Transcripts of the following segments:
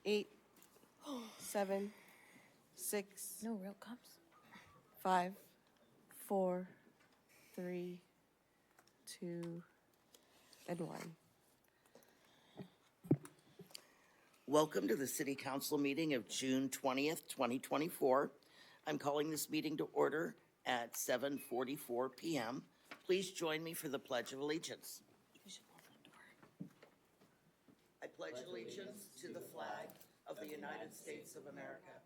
8, 7, 6, No real cups. 5, 4, 3, 2, and 1. Welcome to the City Council meeting of June 20th, 2024. I'm calling this meeting to order at 7:44 p.m. Please join me for the Pledge of Allegiance. I pledge allegiance to the flag of the United States of America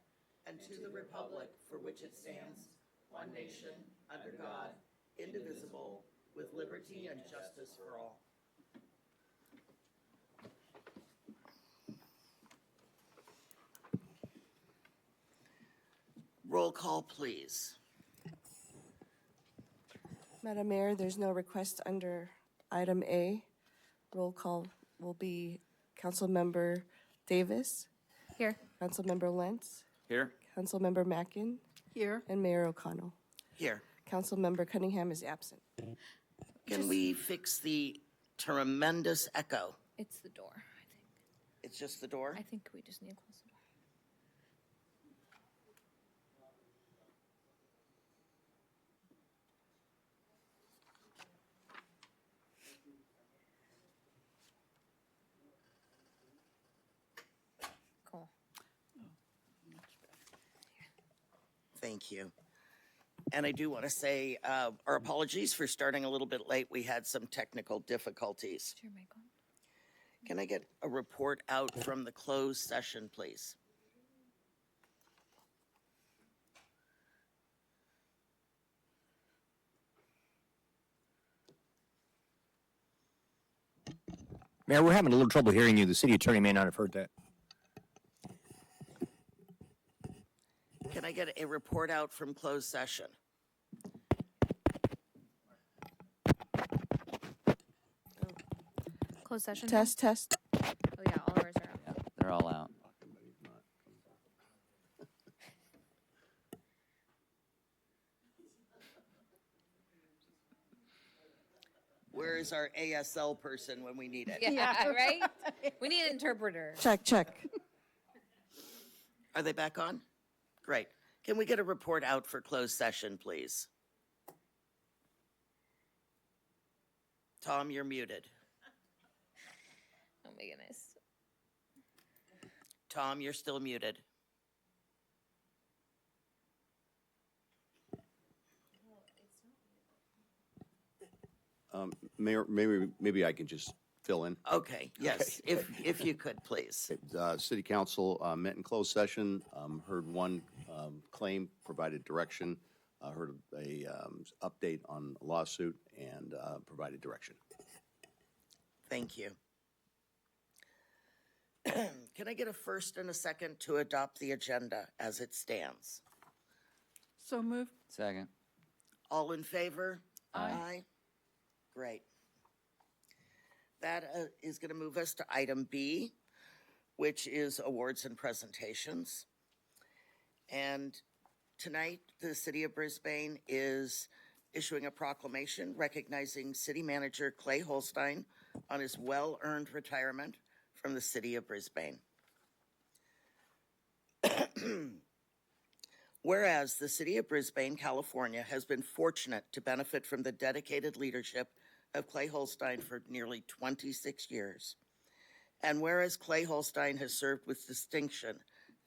and to the republic for which it stands, one nation, under God, indivisible, with liberty and justice for all. Roll call, please. Madam Mayor, there's no request under item A. Roll call will be Councilmember Davis, Here. Councilmember Lentz, Here. Councilmember Mackin, Here. and Mayor O'Connell. Here. Councilmember Cunningham is absent. Can we fix the tremendous echo? It's the door, I think. It's just the door? I think we just need to close the door. Cool. Thank you. And I do want to say our apologies for starting a little bit late. We had some technical difficulties. Is your mic on? Can I get a report out from the closed session, please? Mayor, we're having a little trouble hearing you. The city attorney may not have heard that. Can I get a report out from closed session? Closed session? Test, test. Oh, yeah, all ours are out. They're all out. Where is our ASL person when we need it? Yeah, right? We need an interpreter. Check, check. Are they back on? Great. Can we get a report out for closed session, please? Tom, you're muted. Oh, my goodness. Tom, you're still muted. Mayor, maybe I can just fill in. Okay, yes, if you could, please. City Council met in closed session, heard one claim, provided direction, heard a update on a lawsuit, and provided direction. Thank you. Can I get a first and a second to adopt the agenda as it stands? So moved. Second. All in favor? Aye. Great. That is going to move us to item B, which is awards and presentations. And tonight, the City of Brisbane is issuing a proclamation recognizing City Manager Clay Holstine on his well-earned retirement from the City of Brisbane. Whereas the City of Brisbane, California, has been fortunate to benefit from the dedicated leadership of Clay Holstine for nearly 26 years. And whereas Clay Holstine has served with distinction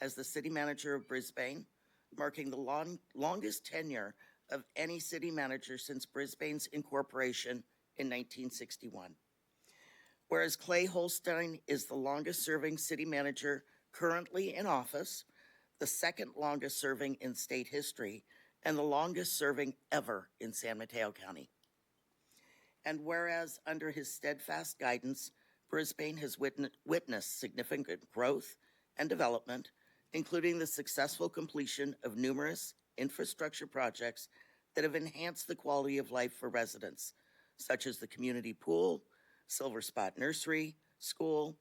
as the City Manager of Brisbane, marking the longest tenure of any city manager since Brisbane's incorporation in 1961. Whereas Clay Holstine is the longest serving city manager currently in office, the second longest serving in state history, and the longest serving ever in San Mateo County. And whereas under his steadfast guidance, Brisbane has witnessed significant growth and development, including the successful completion of numerous infrastructure projects that have enhanced the quality of life for residents, such as the community pool, Silver Spot Nursery, School,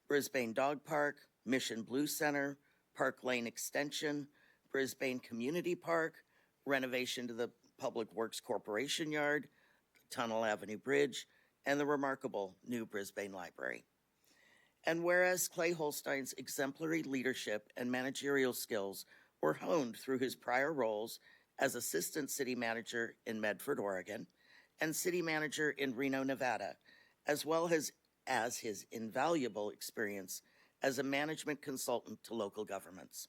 Brisbane Dog Park, Mission Blue Center, Park Lane Extension, Brisbane Community Park, renovation to the Public Works Corporation Yard, Tunnel Avenue Bridge, and the remarkable new Brisbane Library. And whereas Clay Holstein's exemplary leadership and managerial skills were honed through his prior roles as Assistant City Manager in Medford, Oregon, and City Manager in Reno, Nevada, as well as his invaluable experience as a management consultant to local governments.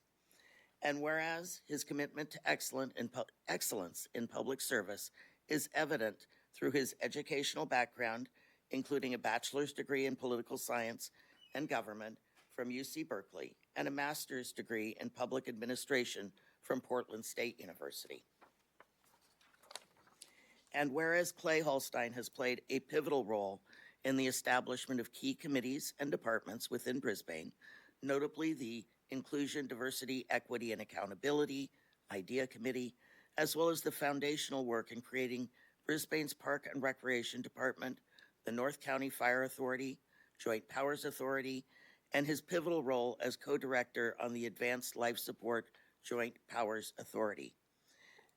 And whereas his commitment to excellence in public service is evident through his educational background, including a bachelor's degree in political science and government from UC Berkeley and a master's degree in public administration from Portland State University. And whereas Clay Holstein has played a pivotal role in the establishment of key committees and departments within Brisbane, notably the Inclusion, Diversity, Equity, and Accountability IDEA Committee, as well as the foundational work in creating Brisbane's Park and Recreation Department, the North County Fire Authority, Joint Powers Authority, and his pivotal role as co-director on the Advanced Life Support Joint Powers Authority.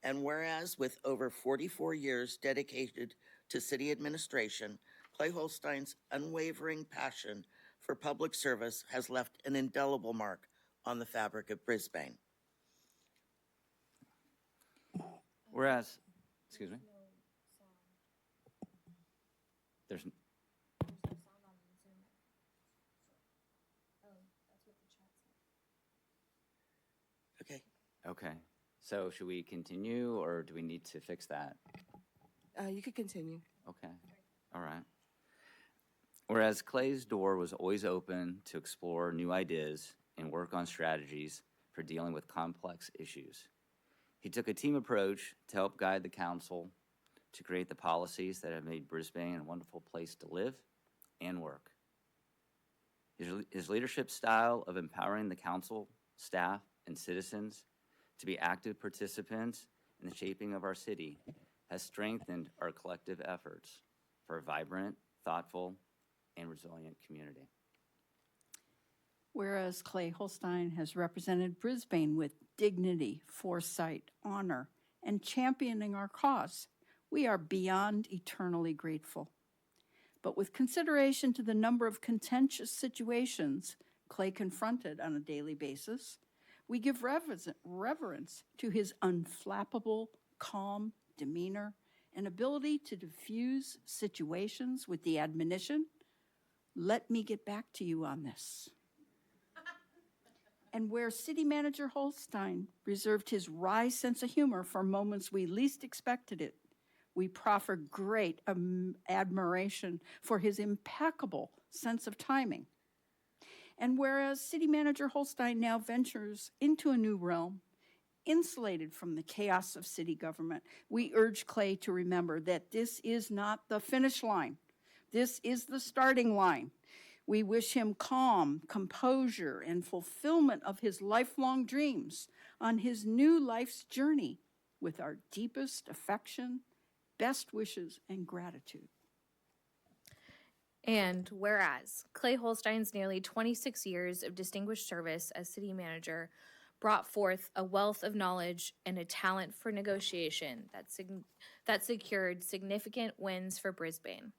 And whereas with over 44 years dedicated to city administration, Clay Holstein's unwavering passion for public service has left an indelible mark on the fabric of Brisbane. Whereas, excuse me? There's Okay. okay. So should we continue or do we need to fix that? You could continue. Okay. All right. Whereas Clay's door was always open to explore new ideas and work on strategies for dealing with complex issues. He took a team approach to help guide the council to create the policies that have made Brisbane a wonderful place to live and work. His leadership style of empowering the council, staff, and citizens to be active participants in the shaping of our city has strengthened our collective efforts for a vibrant, thoughtful, and resilient community. Whereas Clay Holstein has represented Brisbane with dignity, foresight, honor, and championing our cause, we are beyond eternally grateful. But with consideration to the number of contentious situations Clay confronted on a daily basis, we give reverence to his unflappable, calm demeanor and ability to diffuse situations with the admonition, "Let me get back to you on this." And where City Manager Holstein reserved his wry sense of humor for moments we least expected it, we proffer great admiration for his impeccable sense of timing. And whereas City Manager Holstein now ventures into a new realm, insulated from the chaos of city government, we urge Clay to remember that this is not the finish line. This is the starting line. We wish him calm, composure, and fulfillment of his lifelong dreams on his new life's journey with our deepest affection, best wishes, and gratitude. And whereas Clay Holstein's nearly 26 years of distinguished service as city manager brought forth a wealth of knowledge and a talent for negotiation that secured significant wins for Brisbane.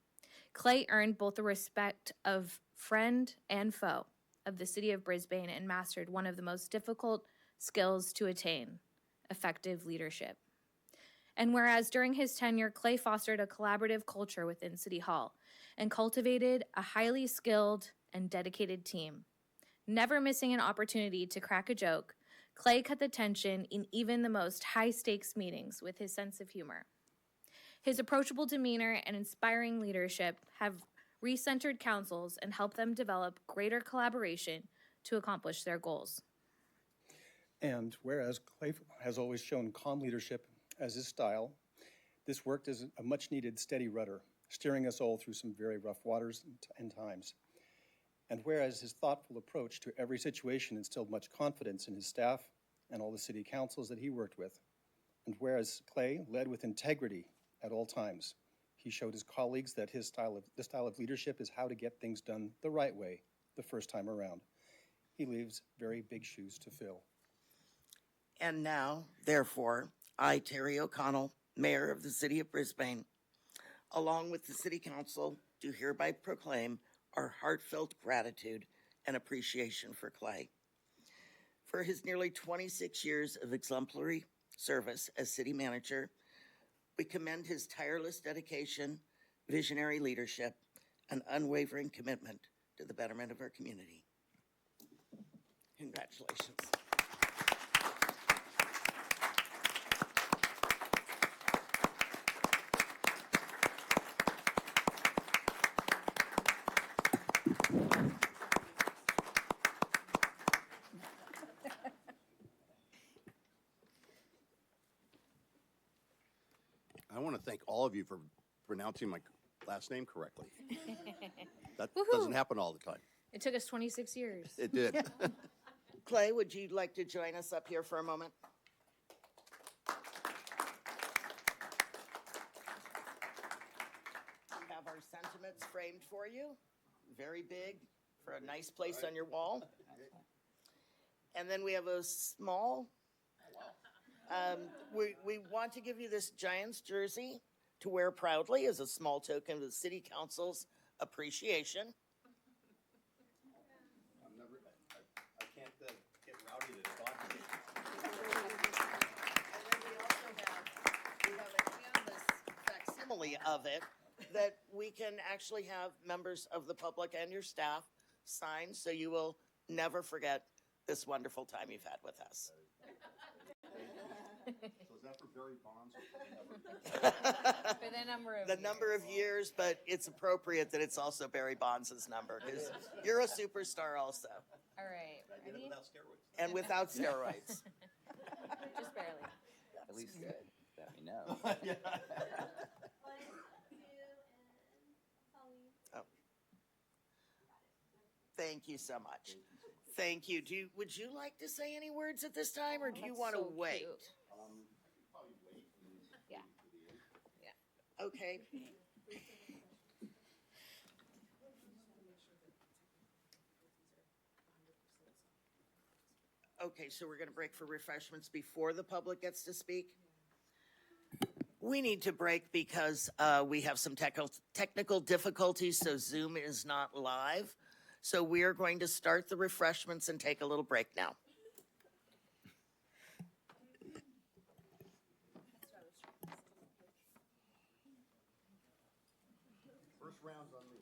Clay earned both the respect of friend and foe of the city of Brisbane and mastered one of the most difficult skills to attain, effective leadership. And whereas during his tenure, Clay fostered a collaborative culture within City Hall and cultivated a highly skilled and dedicated team. Never missing an opportunity to crack a joke, Clay cut the tension in even the most high-stakes meetings with his sense of humor. His approachable demeanor and inspiring leadership have recentered councils and helped them develop greater collaboration to accomplish their goals. And whereas Clay has always shown calm leadership as his style, this worked as a much-needed steady rudder, steering us all through some very rough waters and times. And whereas his thoughtful approach to every situation instilled much confidence in his staff and all the city councils that he worked with, and whereas Clay led with integrity at all times, he showed his colleagues that the style of leadership is how to get things done the right way the first time around. He leaves very big shoes to fill. And now, therefore, I, Terry O'Connell, Mayor of the City of Brisbane, along with the City Council, do hereby proclaim our heartfelt gratitude and appreciation for Clay. For his nearly 26 years of exemplary service as city manager, we commend his tireless dedication, visionary leadership, and unwavering commitment to the betterment of our community. Congratulations. I want to thank all of you for pronouncing my last name correctly. That Woohoo. doesn't happen all the time. It took us 26 years. It did. Clay, would you like to join us up here for a moment? We have our sentiments framed for you, very big, for a nice place on your wall. And then we have a small, we want to give you this Giants jersey to wear proudly as a small token of the City Council's appreciation. I can't get rowdy to talk to you. And then we have a canvas facsimile of it that we can actually have members of the public and your staff sign, so you will never forget this wonderful time you've had with us. So is that for Barry Bonds or For the number of The number of years, but it's appropriate that it's also Barry Bonds' number, because you're a superstar also, All right. Ready? without steroids? and without steroids. Just barely. At least that we know. Oh. Thank you so much. Thank you. Would you like to say any words at this time, or do you That's want to so wait? cute. Yeah. Yeah. Okay. Okay, so we're going to break for refreshments before the public gets to speak? We need to break because we have some technical difficulties, so Zoom is not live. So we are going to start the refreshments and take a little break now. First round's on me.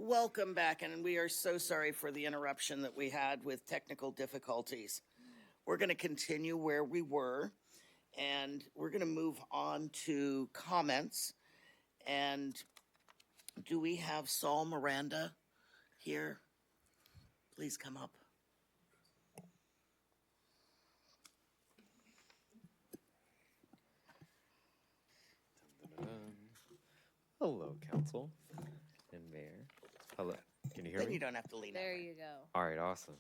Welcome back, and we are so sorry for the interruption that we had with technical difficulties. We're going to continue where we were, and we're going to move on to comments. And do we have Saul Miranda here? Please come up. Hello, Council and Mayor. Hello, can you hear Then me? you don't have to lean There over. you go. All right, awesome.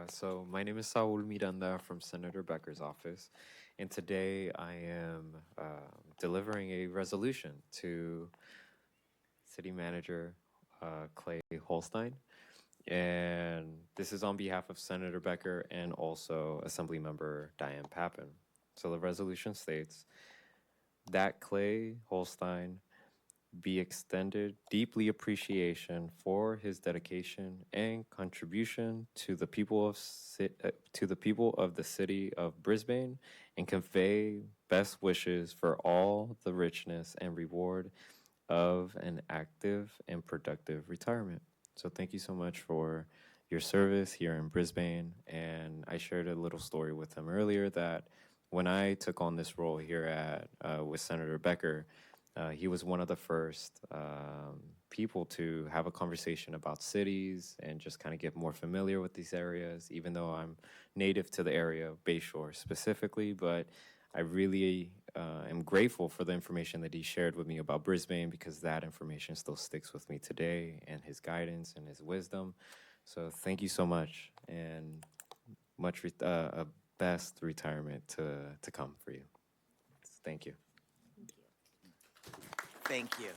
So my name is Saul Miranda from Senator Becker's office, and today I am delivering a resolution to City Manager Clay Holstine, and this is on behalf of Senator Becker and also Assemblymember Diane Pappin. So the resolution states that Clay Holstine be extended deeply appreciation for his dedication and contribution to the people of the city of Brisbane, and convey best wishes for all the richness and reward of an active and productive retirement. So thank you so much for your service here in Brisbane. And I shared a little story with him earlier that when I took on this role here at with Senator Becker, he was one of the first people to have a conversation about cities and just kind of get more familiar with these areas, even though I'm native to the area of Bayshore specifically. But I really am grateful for the information that he shared with me about Brisbane, because that information still sticks with me today, and his guidance and his wisdom. So thank you so much, and a best retirement to come for you. Thank you. Thank you.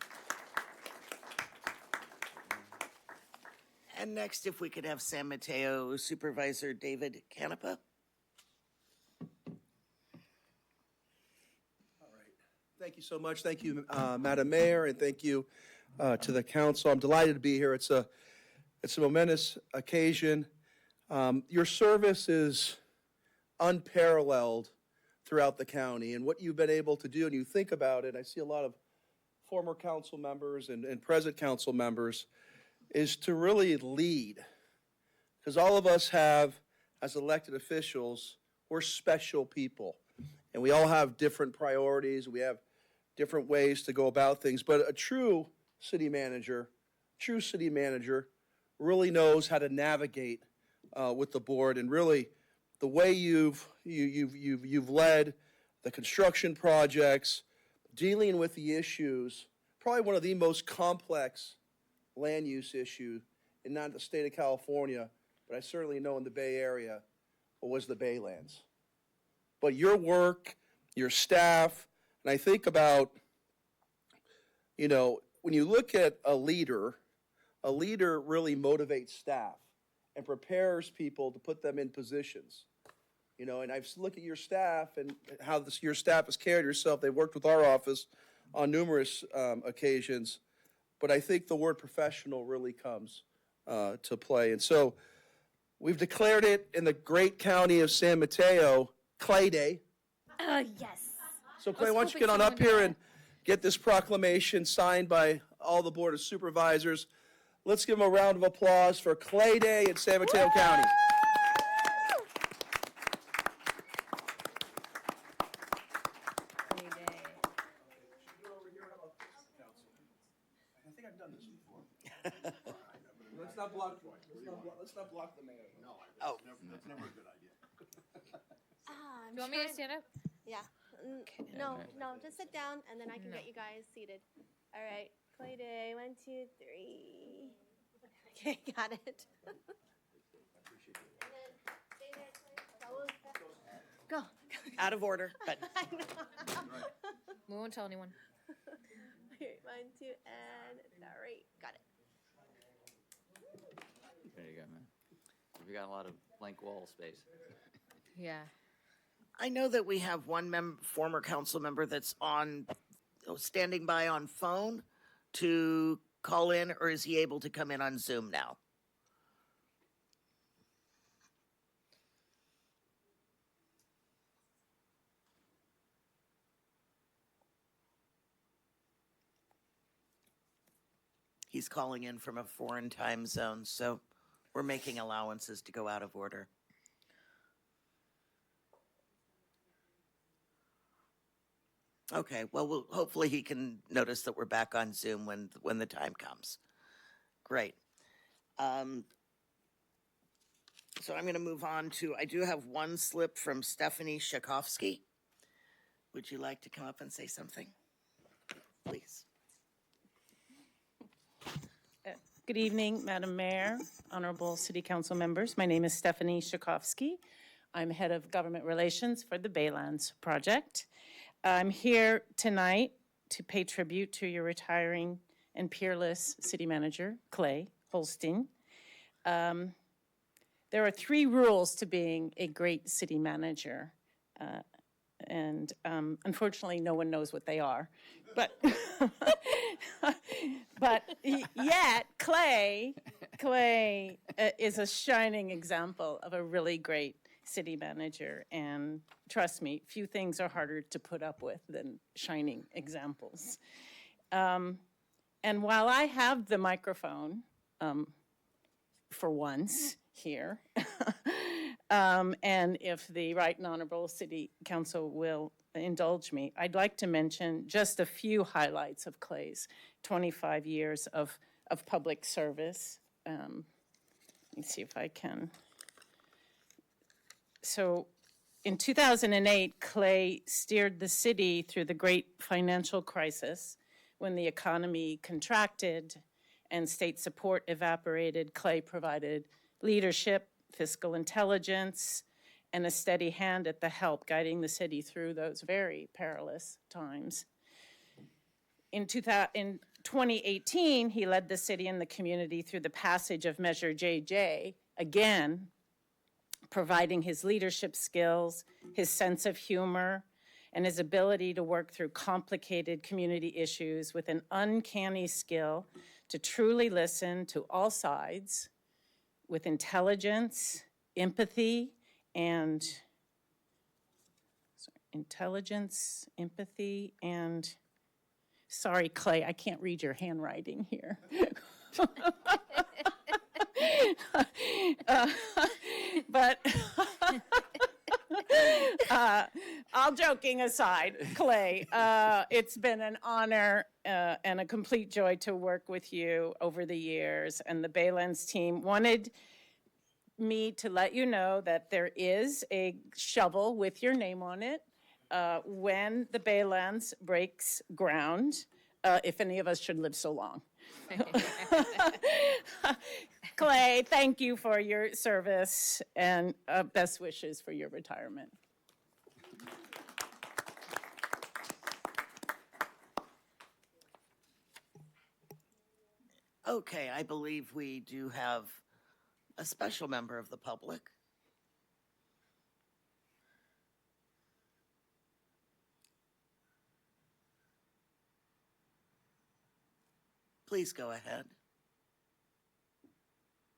And next, if we could have San Mateo Supervisor David Canepa. Thank you so much. Thank you, Madam Mayor, and thank you to the council. I'm delighted to be here. It's a momentous occasion. Your service is unparalleled throughout the county, and what you've been able to do, and you think about it, I see a lot of former council members and present council members, is to really lead. Because all of us have, as elected officials, we're special people. And we all have different priorities. We have different ways to go about things. But a true city manager really knows how to navigate with the board. And really, the way you've led the construction projects, dealing with the issues, probably one of the most complex land use issue in not the state of California, but I certainly know in the Bay Area, was the Baylands. But your work, your staff, and I think about, when you look at a leader really motivates staff and prepares people to put them in positions. And I've looked at your staff and how your staff has carried yourself. They've worked with our office on numerous occasions, but I think the word professional really comes to play. And so we've declared it in the great county of San Mateo, Clay Day. Yes. So Clay, why don't you get on up here and get this proclamation signed by all the Board of Supervisors. Let's give them a round of applause for Clay Day in San Mateo County. Let's not block the mayor. No, That's never a good idea. Do you want me to stand up? Yeah. No, just sit down and then I can get you guys seated. All right. Clay Day. 1, 2, 3. Okay, got it. Go. Out of order, but We won't tell anyone. Okay, 1, 2, and 3. Got it. There you go, man. We got a lot of blank wall space. Yeah. I know that we have one former council member that's standing by on phone to call in, or is he able to come in on Zoom now? He's calling in from a foreign time zone, so we're making allowances to go out of order. Okay, well, hopefully he can notice that we're back on Zoom when the time comes. Great. So I'm going to move on to, I do have one slip from Stephanie Shakovsky. Would you like to come up and say something? Please. Good evening, Madam Mayor, honorable City Council members. My name is Stephanie Shakovsky. I'm head of government relations for the Baylands Project. I'm here tonight to pay tribute to your retiring and peerless city manager, Clay Holstine. There are 3 rules to being a great city manager, and unfortunately, no one knows what they are. But, but yet, Clay is a shining example of a really great city manager. And trust me, few things are harder to put up with than shining examples. And while I have the microphone, for once here, and if the Right and Honorable City Council will indulge me, I'd like to mention just a few highlights of Clay's 25 years of public service. Let me see if I can. So in 2008, Clay steered the city through the great financial crisis when the economy contracted and state support evaporated. Clay provided leadership, fiscal intelligence, and a steady hand at the help, guiding the city through those very perilous times. In 2018, he led the city and the community through the passage of Measure JJ, again, providing his leadership skills, his sense of humor, and his ability to work through complicated community issues with an uncanny skill to truly listen to all sides with intelligence, empathy, and sorry, Clay, I can't read your handwriting here. But all joking aside, Clay, it's been an honor and a complete joy to work with you over the years. And the Baylands team wanted me to let you know that there is a shovel with your name on it when the Baylands breaks ground, if any of us should live so long. Clay, thank you for your service and best wishes for your retirement. Okay, I believe we do have a special member of the public. Please go ahead.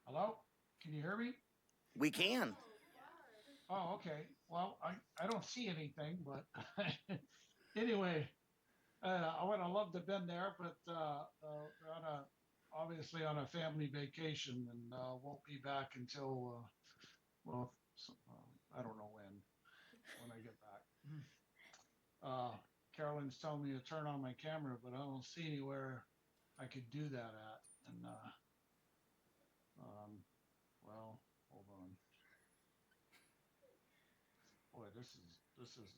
Hello? Can you hear me? We can. Oh, okay. Well, I don't see anything, but anyway, I would have loved to have been there, but obviously on a family vacation and won't be back until, I don't know when I get back. Carolyn's telling me to turn on my camera, but I don't see anywhere I could do that at. And well, hold on. Boy, this is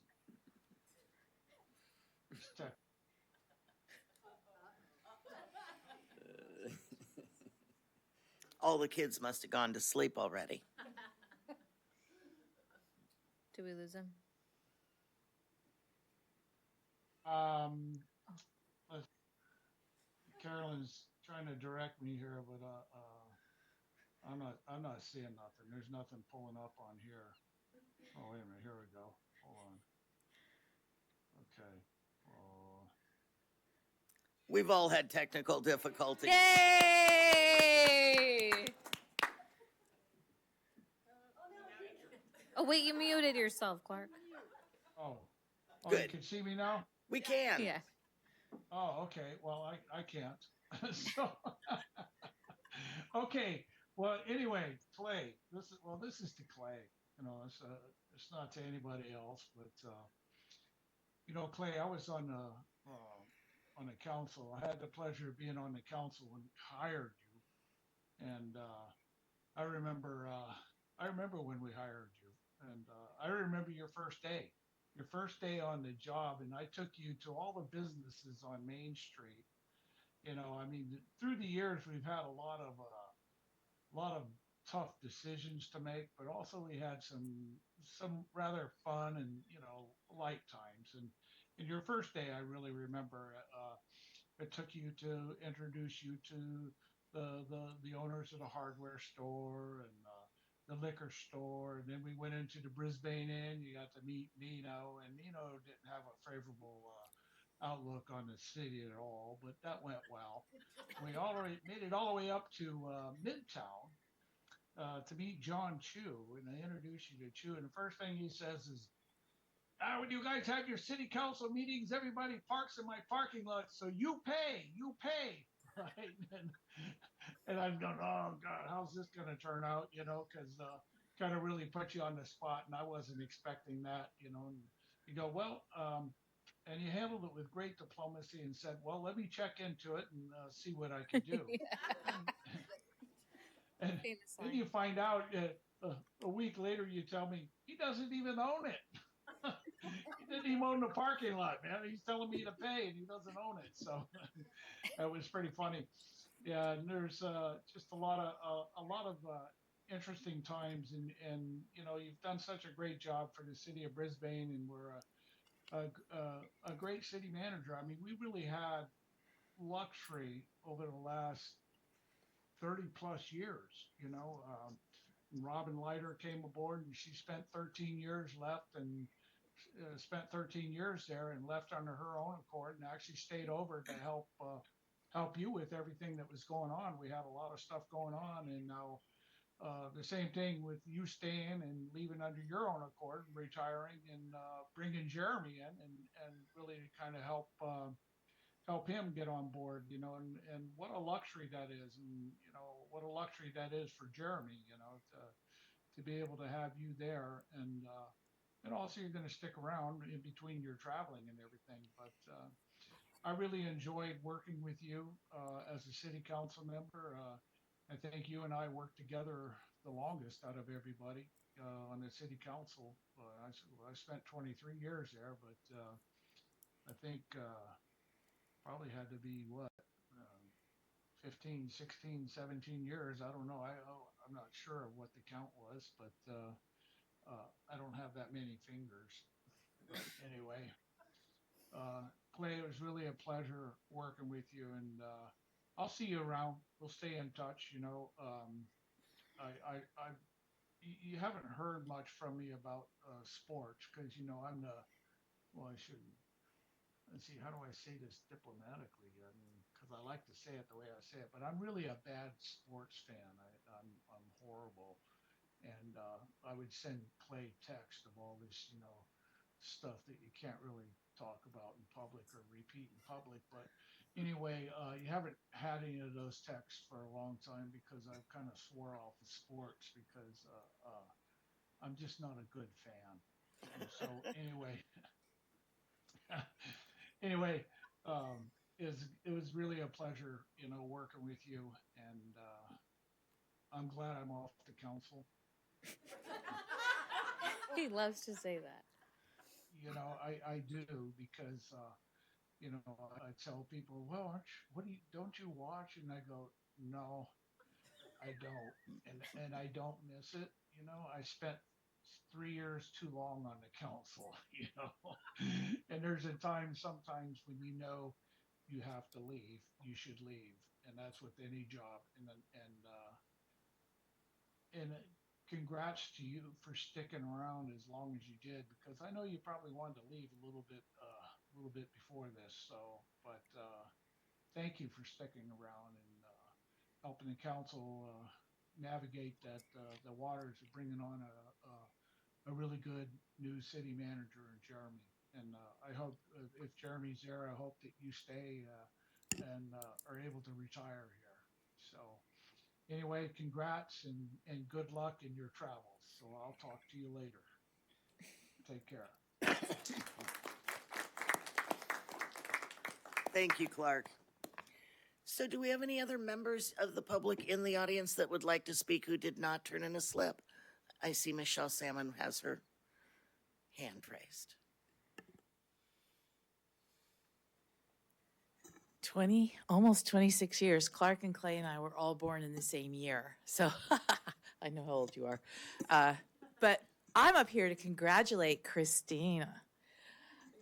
tech. All the kids must have gone to sleep already. Did we lose him? Carolyn's trying to direct me here, but I'm not seeing nothing. There's nothing pulling up on here. Oh, wait a minute. Here we go. Hold on. Okay. We've all had technical difficulties. Yay! Oh, wait, you muted yourself, Clark. Oh, Good. You can see me now? We can. Yeah. Oh, okay. Well, I can't. So, okay. Well, anyway, Clay, this is to Clay. It's not to anybody else, but Clay, I was on the council. I had the pleasure of being on the council when we hired you, and I remember when we hired you, and I remember your first day on the job, and I took you to all the businesses on Main Street. I mean, through the years, we've had a lot of tough decisions to make, but also we had some rather fun and light times. And in your first day, I really remember it took you to introduce you to the owners of the hardware store and the liquor store, and then we went into the Brisbane Inn. You got to meet Nino, and Nino didn't have a favorable outlook on the city at all, but that went well. We already made it all the way up to Midtown to meet John Chu, and I introduced you to Chu, and the first thing he says is, when you guys have your city council meetings, everybody parks in my parking lot, so you pay, right? And I'm going, oh God, how's this going to turn out? Because kind of really put you on the spot, and I wasn't expecting that. And you go, well, and you handled it with great diplomacy and said, well, let me check into it and see what I can do. And Famous then line. you find out a week later, you tell me he doesn't even own it. He didn't even own the parking lot, man. He's telling me to pay and he doesn't own it. So that was pretty funny. Yeah, and there's just a lot of interesting times, and you've done such a great job for the city of Brisbane, and we're a great city manager. I mean, we really had luxury over the last 30 plus years. Robin Leiter came aboard, and she spent 13 years left, and spent 13 years there and left under her own accord, and actually stayed over to help you with everything that was going on. We had a lot of stuff going on, and now the same thing with you staying and leaving under your own accord, retiring, and bringing Jeremy in, and really kind of help him get on board, and what a luxury that is, and what a luxury that is for Jeremy, to be able to have you there, and also you're going to stick around in between your traveling and everything. But I really enjoyed working with you as a city council member. I think you and I worked together the longest out of everybody on the city council. I spent 23 years there, but I think probably had to be what, 15, 16, 17 years. I don't know. I'm not sure of what the count was, but I don't have that many fingers. But anyway, Clay, it was really a pleasure working with you, and I'll see you around. We'll stay in touch. You haven't heard much from me about sports because I'm the, well, I shouldn't. Let's see, how do I say this diplomatically? I mean, because I like to say it the way I say it, but I'm really a bad sports fan. I'm horrible, and I would send Clay text of all this, stuff that you can't really talk about in public or repeat in public. But anyway, you haven't had any of those texts for a long time because I've kind of swore off the sports because I'm just not a good fan. And so anyway, anyway, it was really a pleasure, working with you, and I'm glad I'm off the council. He loves to say that. I do because I tell people, well, don't you watch? And I go, no, I don't, and I don't miss it. I spent 3 years too long on the council, and there's a time sometimes when you have to leave, you should leave, and that's with any job. And congrats to you for sticking around as long as you did, because I know you probably wanted to leave a little bit before this. So, but thank you for sticking around and helping the council navigate the waters of bringing on a really good new city manager in Jeremy. And I hope if Jeremy's there, I hope that you stay and are able to retire here. So anyway, congrats and good luck in your travels. So I'll talk to you later. Take care. Thank you, Clark. So do we have any other members of the public in the audience that would like to speak who did not turn in a slip? I see Michelle Salmon has her hand raised. almost 26 years. Clark and Clay and I were all born in the same year. So I know how old you are. But I'm up here to congratulate Christina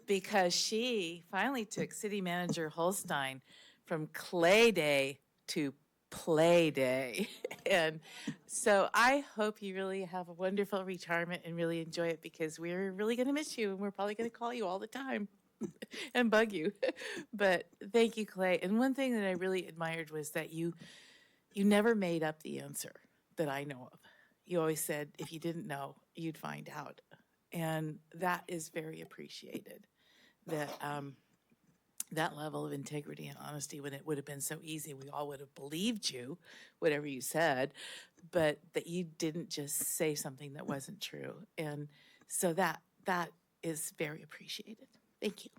because she finally took City Manager Holstine from Clay Day to Play Day. And so I hope you really have a wonderful retirement and really enjoy it because we're really going to miss you and we're probably going to call you all the time and bug you. But thank you, Clay. And one thing that I really admired was that you never made up the answer that I know of. You always said if you didn't know, you'd find out. And that is very appreciated. That level of integrity and honesty, when it would have been so easy, we all would have believed you, whatever you said, but that you didn't just say something that wasn't true. And so that is very appreciated. Thank you.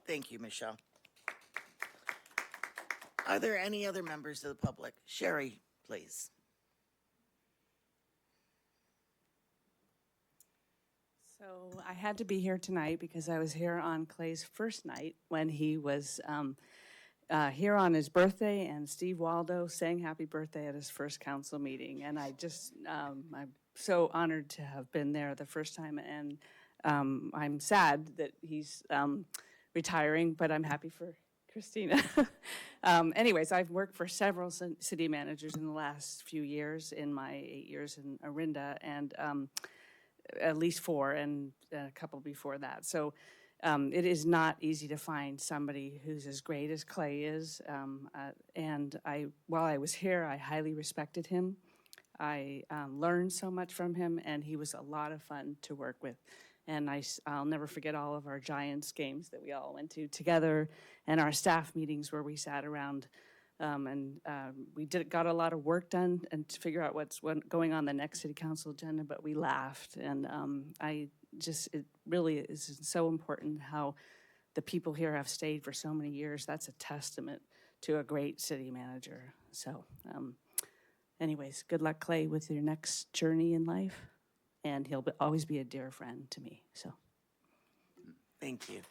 Thank you, Michelle. Are there any other members of the public? Sherry, please. So I had to be here tonight because I was here on Clay's first night when he was here on his birthday, and Steve Waldo sang happy birthday at his first council meeting. And I'm so honored to have been there the first time, and I'm sad that he's retiring, but I'm happy for Christina. Anyways, I've worked for several city managers in the last few years in my 8 years in Orinda, and at least 4 and a couple before that. So it is not easy to find somebody who's as great as Clay is. And while I was here, I highly respected him. I learned so much from him, and he was a lot of fun to work with. And I'll never forget all of our Giants games that we all went to together, and our staff meetings where we sat around we got a lot of work done and to figure out what's going on the next city council agenda, but we laughed. And it really is so important how the people here have stayed for so many years. That's a testament to a great city manager. So anyways, good luck, Clay, with your next journey in life. And he'll always be a dear friend to me. So thank you.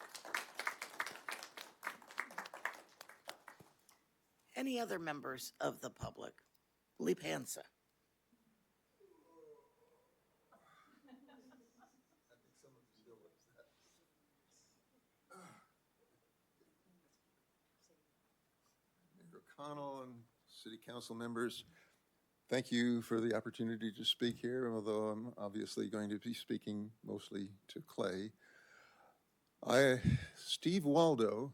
Any other members of the public? Lee Panza. Mayor O'Connell and City Council members, thank you for the opportunity to speak here, although I'm obviously going to be speaking mostly to Clay. Steve Waldo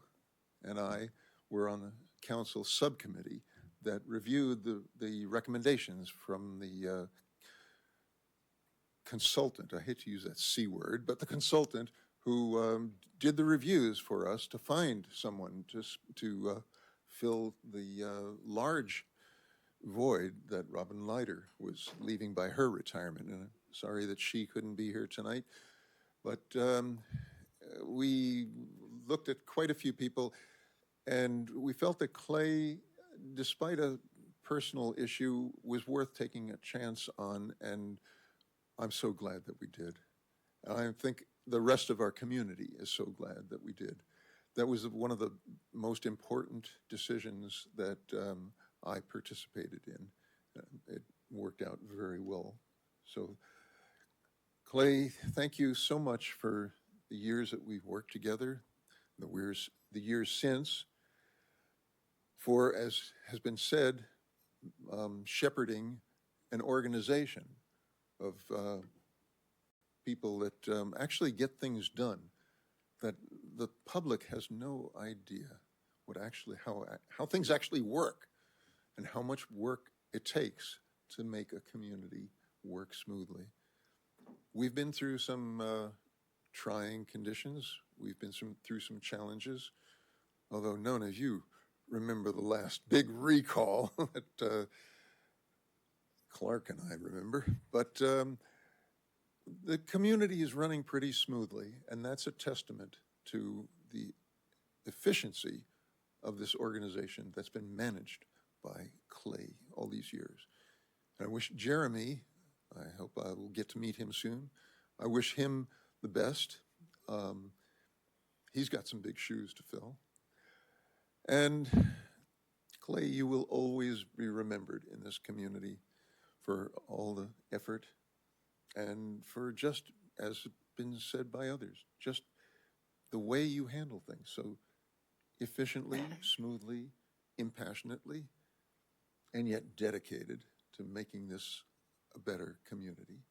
and I were on the council subcommittee that reviewed the recommendations from the consultant. I hate to use that C word, but the consultant who did the reviews for us to find someone to fill the large void that Robin Leiter was leaving by her retirement. And I'm sorry that she couldn't be here tonight, but we looked at quite a few people, and we felt that Clay, despite a personal issue, was worth taking a chance on, and I'm so glad that we did. And I think the rest of our community is so glad that we did. That was one of the most important decisions that I participated in. It worked out very well. So, Clay, thank you so much for the years that we've worked together, the years since, for, as has been said, shepherding an organization of people that actually get things done, that the public has no idea how things actually work and how much work it takes to make a community work smoothly. We've been through some trying conditions. We've been through some challenges. although none of you remember the last big recall that Clark and I remember. But the community is running pretty smoothly, and that's a testament to the efficiency of this organization that's been managed by Clay all these years. And I wish Jeremy, I hope I will get to meet him soon. I wish him the best. He's got some big shoes to fill. And Clay, you will always be remembered in this community for all the effort and for just, as has been said by others, just the way you handle things so efficiently, smoothly, impassionately, and yet dedicated to making this a better community.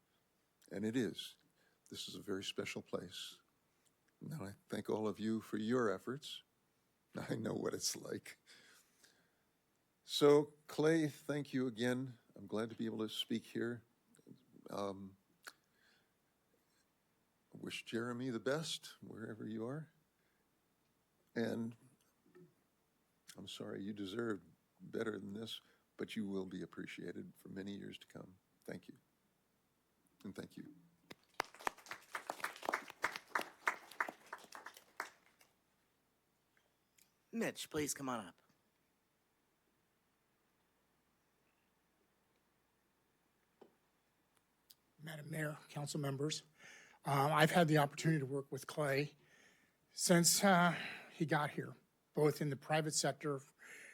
And it is. This is a very special place. And I thank all of you for your efforts. I know what it's like. So, Clay, thank you again. I'm glad to be able to speak here. I wish Jeremy the best, wherever you are. And I'm sorry, you deserve better than this, but you will be appreciated for many years to come. Thank you. And thank you. Mitch, please come on up. Madam Mayor, council members, I've had the opportunity to work with Clay since he got here, both in the private sector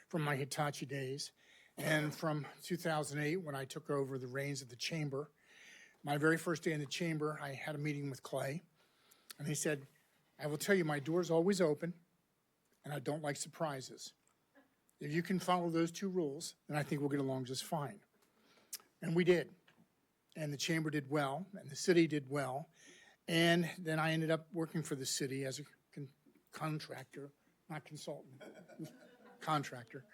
from my Hitachi days and from 2008 when I took over the reins of the chamber. My very first day in the chamber, I had a meeting with Clay, and he said, I will tell you, my door's always open, and I don't like surprises. If you can follow those two rules, then I think we'll get along just fine. And we did. And the chamber did well, and the city did well. And then I ended up working for the city as a contractor, not consultant, contractor.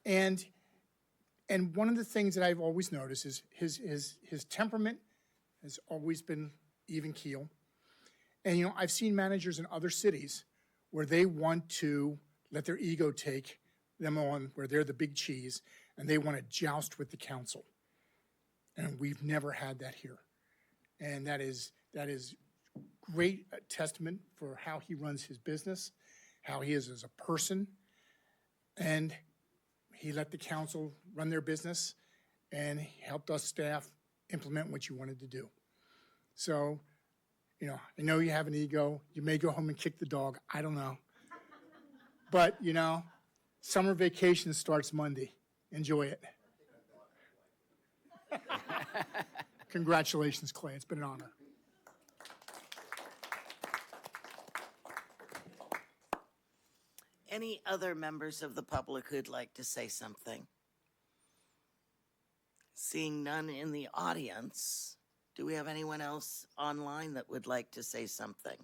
And one of the things that I've always noticed is his temperament has always been even keel. And, you know, I've seen managers in other cities where they want to let their ego take them on, where they're the big cheese, and they want to joust with the council. And we've never had that here. And that is great testament for how he runs his business, how he is as a person. And he let the council run their business, and he helped us staff implement what you wanted to do. So, you know, I know you have an ego. You may go home and kick the dog. I don't know. But, you know, summer vacation starts Monday. Enjoy it. Congratulations, Clay. It's been an honor. Any other members of the public who'd like to say something? Seeing none in the audience, do we have anyone else online that would like to say something?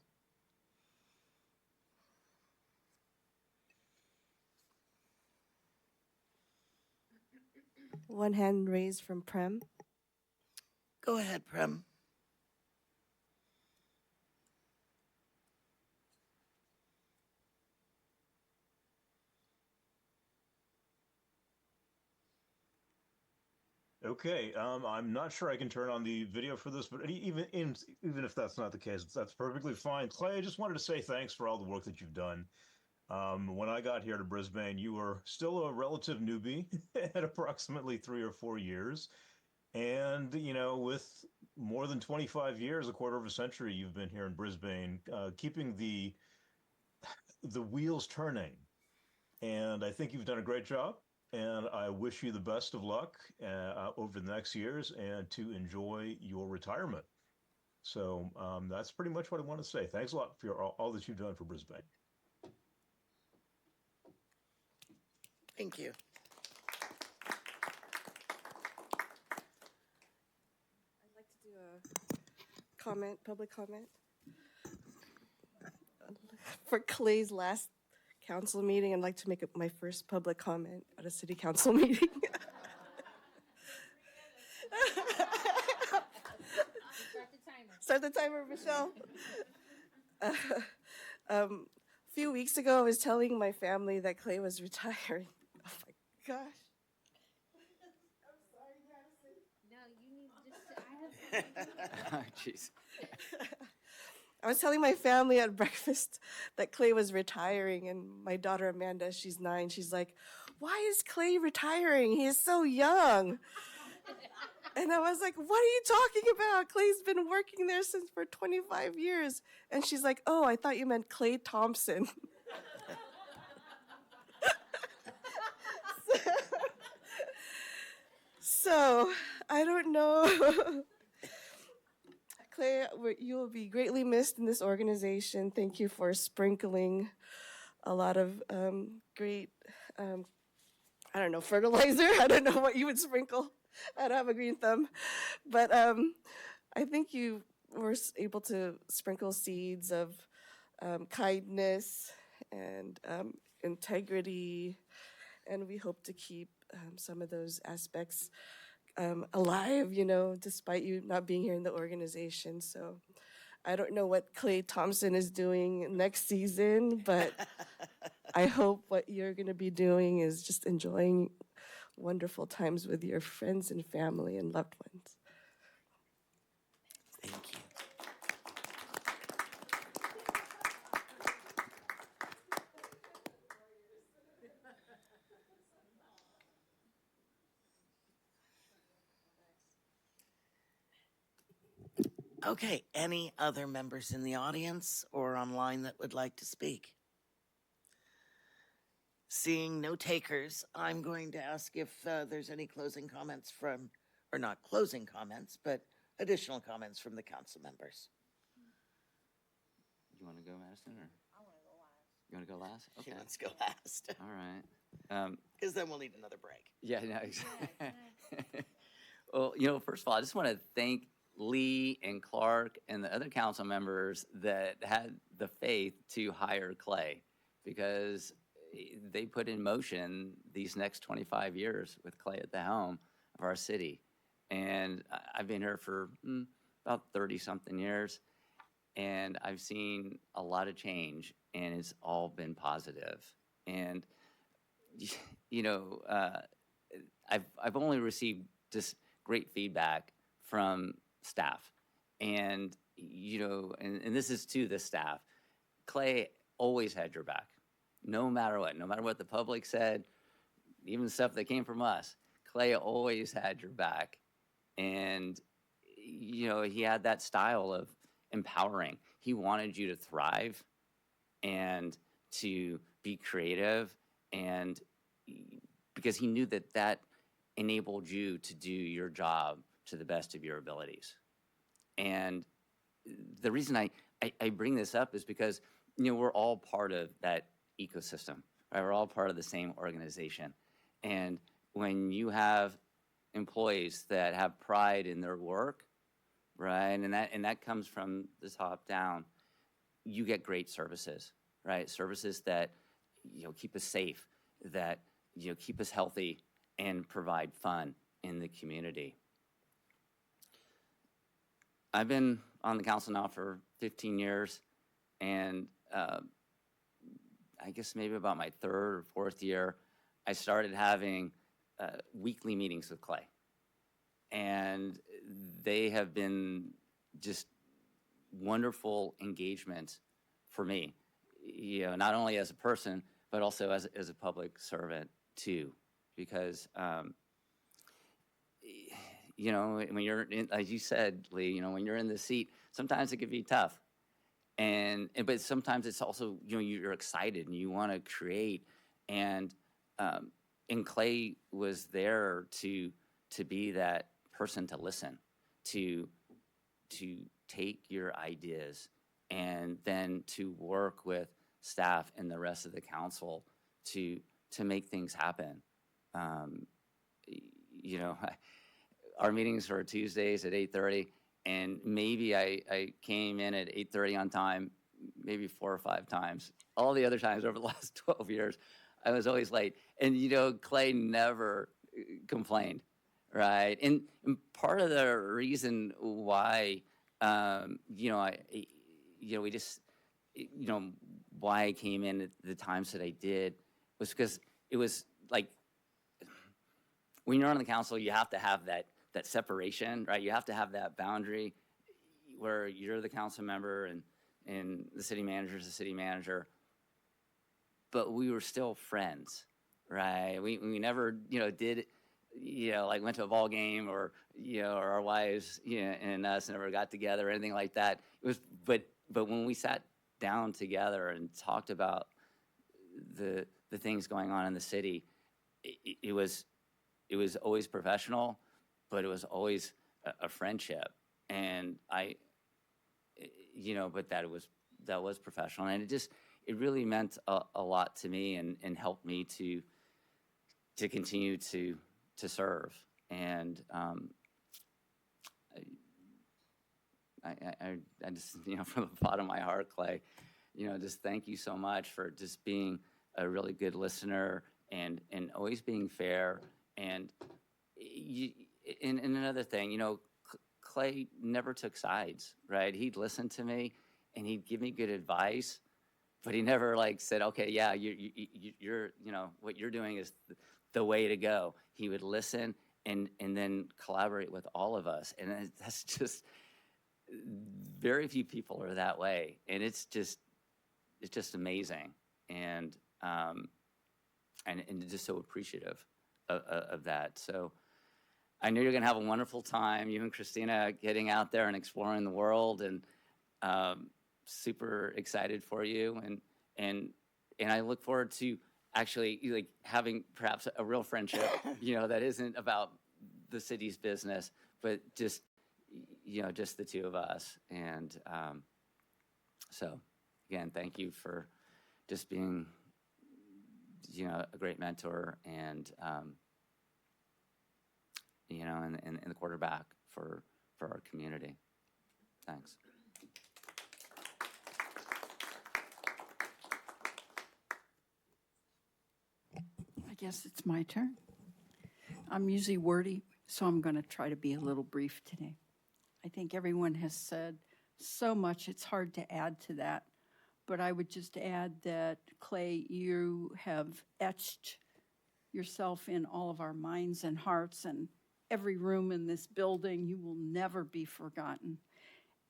One hand raised from Prem. Go ahead, Prem. Okay, I'm not sure I can turn on the video for this, but even if that's not the case, that's perfectly fine. Clay, I just wanted to say thanks for all the work that you've done. When I got here to Brisbane, you were still a relative newbie at approximately 3 or 4 years. And, you know, with more than 25 years, a quarter of a century, you've been here in Brisbane, keeping the wheels turning. And I think you've done a great job. And I wish you the best of luck over the next years and to enjoy your retirement. So that's pretty much what I want to say. Thanks a lot for all that you've done for Brisbane. Thank you. I'd like to do a comment, public comment. For Clay's last council meeting, I'd like to make my first public comment at a city council meeting. Start the timer, Michelle. few weeks ago, I was telling my family that Clay was retiring. Oh my gosh. No, you need Jeez. I was telling my family at breakfast that Clay was retiring, and my daughter Amanda, she's 9, she's like, "Why is Clay retiring? He is so young." And I was like, "What are you talking about? Clay's been working there since for 25 years." And she's like, "Oh, I thought you meant Clay Thompson." So, I don't know. Clay, you will be greatly missed in this organization. Thank you for sprinkling a lot of great, I don't know, fertilizer. I don't know what you would sprinkle. I don't have a green thumb. But I think you were able to sprinkle seeds of kindness and integrity. And we hope to keep some of those aspects alive, you know, despite you not being here in the organization. So I don't know what Clay Thompson is doing next season, but I hope what you're going to be doing is just enjoying wonderful times with your friends and family and loved ones. Thank you. Okay, any other members in the audience or online that would like to speak? Seeing no takers, I'm going to ask if there's any closing comments from, or not closing comments, but additional comments from the council members. You want to go, Madison, or? I want to go last. You want to go last? Okay. She wants to go last. All right. Because then we'll need another break. Yeah, no, exactly. Well, first of all, I just want to thank Lee and Clark and the other council members that had the faith to hire Clay, because they put in motion these next 25 years with Clay at the helm of our city. And I've been here for about 30-something years, and I've seen a lot of change, and it's all been positive. And, I've only received just great feedback from staff. And, and this is to the staff. Clay always had your back, no matter what the public said, even stuff that came from us. Clay always had your back. And, he had that style of empowering. He wanted you to thrive and to be creative, and because he knew that enabled you to do your job to the best of your abilities. And the reason I bring this up is because, we're all part of that ecosystem, right? We're all part of the same organization. And when you have employees that have pride in their work, right, and that comes from the top down, you get great services, right? Services that, keep us safe, that, keep us healthy, and provide fun in the community. I've been on the council now for 15 years, and I guess maybe about my 3rd or 4th year, I started having weekly meetings with Clay. And they have been just wonderful engagement for me, not only as a person, but also as a public servant too. Because, when you're in, as you said, Lee, when you're in the seat, sometimes it can be tough. But sometimes it's also, you're excited and you want to create. And Clay was there to be that person to listen, to take your ideas and then to work with staff and the rest of the council to make things happen. Our meetings are Tuesdays at 8:30, and maybe I came in at 8:30 on time, maybe 4 or 5 times. All the other times over the last 12 years, I was always late. And, Clay never complained, right? And part of the reason why, we just, why I came in at the times that I did was because it was like, when you're on the council, you have to have that separation, right? You have to have that boundary where you're the council member and the city manager is the city manager. But we were still friends, right? We never, did, like went to a ball game or, or our wives, and us never got together or anything like that. It was, but when we sat down together and talked about the things going on in the city, it was always professional, but it was always a friendship. And but that was professional. And it really meant a lot to me and helped me to continue to serve. And I just, from the bottom of my heart, Clay, just thank you so much for just being a really good listener and always being fair. And another thing, Clay never took sides, right? He'd listen to me and he'd give me good advice, but he never said, okay, yeah, you're what you're doing is the way to go. He would listen and then collaborate with all of us. And that's just, very few people are that way. And it's just amazing. And just so appreciative of that. So I know you're going to have a wonderful time, you and Christina, getting out there and exploring the world, and super excited for you. And I look forward to actually having perhaps a real friendship, that isn't about the city's business, but just the two of us. And so again, thank you for just being, a great mentor and, and the quarterback for our community. Thanks. I guess it's my turn. I'm usually wordy, so I'm going to try to be a little brief today. I think everyone has said so much, it's hard to add to that. But I would just add that, Clay, you have etched yourself in all of our minds and hearts, and every room in this building. You will never be forgotten.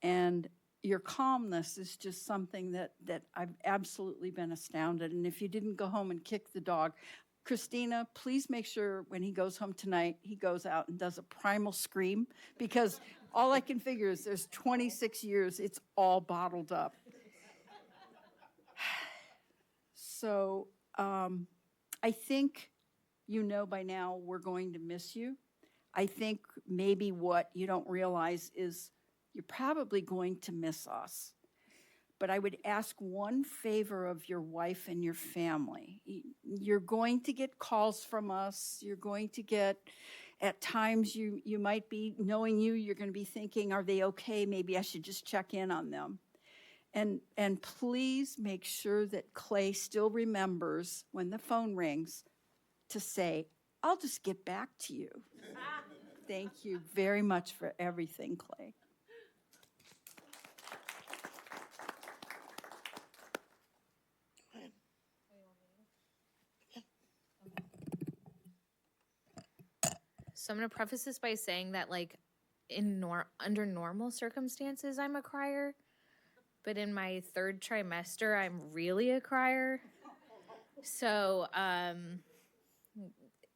And your calmness is just something that I've absolutely been astounded. And if you didn't go home and kick the dog, Christina, please make sure when he goes home tonight, he goes out and does a primal scream, because all I can figure is there's 26 years, it's all bottled up. So I think by now we're going to miss you. I think maybe what you don't realize is you're probably going to miss us. But I would ask one favor of your wife and your family. You're going to get calls from us. You're going to get, at times you might be, knowing you're going to be thinking, are they okay? Maybe I should just check in on them. And please make sure that Clay still remembers when the phone rings to say, I'll just get back to you. Thank you very much for everything, Clay. So I'm going to preface this by saying that, under normal circumstances, I'm a crier. But in my third trimester, I'm really a crier. So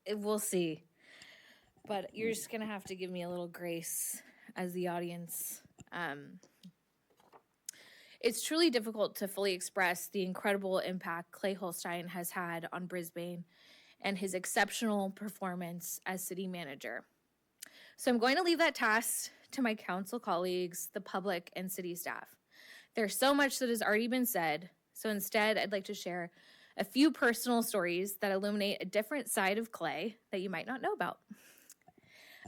we'll see. But you're just going to have to give me a little grace as the audience. It's truly difficult to fully express the incredible impact Clay Holstine has had on Brisbane and his exceptional performance as city manager. So I'm going to leave that task to my council colleagues, the public, and city staff. There's so much that has already been said, so instead I'd like to share a few personal stories that illuminate a different side of Clay that you might not know about.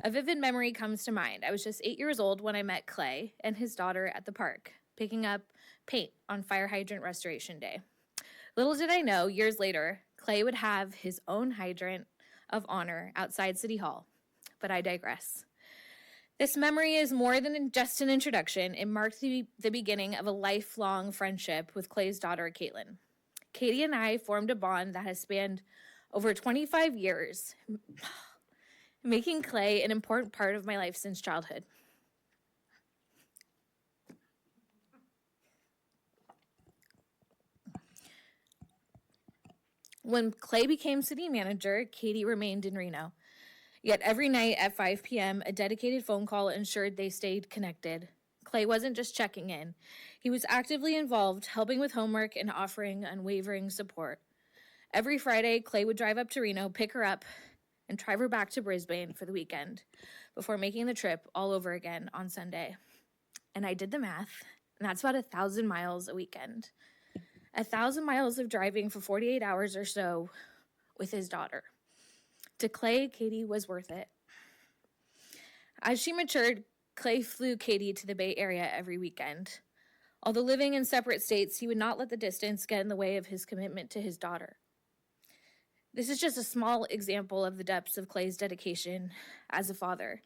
A vivid memory comes to mind. I was just 8 years old when I met Clay and his daughter at the park, picking up paint on fire hydrant restoration day. Little did I know, years later, Clay would have his own hydrant of honor outside City Hall, but I digress. This memory is more than just an introduction. It marked the beginning of a lifelong friendship with Clay's daughter, Caitlin. Katie and I formed a bond that has spanned over 25 years, making Clay an important part of my life since childhood. When Clay became city manager, Katie remained in Reno. Yet every night at 5 p.m., a dedicated phone call ensured they stayed connected. Clay wasn't just checking in. He was actively involved, helping with homework and offering unwavering support. Every Friday, Clay would drive up to Reno, pick her up, and drive her back to Brisbane for the weekend before making the trip all over again on Sunday. And I did the math, and that's about 1,000 miles a weekend. 1,000 miles of driving for 48 hours or so with his daughter. To Clay, Katie was worth it. As she matured, Clay flew Katie to the Bay Area every weekend. Although living in separate states, he would not let the distance get in the way of his commitment to his daughter. This is just a small example of the depths of Clay's dedication as a father.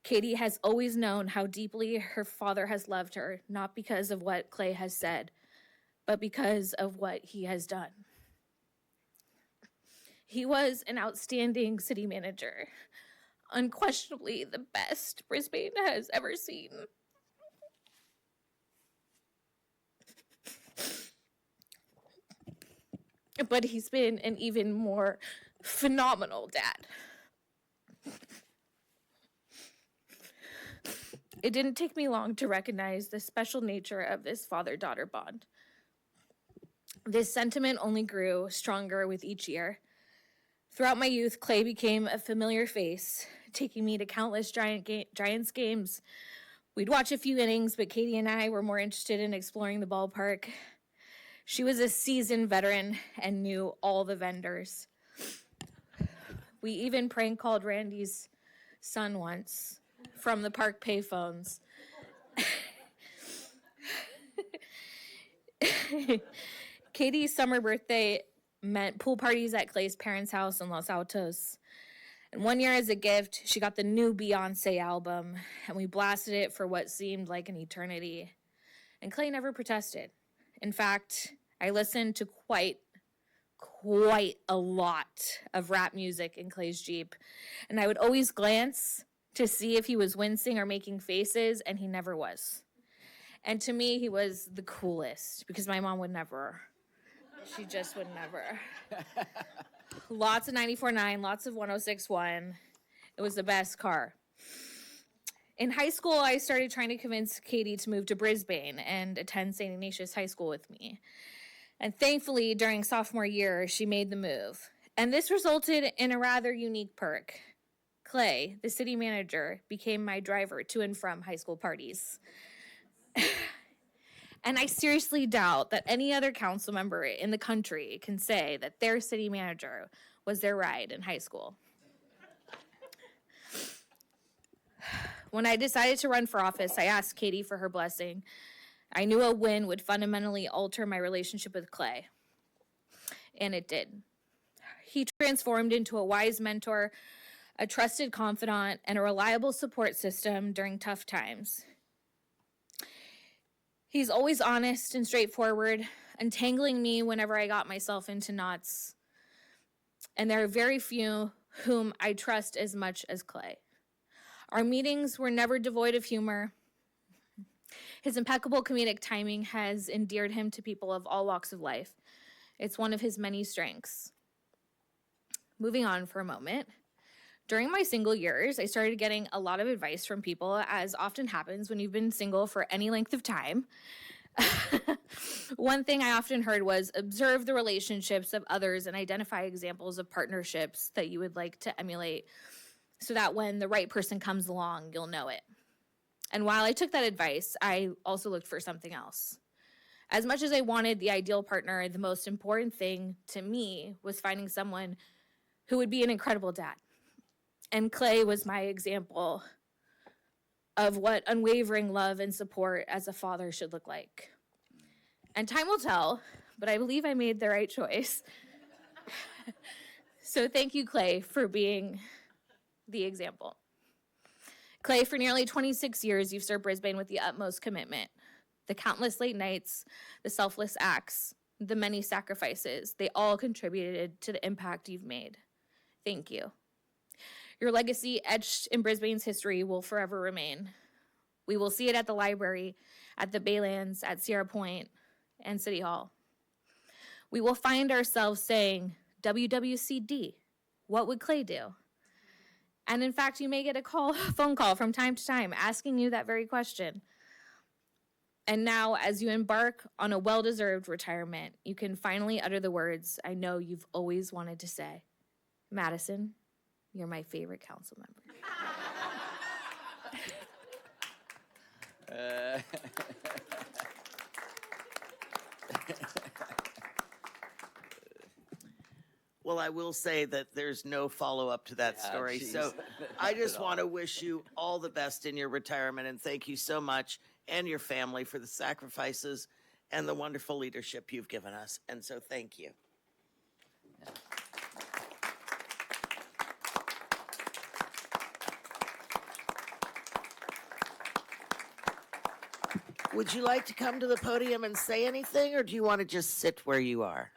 Katie has always known how deeply her father has loved her, not because of what Clay has said, but because of what he has done. He was an outstanding city manager, unquestionably the best Brisbane has ever seen. But he's been an even more phenomenal dad. It didn't take me long to recognize the special nature of this father-daughter bond. This sentiment only grew stronger with each year. Throughout my youth, Clay became a familiar face, taking me to countless Giants games. We'd watch a few innings, but Katie and I were more interested in exploring the ballpark. She was a seasoned veteran and knew all the vendors. We even prank called Randy's son once from the park payphones. Katie's summer birthday meant pool parties at Clay's parents' house in Los Altos. And one year as a gift, she got the new Beyonce album, and we blasted it for what seemed like an eternity. And Clay never protested. In fact, I listened to quite a lot of rap music in Clay's Jeep, and I would always glance to see if he was wincing or making faces, and he never was. And to me, he was the coolest, because my mom would never. She just would never. Lots of 94.9, lots of 106.1. It was the best car. In high school, I started trying to convince Katie to move to Brisbane and attend St. Ignatius High School with me. And thankfully, during sophomore year, she made the move. And this resulted in a rather unique perk. Clay, the city manager, became my driver to and from high school parties. And I seriously doubt that any other council member in the country can say that their city manager was their ride in high school. When I decided to run for office, I asked Katie for her blessing. I knew a win would fundamentally alter my relationship with Clay. And it did. He transformed into a wise mentor, a trusted confidant, and a reliable support system during tough times. He's always honest and straightforward, untangling me whenever I got myself into knots. And there are very few whom I trust as much as Clay. Our meetings were never devoid of humor. His impeccable comedic timing has endeared him to people of all walks of life. It's one of his many strengths. Moving on for a moment. During my single years, I started getting a lot of advice from people, as often happens when you've been single for any length of time. One thing I often heard was observe the relationships of others and identify examples of partnerships that you would like to emulate so that when the right person comes along, you'll know it. And while I took that advice, I also looked for something else. As much as I wanted the ideal partner, the most important thing to me was finding someone who would be an incredible dad. And Clay was my example of what unwavering love and support as a father should look like. And time will tell, but I believe I made the right choice. So thank you, Clay, for being the example. Clay, for nearly 26 years, you've served Brisbane with the utmost commitment. The countless late nights, the selfless acts, the many sacrifices, they all contributed to the impact you've made. Thank you. Your legacy, etched in Brisbane's history, will forever remain. We will see it at the library, at the Baylands, at Sierra Point, and City Hall. We will find ourselves saying, WWCD, what would Clay do? And in fact, you may get a phone call from time to time asking you that very question. And now, as you embark on a well-deserved retirement, you can finally utter the words I know you've always wanted to say. Madison, you're my favorite council member. Well, I will say that there's no follow-up to that story. geez. So I just want to wish you all the best in your retirement, and thank you so much, and your family, for the sacrifices and the wonderful leadership you've given us. And so thank you. Would you like to come to the podium and say anything, or do you want to just sit where you are?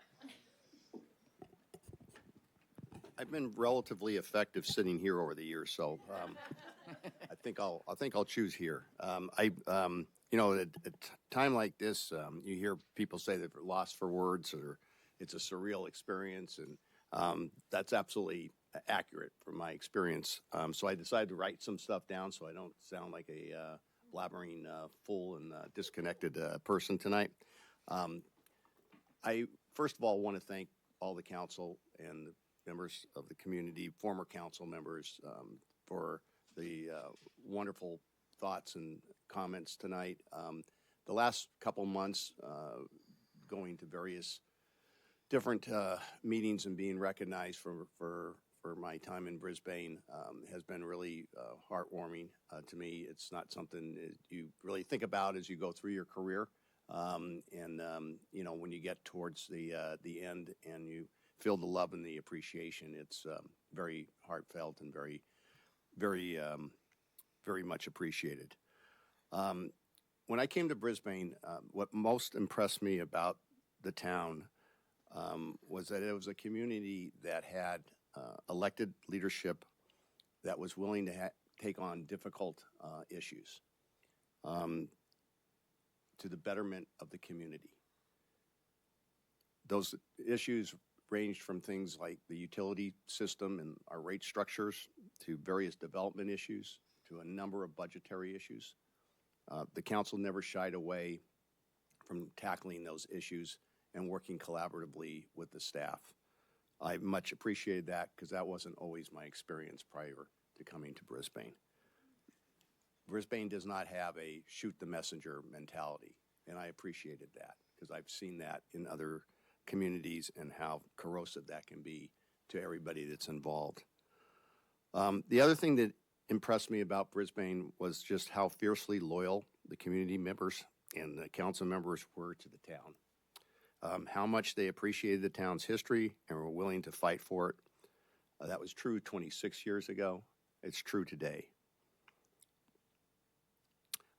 I've been relatively effective sitting here over the years, so I think I'll choose here. You know, at a time like this, you hear people say they're lost for words, or it's a surreal experience, and that's absolutely accurate from my experience. So I decided to write some stuff down so I don't sound like a blabbering fool and disconnected person tonight. I first of all want to thank all the council and the members of the community, former council members, for the wonderful thoughts and comments tonight. The last couple months, going to various different meetings and being recognized for my time in Brisbane has been really heartwarming to me. It's not something that you really think about as you go through your career. You know, when you get towards the end and you feel the love and the appreciation, it's very heartfelt and very, very, very much appreciated. When I came to Brisbane, what most impressed me about the town was that it was a community that had elected leadership that was willing to take on difficult issues to the betterment of the community. Those issues ranged from things like the utility system and our rate structures to various development issues to a number of budgetary issues. The council never shied away from tackling those issues and working collaboratively with the staff. I much appreciated that because that wasn't always my experience prior to coming to Brisbane. Brisbane does not have a shoot the messenger mentality, and I appreciated that because I've seen that in other communities and how corrosive that can be to everybody that's involved. The other thing that impressed me about Brisbane was just how fiercely loyal the community members and the council members were to the town. How much they appreciated the town's history and were willing to fight for it. That was true 26 years ago. It's true today.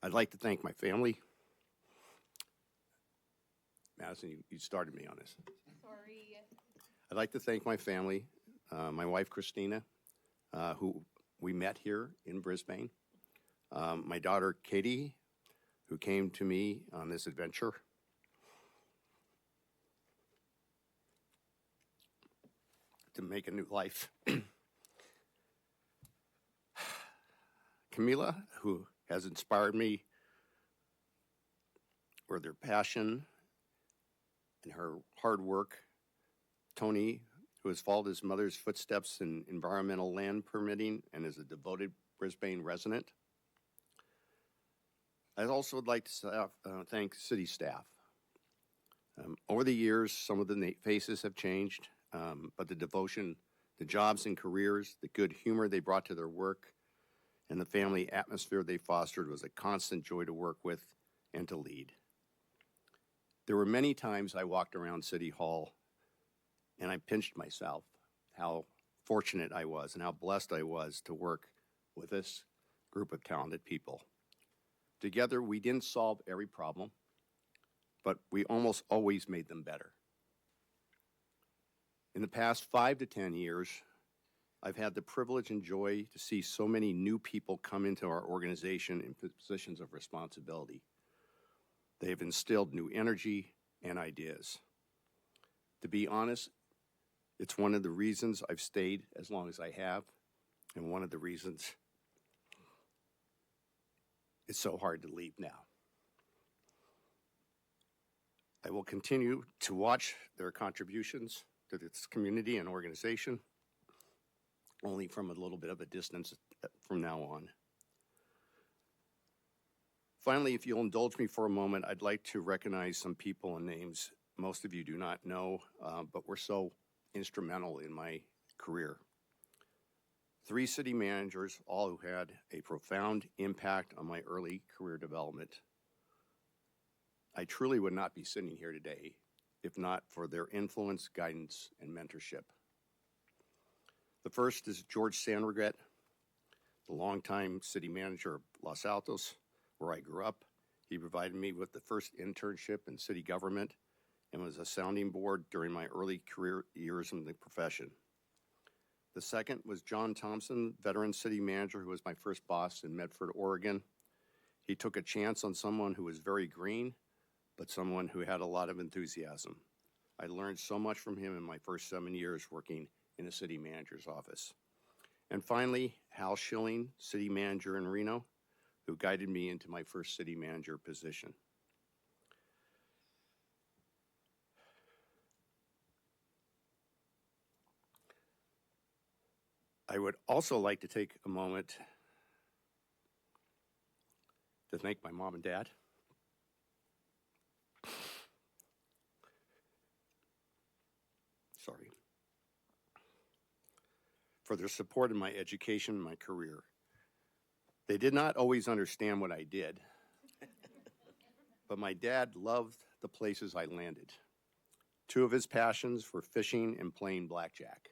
I'd like to thank my family. Madison, you started me on this. Sorry. I'd like to thank my family, my wife, Christina, who we met here in Brisbane, my daughter, Katie, who came to me on this adventure, to make a new life. Camila, who has inspired me with her passion and her hard work. Tony, who has followed his mother's footsteps in environmental land permitting and is a devoted Brisbane resident. I'd also like to thank city staff. Over the years, some of the faces have changed, but the devotion, the jobs and careers, the good humor they brought to their work, and the family atmosphere they fostered was a constant joy to work with and to lead. There were many times I walked around City Hall and I pinched myself how fortunate I was and how blessed I was to work with this group of talented people. Together, we didn't solve every problem, but we almost always made them better. In the past 5 to 10 years, I've had the privilege and joy to see so many new people come into our organization in positions of responsibility. They have instilled new energy and ideas. To be honest, it's one of the reasons I've stayed as long as I have, and one of the reasons it's so hard to leave now. I will continue to watch their contributions to this community and organization, only from a little bit of a distance from now on. Finally, if you'll indulge me for a moment, I'd like to recognize some people and names most of you do not know, but were so instrumental in my career. 3 city managers, all who had a profound impact on my early career development. I truly would not be sitting here today if not for their influence, guidance, and mentorship. The first is George Sandregret, the longtime city manager of Los Altos, where I grew up. He provided me with the first internship in city government and was a sounding board during my early career years in the profession. The second was John Thompson, veteran city manager who was my first boss in Medford, Oregon. He took a chance on someone who was very green, but someone who had a lot of enthusiasm. I learned so much from him in my first 7 years working in a city manager's office. And finally, Hal Schilling, city manager in Reno, who guided me into my first city manager position. I would also like to take a moment to thank my mom and dad. Sorry. For their support in my education and my career. They did not always understand what I did, but my dad loved the places I landed. 2 of his passions were fishing and playing blackjack.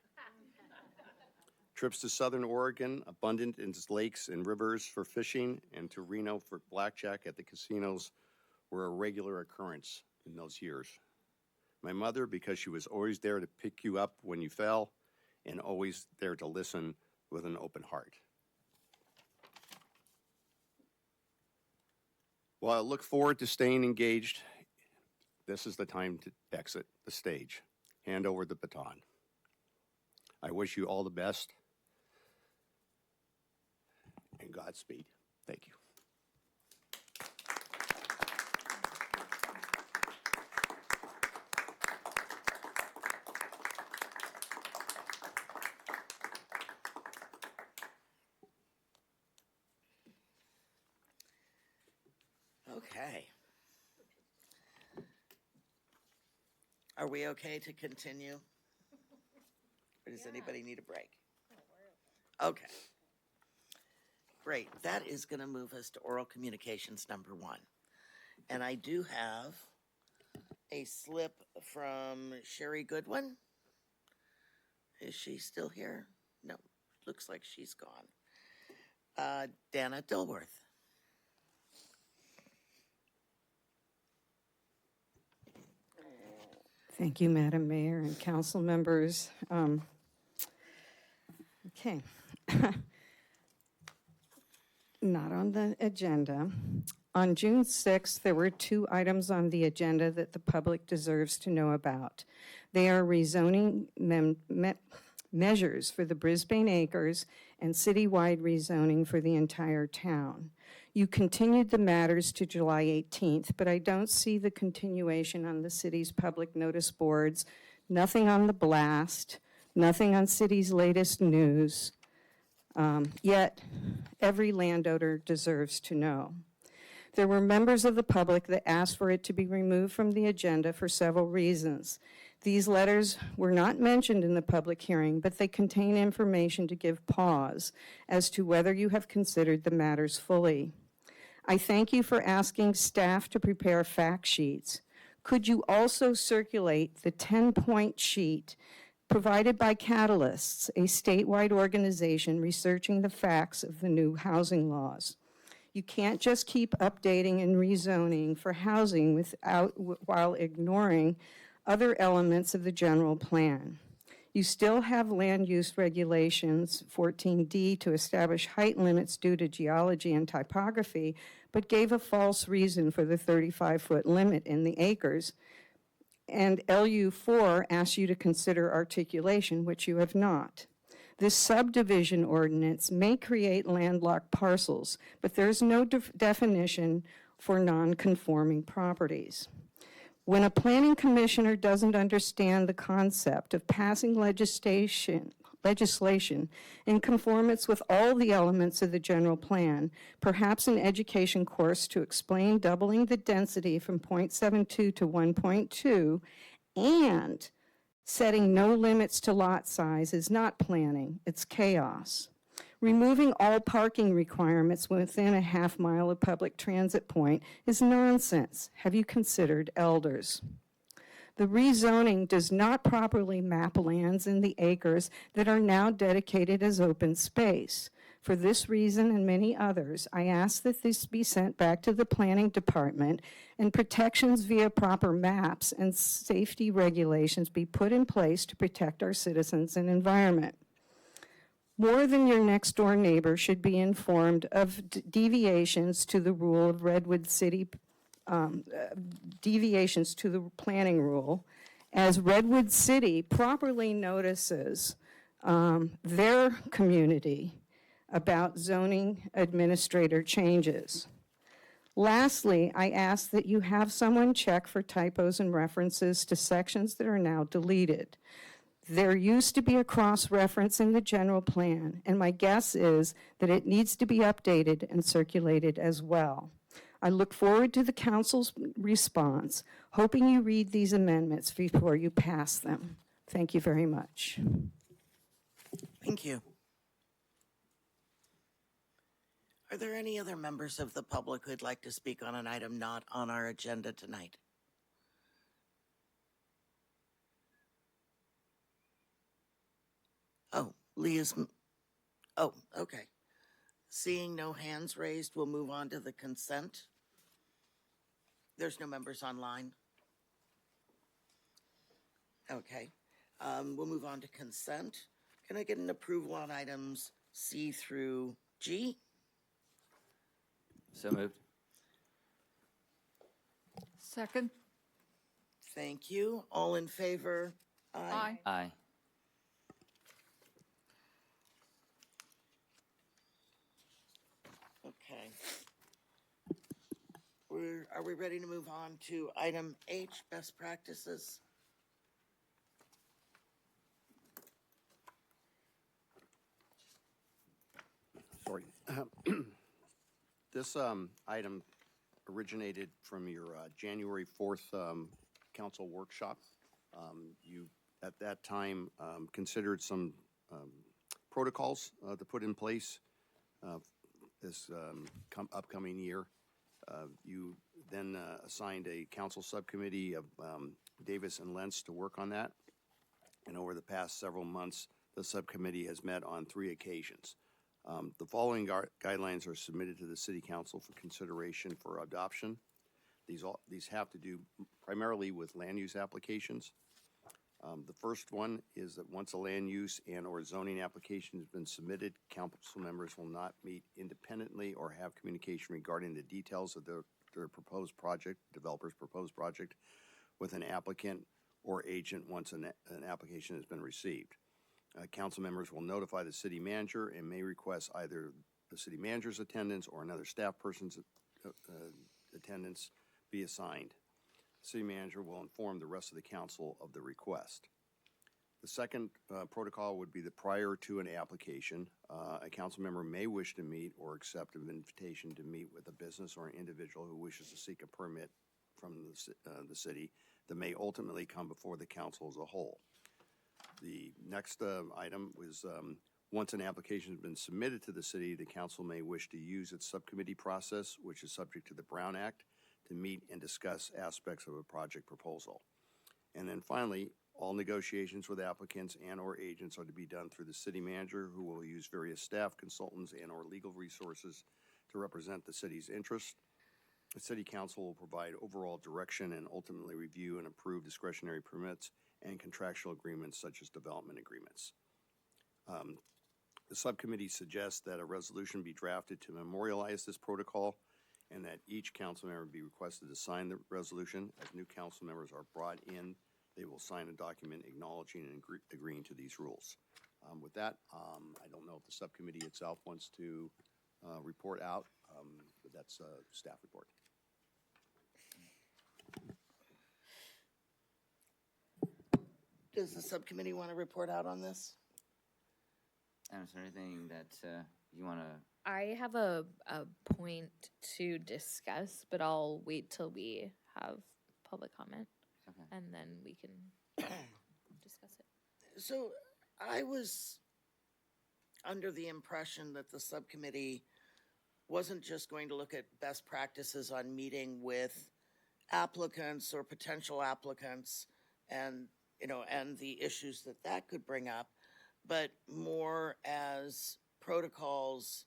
Trips to Southern Oregon, abundant in lakes and rivers for fishing, and to Reno for blackjack at the casinos were a regular occurrence in those years. My mother, because she was always there to pick you up when you fell and always there to listen with an open heart. While I look forward to staying engaged, this is the time to exit the stage, hand over the baton. I wish you all the best and Godspeed. Thank you. Okay. Are we okay to continue? Or does anybody need a break? Okay. Great. That is going to move us to oral communications number 1. And I do have a slip from Sherry Goodwin. Is she still here? No, looks like she's gone. Dana Dilworth. Thank you, Madam Mayor and council members. Okay. Not on the agenda. On June 6th, there were 2 items on the agenda that the public deserves to know about. They are rezoning measures for the Brisbane Acres and citywide rezoning for the entire town. You continued the matters to July 18th, but I don't see the continuation on the city's public notice boards, nothing on the blast, nothing on city's latest news. Yet, every landowner deserves to know. There were members of the public that asked for it to be removed from the agenda for several reasons. These letters were not mentioned in the public hearing, but they contain information to give pause as to whether you have considered the matters fully. I thank you for asking staff to prepare fact sheets. Could you also circulate the 10-point sheet provided by Catalysts, a statewide organization researching the facts of the new housing laws. You can't just keep updating and rezoning for housing while ignoring other elements of the general plan. You still have land use regulations, 14D, to establish height limits due to geology and typography, but gave a false reason for the 35-foot limit in the acres. And LU4 asks you to consider articulation, which you have not. This subdivision ordinance may create landlocked parcels, but there's no definition for non-conforming properties. When a planning commissioner doesn't understand the concept of passing legislation in conformance with all the elements of the general plan, perhaps an education course to explain doubling the density from 0.72 to 1.2 and setting no limits to lot size is not planning, it's chaos. Removing all parking requirements within a half mile of public transit point is nonsense. Have you considered elders? The rezoning does not properly map lands in the acres that are now dedicated as open space. For this reason and many others, I ask that this be sent back to the planning department and protections via proper maps and safety regulations be put in place to protect our citizens and environment. More than your next door neighbor should be informed of deviations to the rule of Redwood City, deviations to the planning rule, as Redwood City properly notices their community about zoning administrator changes. Lastly, I ask that you have someone check for typos and references to sections that are now deleted. There used to be a cross-reference in the general plan, and my guess is that it needs to be updated and circulated as well. I look forward to the council's response, hoping you read these amendments before you pass them. Thank you very much. Thank you. Are there any other members of the public who'd like to speak on an item not on our agenda tonight? Oh, oh, okay. Seeing no hands raised, we'll move on to the consent. There's no members online. Okay, we'll move on to consent. Can I get an approval on items C through G? So moved. Second. Thank you. All in favor? Aye. Aye. Okay. Are we ready to move on to item H, best practices? Sorry. This item originated from your January 4th council workshop. You, at that time, considered some protocols to put in place this upcoming year. You then assigned a council subcommittee of Davis and Lentz to work on that. And over the past several months, the subcommittee has met on 3 occasions. The following guidelines are submitted to the City Council for consideration for adoption. These have to do primarily with land use applications. The first one is that once a land use and or zoning application has been submitted, council members will not meet independently or have communication regarding the details of their proposed project, developer's proposed project, with an applicant or agent once an application has been received. Council members will notify the city manager and may request either the city manager's attendance or another staff person's attendance be assigned. The city manager will inform the rest of the council of the request. The second protocol would be that prior to an application, a council member may wish to meet or accept an invitation to meet with a business or an individual who wishes to seek a permit from the city that may ultimately come before the council as a whole. The next item was once an application has been submitted to the city, the council may wish to use its subcommittee process, which is subject to the Brown Act, to meet and discuss aspects of a project proposal. And then finally, All negotiations with applicants and/or agents are to be done through the city manager, who will use various staff, consultants, and/or legal resources to represent the city's interests. The city council will provide overall direction and ultimately review and approve discretionary permits and contractual agreements such as development agreements. The subcommittee suggests that a resolution be drafted to memorialize this protocol and that each council member be requested to sign the resolution. As new council members are brought in, they will sign a document acknowledging and agreeing to these rules. With that, I don't know if the subcommittee itself wants to report out, but that's a staff report. Does the subcommittee want to report out on this? And is there anything that you want to? I have a point to discuss, but I'll wait till we have public comment. Okay. And then we can discuss it. So I was under the impression that the subcommittee wasn't just going to look at best practices on meeting with applicants or potential applicants and, and the issues that could bring up, but more as protocols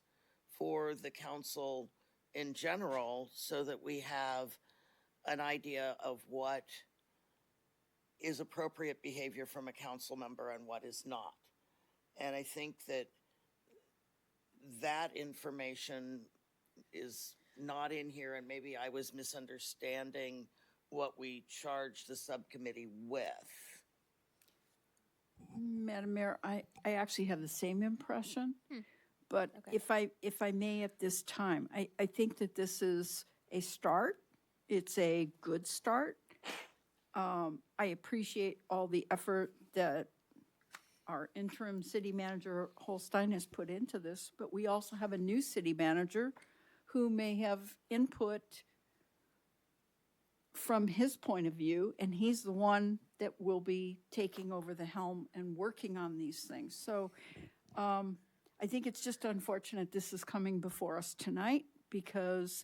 for the council in general, so that we have an idea of what is appropriate behavior from a council member and what is not. And I think that information is not in here, and maybe I was misunderstanding what we charged the subcommittee with. Madam Mayor, I actually have the same impression, but Okay. if I may at this time, I think that this is a start. It's a good start. I appreciate all the effort that our interim city manager Holstine has put into this, but we also have a new city manager who may have input from his point of view, and he's the one that will be taking over the helm and working on these things. So I think it's just unfortunate this is coming before us tonight, because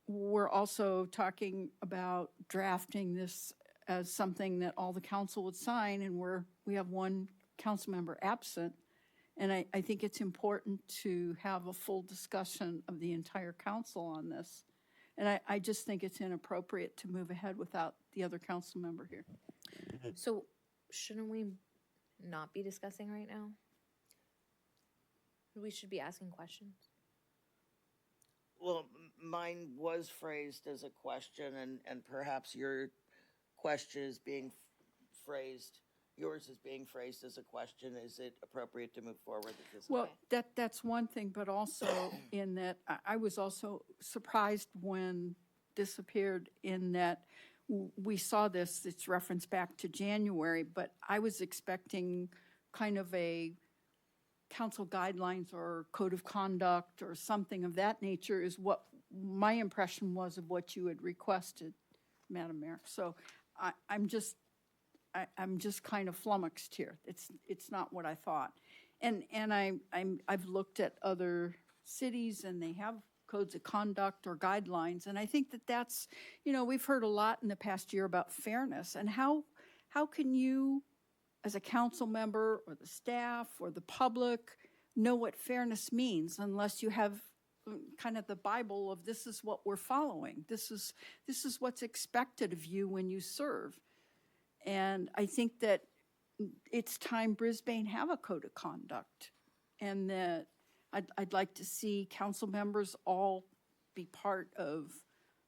we're also talking about drafting this as something that all the council would sign, and we have one council member absent. And I think it's important to have a full discussion of the entire council on this. And I just think it's inappropriate to move ahead without the other council member here. So shouldn't we not be discussing right now? We should be asking questions. Well, mine was phrased as a question, and perhaps your question is being phrased, yours is being phrased as a question. Is it appropriate to move forward with this? Well, that's one thing, but also in that I was also surprised when this appeared, in that we saw this, it's referenced back to January, but I was expecting kind of a council guidelines or code of conduct or something of that nature, is what my impression was of what you had requested, Madam Mayor. So I'm just kind of flummoxed here. It's not what I thought. And I've looked at other cities, and they have codes of conduct or guidelines. And I think that's, we've heard a lot in the past year about fairness, and how can you, as a council member or the staff or the public, know what fairness means unless you have kind of the Bible of this is what we're following. This is what's expected of you when you serve. And I think that it's time Brisbane have a code of conduct, and that I'd like to see council members all be part of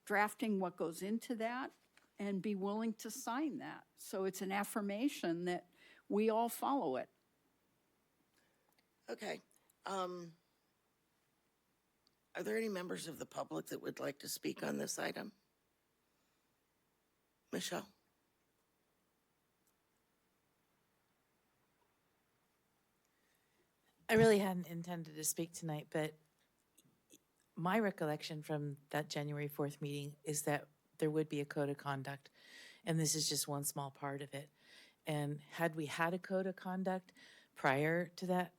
drafting what goes into that and be willing to sign that. So it's an affirmation that we all follow it. Okay. Are there any members of the public that would like to speak on this item? Michelle? I really hadn't intended to speak tonight, but my recollection from that January 4th meeting is that there would be a code of conduct, and this is just one small part of it. And had we had a code of conduct prior to that,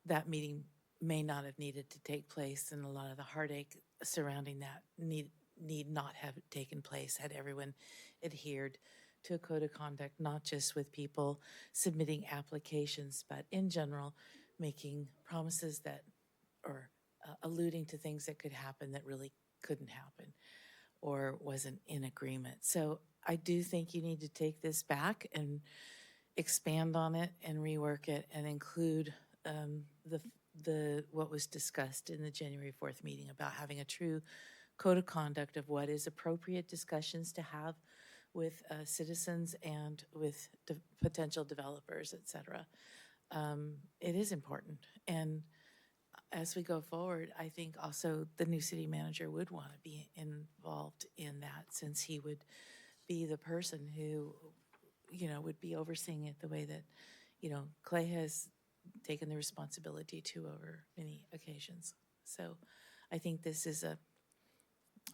that meeting may not have needed to take place, and a lot of the heartache surrounding that need not have taken place had everyone adhered to a code of conduct, not just with people submitting applications, but in general, making promises that, or alluding to things that could happen that really couldn't happen or wasn't in agreement. So I do think you need to take this back and expand on it and rework it and include the what was discussed in the January 4th meeting about having a true code of conduct of what is appropriate discussions to have with citizens and with potential developers, et cetera. It is important. And as we go forward, I think also the new city manager would want to be involved in that, since he would be the person who, would be overseeing it the way that, Clay has taken the responsibility to over many occasions. So I think this is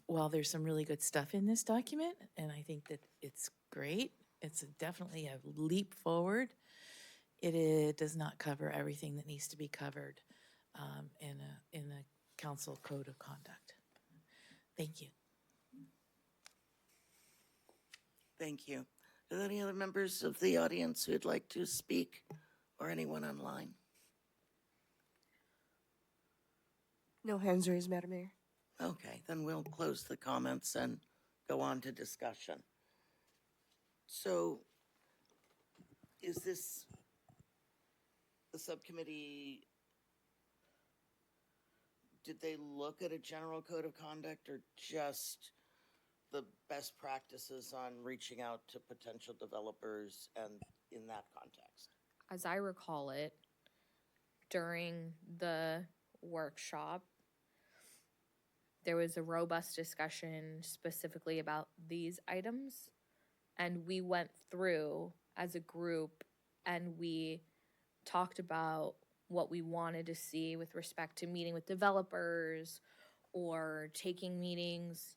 while there's some really good stuff in this document, and I think that it's great, it's definitely a leap forward. It does not cover everything that needs to be covered in a council code of conduct. Thank you. Thank you. Are there any other members of the audience who'd like to speak, or anyone online? No hands raised, Madam Mayor. Okay, then we'll close the comments and go on to discussion. So, is this the subcommittee? Did they look at a general code of conduct, or just the best practices on reaching out to potential developers and in that context? As I recall it, during the workshop, there was a robust discussion specifically about these items, and we went through as a group and we talked about what we wanted to see with respect to meeting with developers or taking meetings,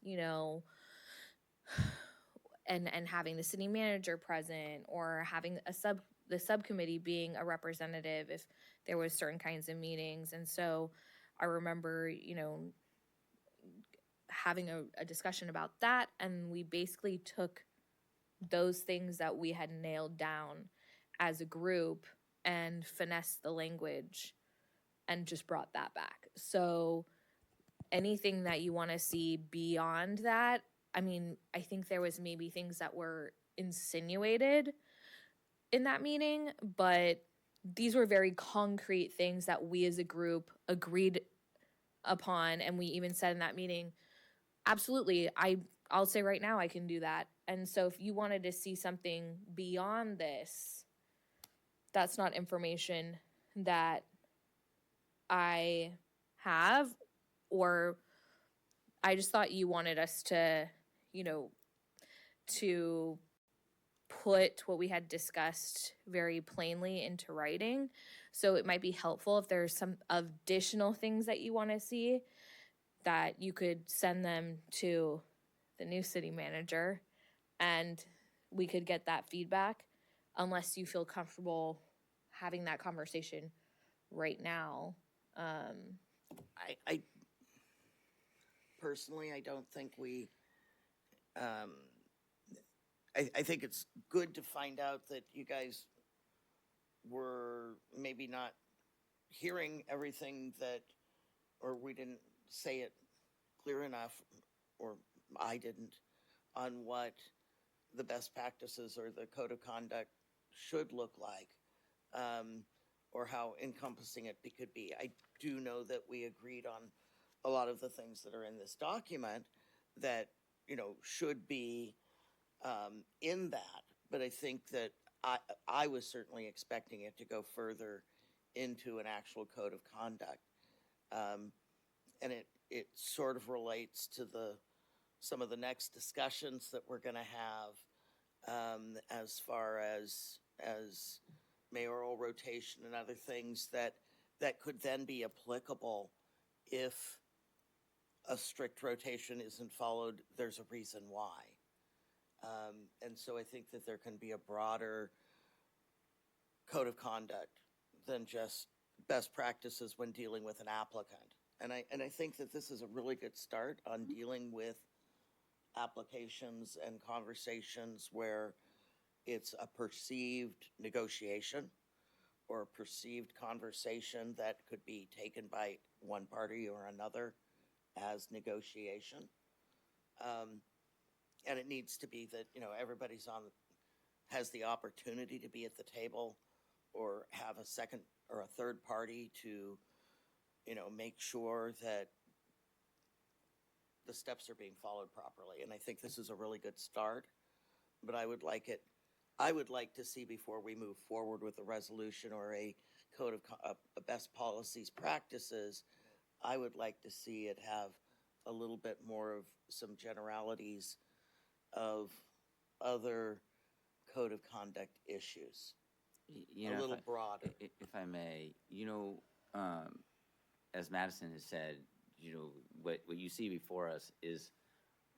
and having the city manager present, or having the subcommittee being a representative if there was certain kinds of meetings. And so I remember, having a discussion about that, and we basically took those things that we had nailed down as a group and finessed the language and just brought that back. So anything that you want to see beyond that, I think there was maybe things that were insinuated in that meeting, but these were very concrete things that we as a group agreed upon. And we even said in that meeting, absolutely, I'll say right now I can do that. And so if you wanted to see something beyond this, that's not information that I have, or I just thought you wanted us to, to put what we had discussed very plainly into writing. So it might be helpful if there's some additional things that you want to see, that you could send them to the new city manager and we could get that feedback, unless you feel comfortable having that conversation right now. I personally, I don't think we, I think it's good to find out that you guys were maybe not hearing everything that, or we didn't say it clear enough, or I didn't, on what the best practices or the code of conduct should look like, or how encompassing it could be. I do know that we agreed on a lot of the things that are in this document that, should be in that, but I think that I was certainly expecting it to go further into an actual code of conduct. And it sort of relates to some of the next discussions that we're going to have, as far as mayoral rotation and other things that could then be applicable if a strict rotation isn't followed. There's a reason why. And so I think that there can be a broader code of conduct than just best practices when dealing with an applicant. And I think that this is a really good start on dealing with applications and conversations where it's a perceived negotiation or a perceived conversation that could be taken by one party or another as negotiation. And it needs to be that, everybody's has the opportunity to be at the table or have a second or a third party to, make sure that the steps are being followed properly. And I think this is a really good start, but I would like to see, before we move forward with a resolution or a code of a best policies practices, I would like to see it have a little bit more of some generalities of other code of conduct issues. A little broader. If I may, as Madison has said, what you see before us is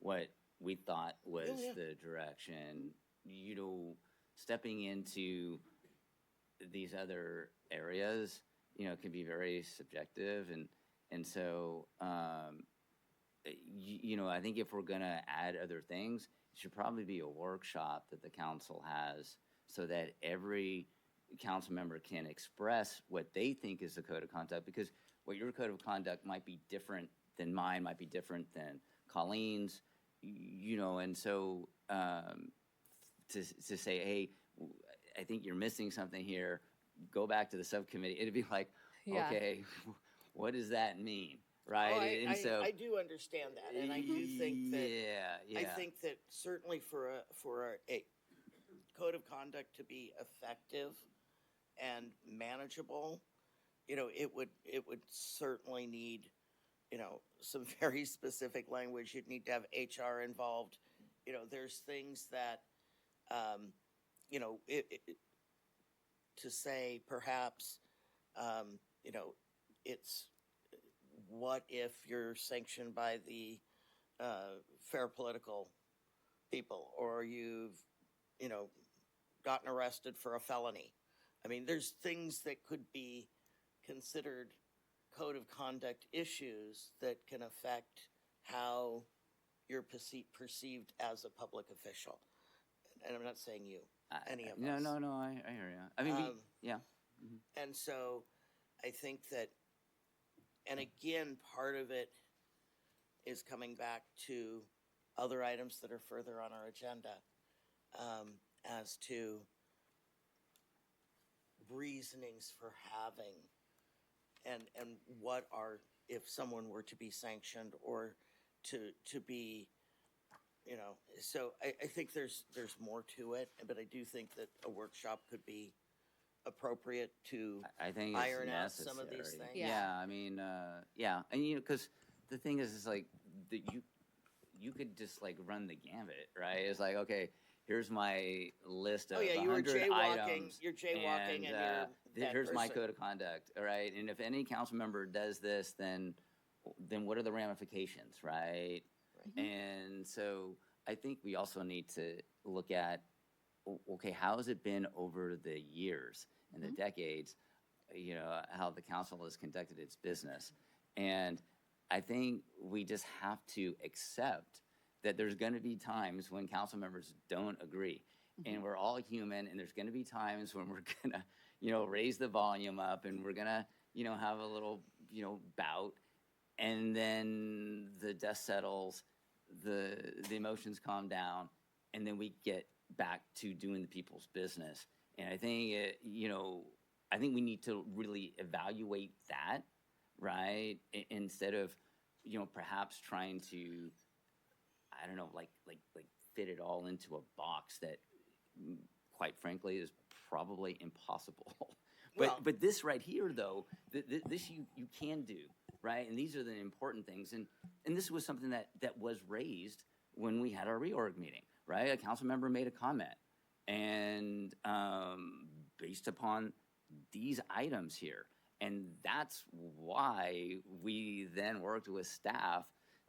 what we thought was the direction. Stepping into these other areas, can be very subjective, and so I think if we're gonna add other things, it should probably be a workshop that the council has, so that every council member can express what they think is the code of conduct, because what your code of conduct might be different than mine, might be different than Colleen's, and so to say, hey, I think you're missing something here, go back to the subcommittee, it'd be like, okay, what does that mean? Right? Oh, I do understand that, and I do think that I think that certainly for a code of conduct to be effective and manageable, it would certainly need, some very specific language. You'd need to have HR involved. There's things that, to say perhaps, it's, what if you're sanctioned by the fair political people, or you've, gotten arrested for a felony? I mean, there's things that could be considered code of conduct issues that can affect how you're perceived as a public official. And I'm not saying you, any of us. No, I hear you. I mean, yeah. Mm-hmm. And so I think that, and again, part of it is coming back to other items that are further on our agenda, as to reasonings for having, and what are, if someone were to be sanctioned or to be, so I think there's more to it, but I do think that a workshop could be appropriate to I think iron it's out necessary. some of these things. Yeah, I mean, and because the thing is like that you could just like run the gambit, right? It's like, okay, here's my list of you were 100 items. You're jaywalking, and you're that here's my person. code of conduct, all right? And if any council member does this, then what are the ramifications, right? And so I think we also need to look at, okay, how has it been over the years and the decades, how the council has conducted its business. And I think we just have to accept that there's going to be times when council members don't agree. And we're all human, and there's going to be times when we're going to, raise the volume up, and we're going to, have a little, bout, and then the dust settles, the emotions calm down, and then we get back to doing the people's business. And I think, I think we need to really evaluate that, right? Instead of, perhaps trying to, I don't know, like fit it all into a box that, quite frankly, is probably impossible. But this right here, though, this you can do, right? And these are the important things. And this was something that was raised when we had our reorg meeting, right? A council member made a comment, and based upon these items here. And that's why we then worked with staff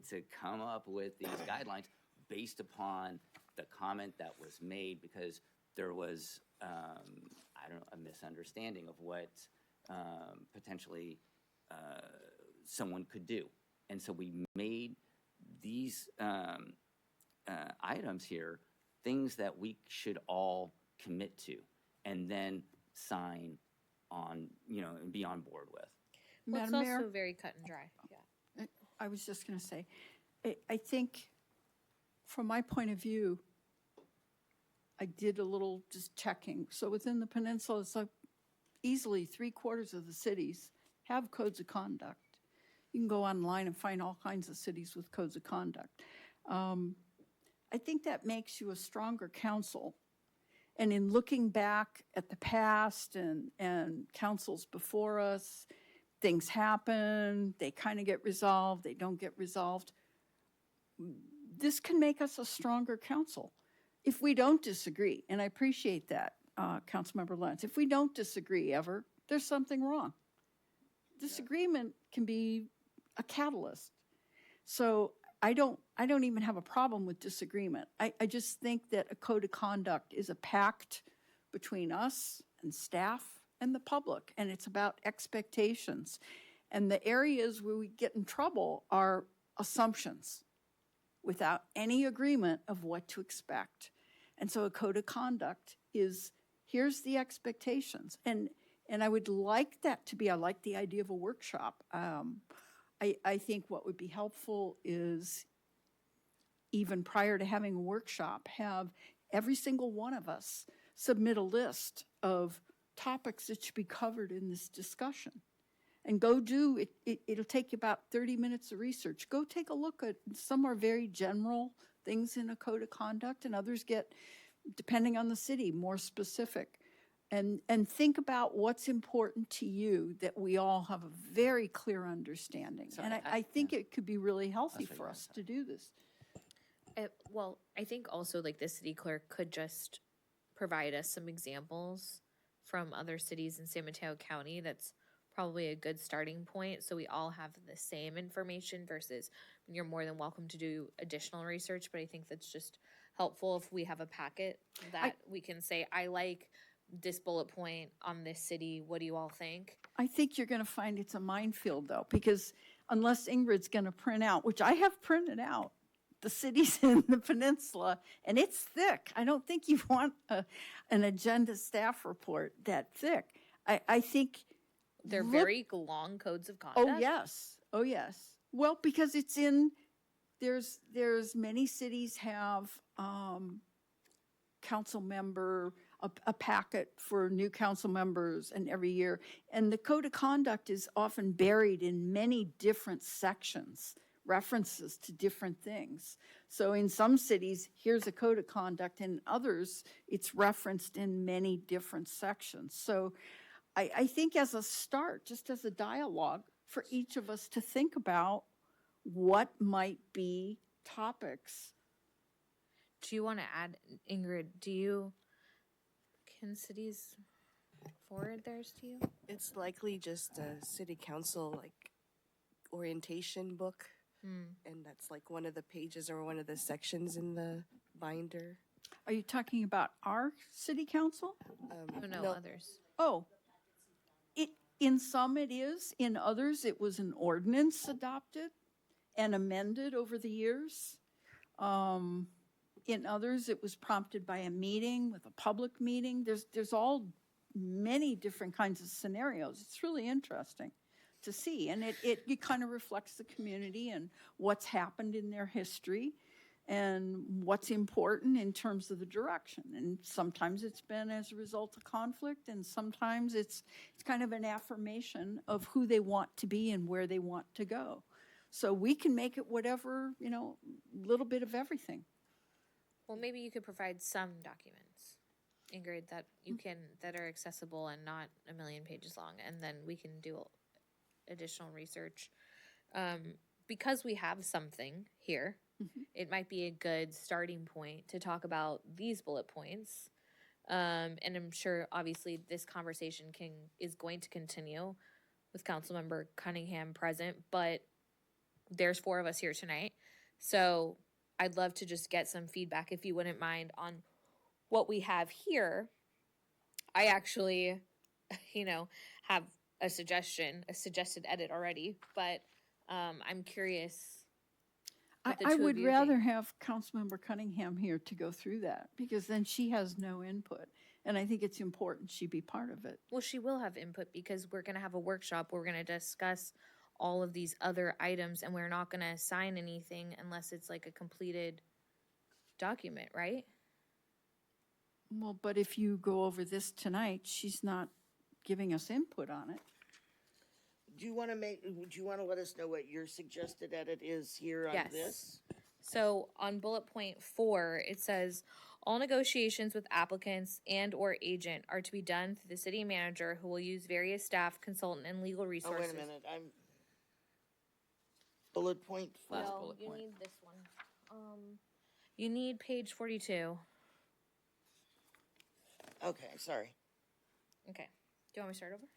to come up with these guidelines based upon the comment that was made, because there was, a misunderstanding of what potentially someone could do. And so we made these items here things that we should all commit to and then sign on, and be on board with. Well, it's Madam Mayor? also very cut and dry. Yeah. I was just going to say, I think from my point of view, I did a little just checking. So within the peninsula, it's like easily 3/4 of the cities have codes of conduct. You can go online and find all kinds of cities with codes of conduct. I think that makes you a stronger council. And in looking back at the past and councils before us, things happen, they kind of get resolved, they don't get resolved. This can make us a stronger council if we don't disagree. And I appreciate that, Councilmember Lentz. If we don't disagree ever, there's something wrong. Disagreement can be a catalyst. So I don't even have a problem with disagreement. I just think that a code of conduct is a pact between us and staff and the public, and it's about expectations. And the areas where we get in trouble are assumptions without any agreement of what to expect. And so a code of conduct is, here's the expectations. And I would like that to be, I like the idea of a workshop. I think what would be helpful is, even prior to having a workshop, have every single one of us submit a list of topics that should be covered in this discussion. And go do it. It'll take you about 30 minutes of research. Go take a look at, some are very general things in a code of conduct, and others get, depending on the city, more specific. And think about what's important to you, that we all have a very clear understanding. So and I think it could be really healthy for us to do this. Well, I think also like the city clerk could just provide us some examples from other cities in San Mateo County. That's probably a good starting point, so we all have the same information, versus you're more than welcome to do additional research. But I think that's just helpful if we have a packet that we can say, I like this bullet point on this city. What do you all think? I think you're going to find it's a minefield, though, because unless Ingrid's going to print out, which I have printed out, the cities in the peninsula, and it's thick. I don't think you want an agenda staff report that thick. I think they're very long codes of conduct. Oh, yes. Oh, yes. Well, because it's in, there's many cities have council member, a packet for new council members and every year. And the code of conduct is often buried in many different sections, references to different things. So in some cities, here's a code of conduct, and in others, it's referenced in many different sections. So I think as a start, just as a dialogue, for each of us to think about what might be topics. Do you want to add, Ingrid, can cities forward theirs to you? It's likely just a city council orientation book. And that's like one of the pages or one of the sections in the binder. Are you talking about our city council? No, others. Oh, in some it is. In others, it was an ordinance adopted and amended over the years. In others, it was prompted by a meeting with a public meeting. There's all many different kinds of scenarios. It's really interesting to see, and it kind of reflects the community and what's happened in their history and what's important in terms of the direction. And sometimes it's been as a result of conflict, and sometimes it's kind of an affirmation of who they want to be and where they want to go. So we can make it whatever, little bit of everything. Well, maybe you could provide some documents, Ingrid, that are accessible and not 1 million pages long, and then we can do additional research. Because we have something here, it might be a good starting point to talk about these bullet points. And I'm sure, obviously, this conversation is going to continue with Councilmember Cunningham present, but there's 4 of us here tonight. So I'd love to just get some feedback, if you wouldn't mind, on what we have here. I actually, have a suggested edit already, but I'm curious. I would rather have Councilmember Cunningham here to go through that, because then she has no input. And I think it's important she be part of it. Well, she will have input because we're going to have a workshop. We're going to discuss all of these other items, and we're not going to sign anything unless it's like a completed document, right? Well, but if you go over this tonight, she's not giving us input on it. Do you want to let us know what your suggested edit is here on Yes. this? So on bullet point 4, it says, all negotiations with applicants and or agent are to be done through the city manager, who will use various staff, consultant, and legal Oh, resources. wait a minute, bullet point 4. Last No, bullet you point. need this one. You need page 42. Okay, sorry. Okay. Do you want me to start over?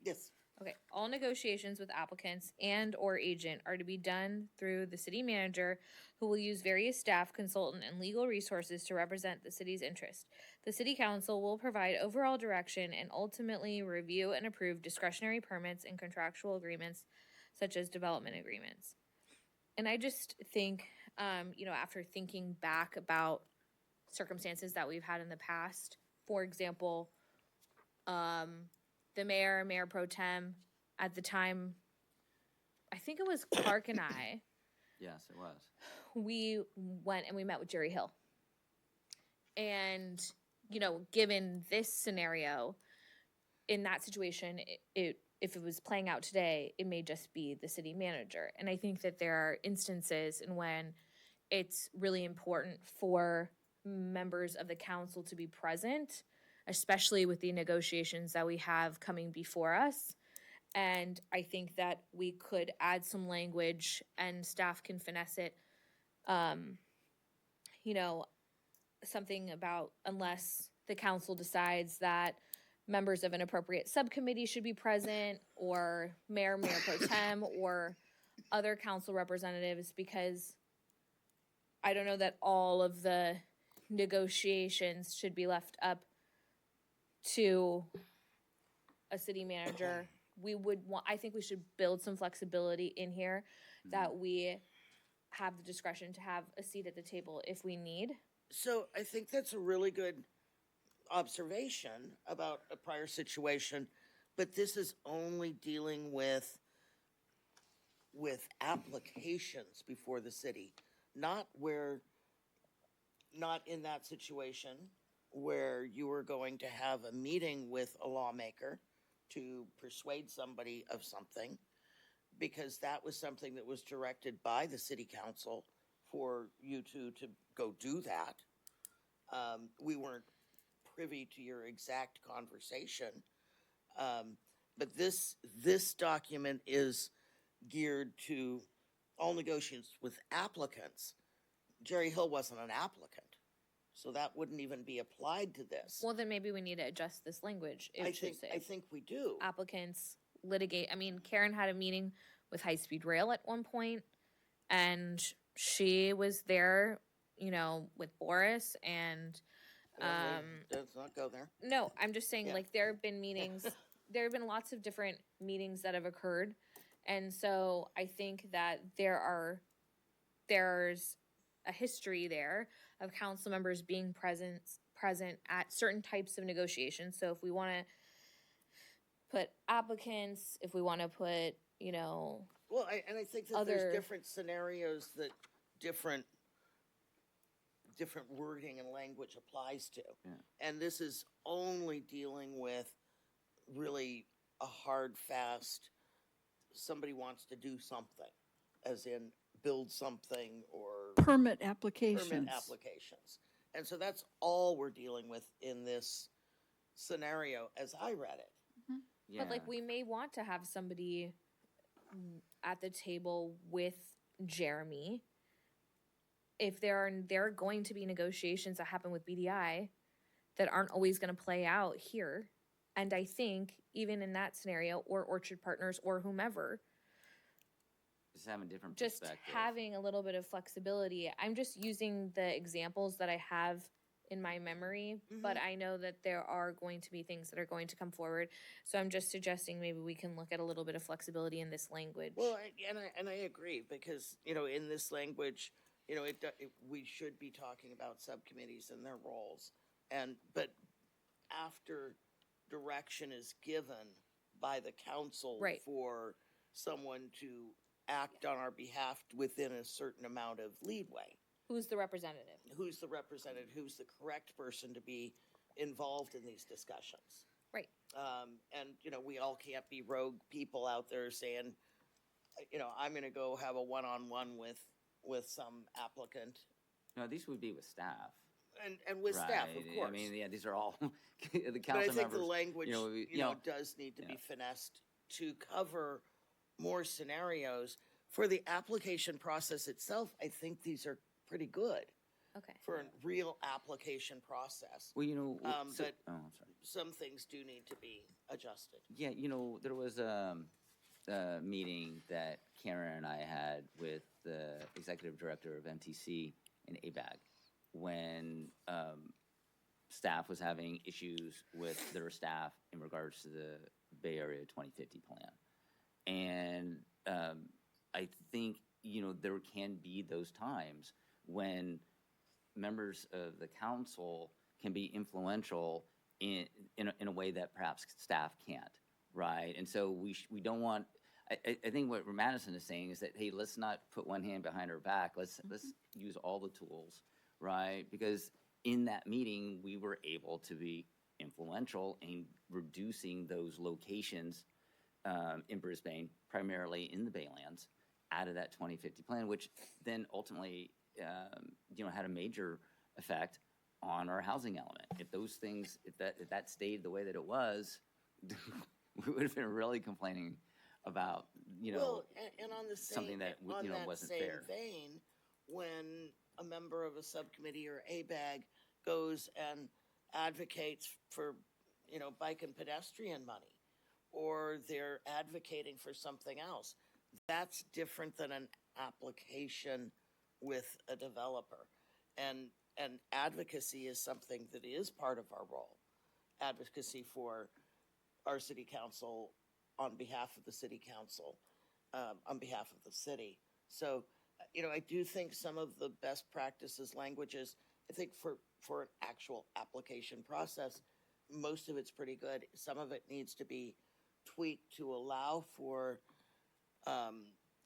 Yes. Okay. All negotiations with applicants and or agent are to be done through the city manager, who will use various staff, consultant, and legal resources to represent the city's interest. The city council will provide overall direction and ultimately review and approve discretionary permits and contractual agreements, such as development agreements. And I just think, after thinking back about circumstances that we've had in the past, for example, the mayor pro tem, at the time, I think it was Clark and I, Yes, it was. we went and we met with Jerry Hill. And, given this scenario, in that situation, if it was playing out today, it may just be the city manager. And I think that there are instances in when it's really important for members of the council to be present, especially with the negotiations that we have coming before us. And I think that we could add some language and staff can finesse it. Something about unless the council decides that members of an appropriate subcommittee should be present, or mayor pro tem, or other council representatives, because I don't know that all of the negotiations should be left up to a city manager. I think we should build some flexibility in here that we have the discretion to have a seat at the table if we need. So I think that's a really good observation about a prior situation, but this is only dealing with applications before the city, not in that situation where you were going to have a meeting with a lawmaker to persuade somebody of something, because that was something that was directed by the city council for you to go do that. We weren't privy to your exact conversation, but this document is geared to all negotiations with applicants. Jerry Hill wasn't an applicant, so that wouldn't even be applied to this. Well, then maybe we need to adjust this language. I think we do. Applicants litigate. I mean, Karen had a meeting with High Speed Rail at one point, and she was there, with Boris and. Let's not go there. No, I'm just saying, Yeah. like, there have been meetings, there have been lots of different meetings that have occurred. And so I think that there's a history there of council members being present at certain types of negotiations. So if we want to put applicants, if we want to put, Well, I think that there's different scenarios that different wording and language applies to. Yeah. And this is only dealing with really a hard, fast, somebody wants to do something, as in build something or Permit applications. And so that's all we're dealing with in this scenario as I read it. Yeah. But, like, we may want to have somebody at the table with Jeremy if there are going to be negotiations that happen with BDI that aren't always going to play out here. And I think even in that scenario, or Orchard Partners or whomever, Just having different just perspectives. having a little bit of flexibility. I'm just using the examples that I have in my memory, but I know that there are going to be things that are going to come forward. So I'm just suggesting maybe we can look at a little bit of flexibility in this language. Well, I agree, because, in this language, we should be talking about subcommittees and their roles. But after direction is given by the council Right. for someone to act on our behalf within a certain amount of leadway. Who's the representative? Who's the representative? Who's the correct person to be involved in these discussions? Right. And, we all can't be rogue people out there saying, I'm going to go have a one-on-one with some applicant. No, these would be with staff. And with staff, of Right. course. I mean, yeah, these are all the council But I think members. the language, we- does need to be finessed to cover more scenarios. For the application process itself, I think these are pretty good Okay. for a real application process. Well, But I'm sorry. some things do need to be adjusted. Yeah, there was a meeting that Karen and I had with the executive director of MTC and ABAG when staff was having issues with their staff in regards to the Bay Area 2050 plan. And I think, there can be those times when members of the council can be influential in a way that perhaps staff can't, right? And so we don't want, I think what Madison is saying is that, hey, let's not put one hand behind our back. Let's use all the tools, right? Because in that meeting, we were able to be influential in reducing those locations in Brisbane, primarily in the Baylands, out of that 2050 plan, which then ultimately, had a major effect on our housing element. If those things, if that stayed the way that it was, we would have been really complaining about, Well, and on the same, something that, on that wasn't same fair. vein, when a member of a subcommittee or ABAG goes and advocates for, bike and pedestrian money, or they're advocating for something else, that's different than an application with a developer. And advocacy is something that is part of our role. Advocacy for our city council on behalf of the city council, on behalf of the city. So, I do think some of the best practices languages, I think for an actual application process, most of it's pretty good. Some of it needs to be tweaked to allow for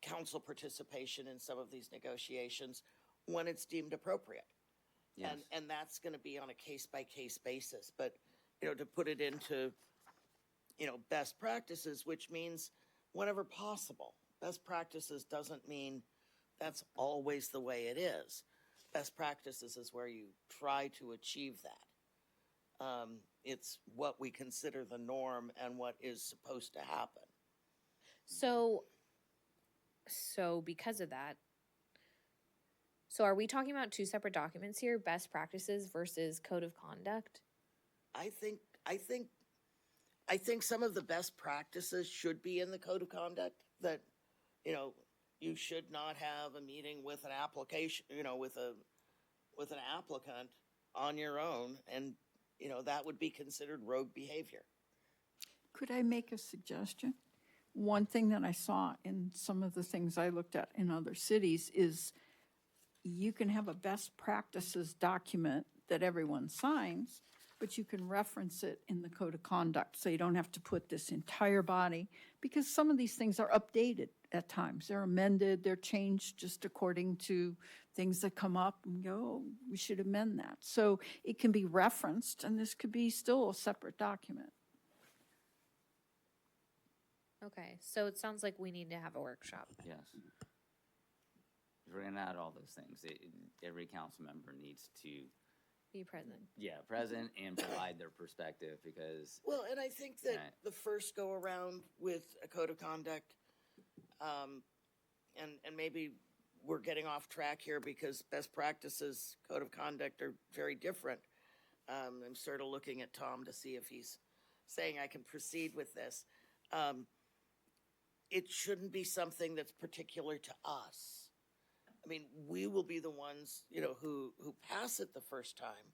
council participation in some of these negotiations when it's deemed appropriate. Yes. And that's going to be on a case-by-case basis. But, to put it into, best practices, which means whenever possible. Best practices doesn't mean that's always the way it is. Best practices is where you try to achieve that. It's what we consider the norm and what is supposed to happen. So because of that, so are we talking about two separate documents here, best practices versus code of conduct? I think some of the best practices should be in the code of conduct, that, you should not have a meeting with an application, with an applicant on your own, and, that would be considered rogue behavior. Could I make a suggestion? One thing that I saw in some of the things I looked at in other cities is you can have a best practices document that everyone signs, but you can reference it in the code of conduct, so you don't have to put this entire body, because some of these things are updated at times. They're amended, they're changed just according to things that come up and go, oh, we should amend that. So it can be referenced, and this could be still a separate document. Okay, so it sounds like we need to have a workshop. Yes. If we're gonna add all those things, every council member needs to Be present. present and provide their perspective, because Well, and I think that Right. the first go around with a code of conduct, and maybe we're getting off track here because best practices, code of conduct are very different. I'm sort of looking at Tom to see if he's saying I can proceed with this. It shouldn't be something that's particular to us. I mean, we will be the ones, who pass it the first time.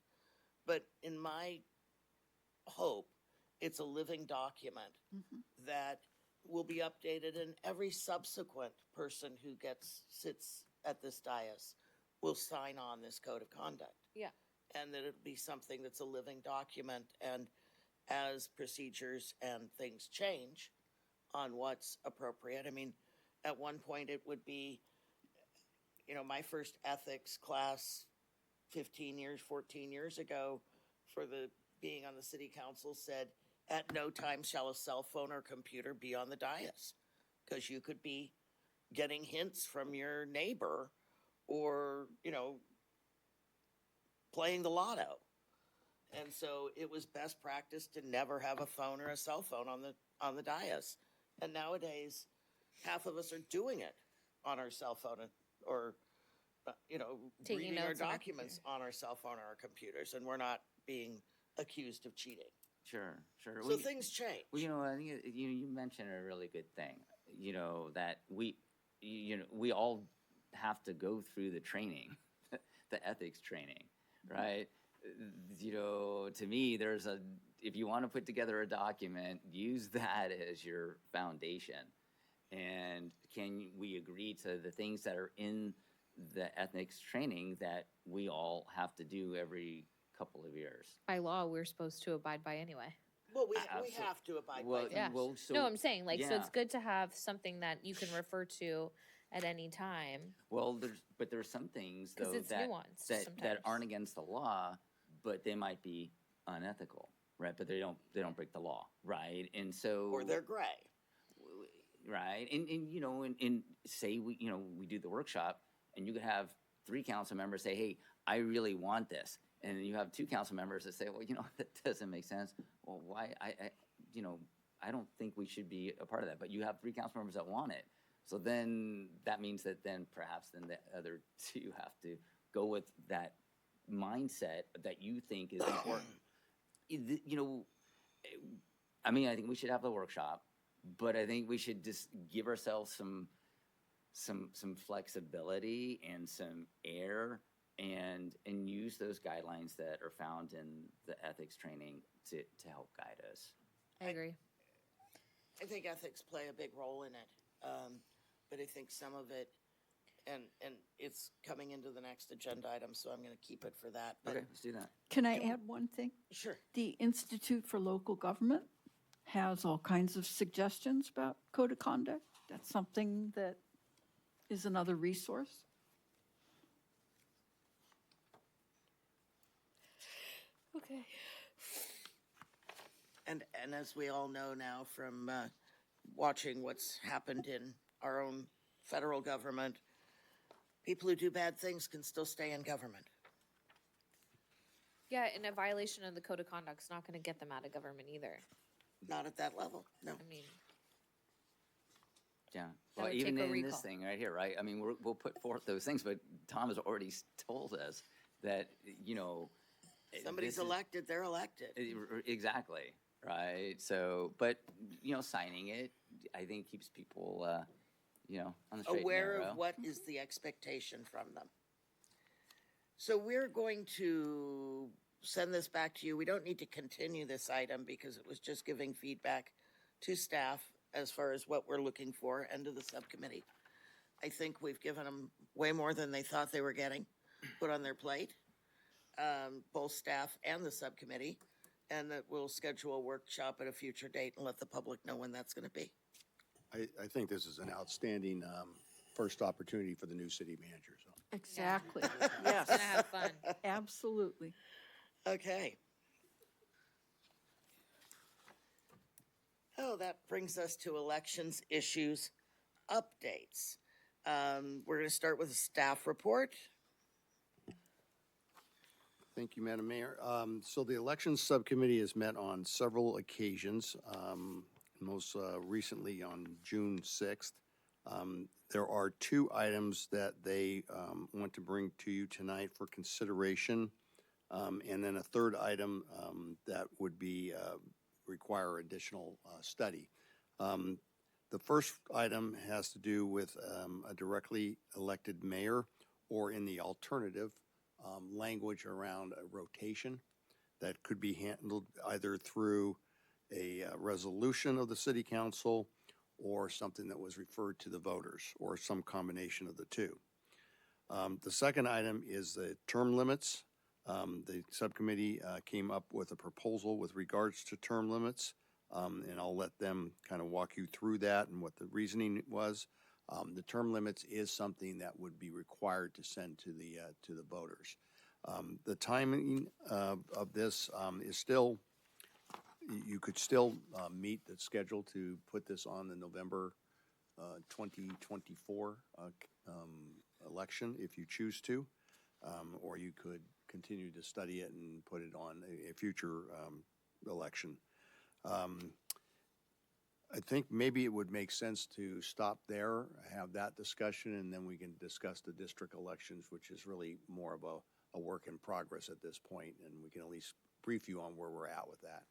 But in my hope, it's a living document that will be updated, and every subsequent person who sits at this dais will sign on this code of conduct. Yeah. And that it'll be something that's a living document, and as procedures and things change on what's appropriate. I mean, at one point it would be, my first ethics class 15 years, 14 years ago for the being on the city council said, at no time shall a cell phone or computer be on the dais, because you could be getting hints from your neighbor or, playing the lotto. And so it was best practice to never have a phone or a cell phone on the dais. And nowadays, half of us are doing it on our cell phone or Taking reading our notes on our documents on our cell phone or our computers, and we're not being accused of cheating. Sure. So things change. Well, I think you mentioned a really good thing. That we all have to go through the training, the ethics training, right? To me, if you want to put together a document, use that as your foundation. And can we agree to the things that are in the ethics training that we all have to do every couple of years? By law, we're supposed to abide by anyway. Well, we have to abide by Yeah. them. No, I'm saying so it's yeah. good to have something that you can refer to at any time. Well, there's some things 'Cause though it's nuanced that sometimes. aren't against the law, but they might be unethical, right? But they don't break the law, right? And so Or they're gray. right? And say we do the workshop, and you could have 3 council members say, "Hey, I really want this," and then you have 2 council members that say, "Well, that doesn't make sense. Well, why? I don't think we should be a part of that." But you have 3 council members that want it, so then that means that perhaps the other 2 have to go with that mindset that you think is important. I mean, I think we should have the workshop, but I think we should just give ourselves some flexibility and some air and use those guidelines that are found in the ethics training to help guide us. I agree. I think ethics play a big role in it, but I think some of it, and it's coming into the next agenda item, so I'm going to keep it for that. But Okay, let's do that. Can I add one thing? Sure. The Institute for Local Government has all kinds of suggestions about code of conduct. That's something that is another resource. Okay. And as we all know now from watching what's happened in our own federal government, people who do bad things can still stay in government. Yeah, and a violation of the code of conduct is not going to get them out of government either. Not at that level, no. I mean, Yeah. That Well, would even take a in recall. this thing right here, right? I mean, we'll put forth those things, but Tom has already told us that, Somebody's this is- elected, they're elected. Exactly, right? So, but, signing it, I think keeps people, on the straight and Aware narrow. of what is the expectation from them. So we're going to send this back to you. We don't need to continue this item because it was just giving feedback to staff as far as what we're looking for and to the subcommittee. I think we've given them way more than they thought they were getting put on their plate, both staff and the subcommittee, and that we'll schedule a workshop at a future date and let the public know when that's going to be. I think this is an outstanding first opportunity for the new city manager. So. Exactly. Yes. Gonna have fun. Absolutely. Okay. Oh, that brings us to elections issues updates. We're going to start with a staff report. Thank you, Madam Mayor. So the Elections Subcommittee has met on several occasions, most recently on June 6th. There are 2 items that they want to bring to you tonight for consideration, and then a 3rd item that would be require additional study. The first item has to do with a directly elected mayor, or in the alternative, language around a rotation that could be handled either through a resolution of the city council or something that was referred to the voters, or some combination of the 2. The second item is the term limits The subcommittee came up with a proposal with regards to term limits, and I'll let them kind of walk you through that and what the reasoning was. The term limits is something that would be required to send to the voters. The timing of this is still, you could still meet the schedule to put this on the November 2024 election if you choose to, or you could continue to study it and put it on a future election. I think maybe it would make sense to stop there, have that discussion, and then we can discuss the district elections, which is really more of a work in progress at this point, and we can at least brief you on where we're at with that.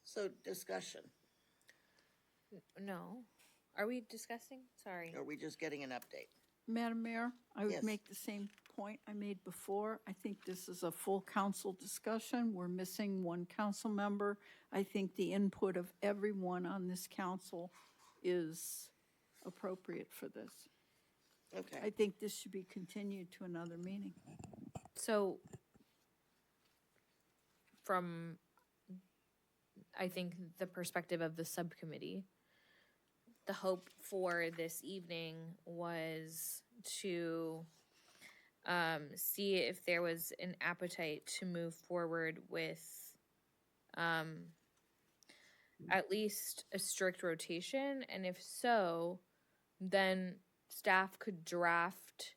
So discussion. No. Are we discussing? Sorry. Are we just getting an update? Madam Mayor, I would Yes. make the same point I made before. I think this is a full council discussion. We're missing one council member. I think the input of everyone on this council is appropriate for this. Okay. I think this should be continued to another meeting. So, from, I think, the perspective of the subcommittee, the hope for this evening was to see if there was an appetite to move forward with at least a strict rotation, and if so, then staff could draft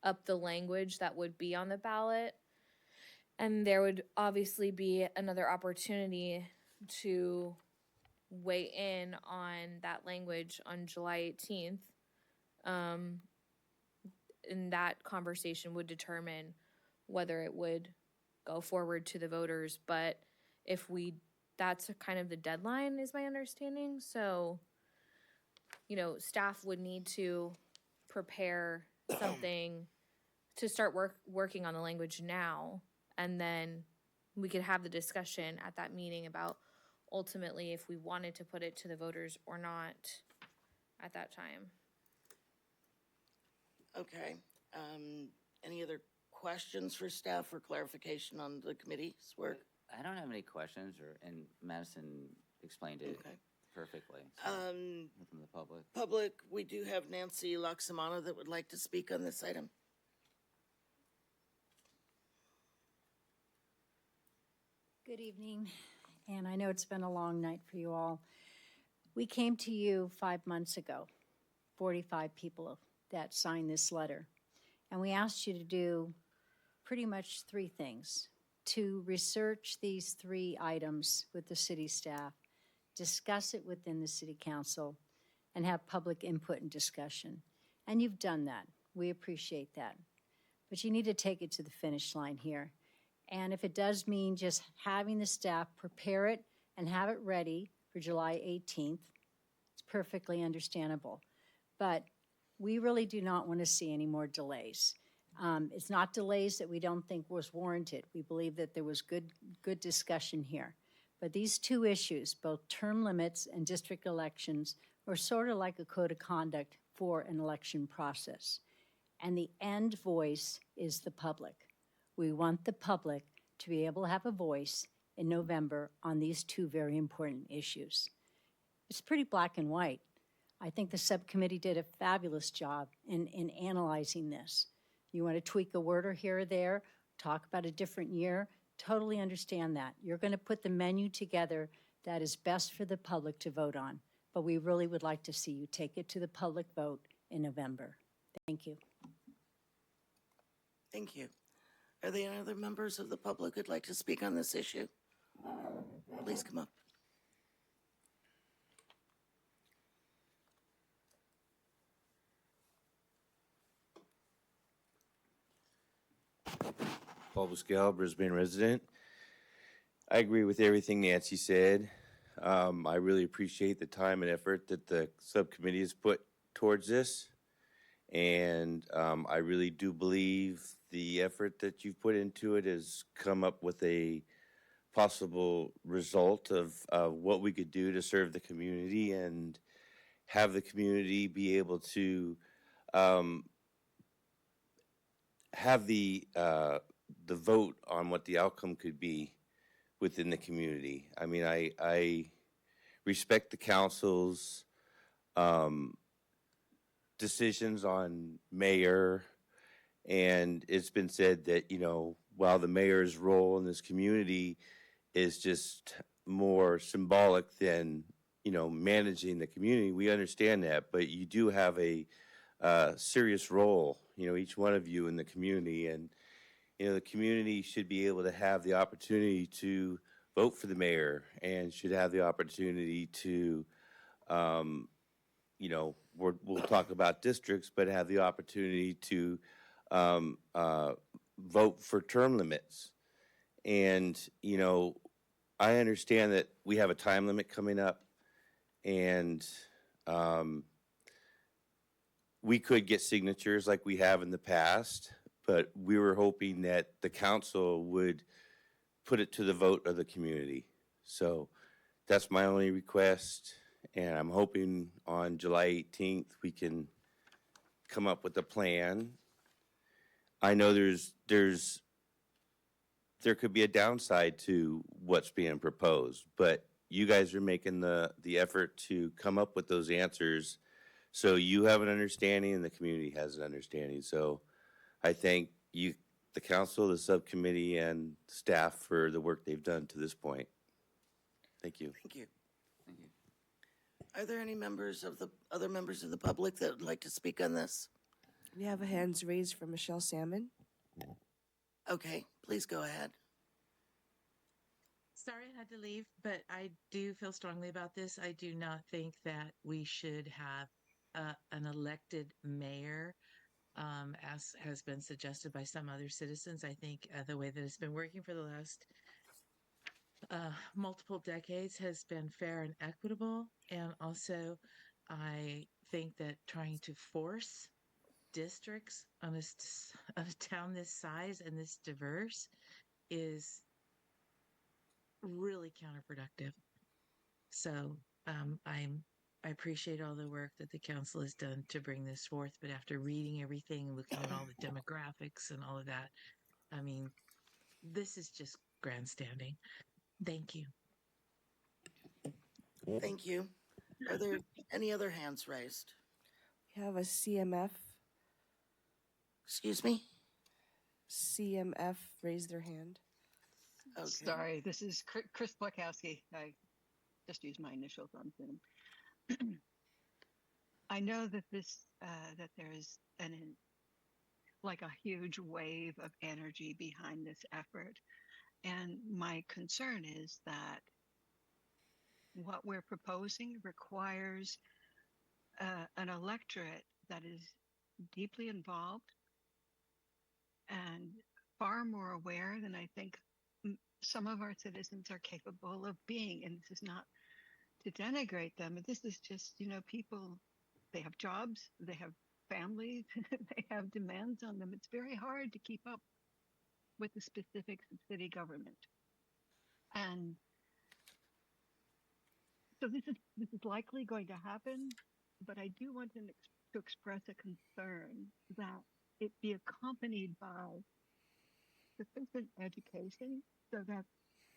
up the language that would be on the ballot, and there would obviously be another opportunity to weigh in on that language on July 18th. And that conversation would determine whether it would go forward to the voters. But if that's kind of the deadline, is my understanding. So, staff would need to prepare something to start working on the language now. And then we could have the discussion at that meeting about ultimately if we wanted to put it to the voters or not at that time. Okay. Any other questions for staff or clarification on the committee's work? I don't have any questions, and Madison explained it perfectly. So, from the public. Public, we do have Nancy Laxamana that would like to speak on this item. Good evening, and I know it's been a long night for you all. We came to you 5 months ago, 45 people that signed this letter, and we asked you to do pretty much 3 things: to research these 3 items with the city staff, discuss it within the city council, and have public input and discussion. And you've done that. We appreciate that. But you need to take it to the finish line here. And if it does mean just having the staff prepare it and have it ready for July 18th, it's perfectly understandable. But we really do not want to see any more delays. It's not delays that we don't think was warranted. We believe that there was good discussion here. But these 2 issues, both term limits and district elections, are sort of like a code of conduct for an election process. And the end voice is the public. We want the public to be able to have a voice in November on these 2 very important issues. It's pretty black and white. I think the subcommittee did a fabulous job in analyzing this. You want to tweak a word or here or there, talk about a different year, totally understand that. You're going to put the menu together that is best for the public to vote on. But we really would like to see you take it to the public vote in November. Thank you. Thank you. Are there any other members of the public who'd like to speak on this issue? Please come up. Paul Busquel, Brisbane resident. I agree with everything Nancy said. I really appreciate the time and effort that the subcommittee has put towards this. And I really do believe the effort that you've put into it has come up with a possible result of what we could do to serve the community and have the community be able to have the vote on what the outcome could be within the community. I mean, I respect the council's decisions on mayor, and it's been said that, you know, while the mayor's role in this community is just more symbolic than, you know, managing the community, we understand that, but you do have a serious role, you know, each one of you in the community, and, you know, the community should be able to have the opportunity to vote for the mayor and should have the opportunity to, you know, we'll talk about districts, but have the opportunity to vote for term limits. And, you know, I understand that we have a time limit coming up, and we could get signatures like we have in the past, but we were hoping that the council would put it to the vote of the community. So that's my only request, and I'm hoping on July 18th we can come up with a plan. I know there could be a downside to what's being proposed, but you guys are making the effort to come up with those answers, so you have an understanding and the community has an understanding. So I thank you, the council, the subcommittee, and staff for the work they've done to this point. Thank you. Thank you. Are there any other members of the public that would like to speak on this? We have hands raised from Michelle Salmon. Okay, please go ahead. Sorry I had to leave, but I do feel strongly about this. I do not think that we should have an elected mayor, as has been suggested by some other citizens. I think the way that it's been working for the last multiple decades has been fair and equitable. And also, I think that trying to force districts on a town this size and this diverse is really counterproductive. So I appreciate all the work that the council has done to bring this forth, but after reading everything and looking at all the demographics and all of that, I mean, this is just grandstanding. Thank you. Thank you. Are there any other hands raised? We have a CMF. Excuse me? CMF raised their hand. Okay. Sorry, this is Chris Plakowski. I just used my initials on Zoom. I know that that there is like a huge wave of energy behind this effort. And my concern is that what we're proposing requires an electorate that is deeply involved and far more aware than I think some of our citizens are capable of being. And this is not to denigrate them, but this is just, you know, people, they have jobs, they have families, they have demands on them. It's very hard to keep up with the specifics of city government. And so this is likely going to happen, but I do want to express a concern that it be accompanied by sufficient education so that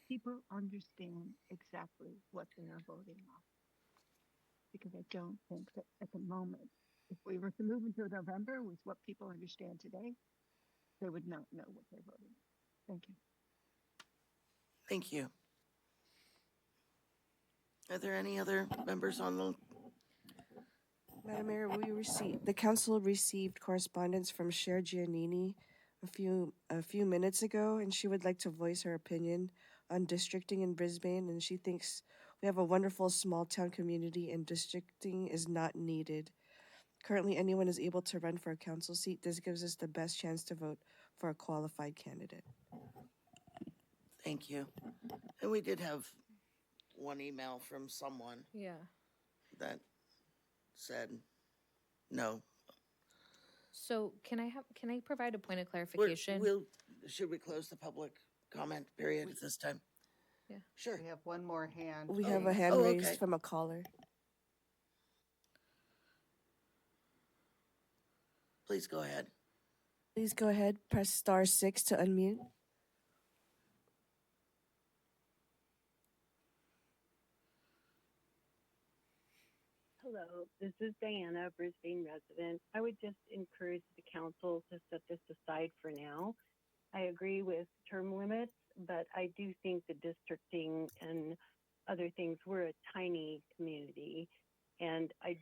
people understand exactly what they are voting on. Because I don't think that at the moment, if we were to move into November with what people understand today, they would not know what they're voting on. Thank you. Thank you. Are there any other members on the? Madam Mayor, the council received correspondence from Cher Giannini a few minutes ago, and she would like to voice her opinion on districting in Brisbane, and she thinks we have a wonderful small town community and districting is not needed. Currently, anyone is able to run for a council seat. This gives us the best chance to vote for a qualified candidate. Thank you. And we did have one email from someone. Yeah. That said no. So can I provide a point of clarification? Should we close the public comment period at this time? Sure. We have one more hand. We have a raised. hand raised from a caller. Please go ahead. Please go ahead, press *6 to unmute. Hello, this is Diana, Brisbane resident. I would just encourage the council to set this aside for now. I agree with term limits, but I do think the districting and other things, we're a tiny community, and I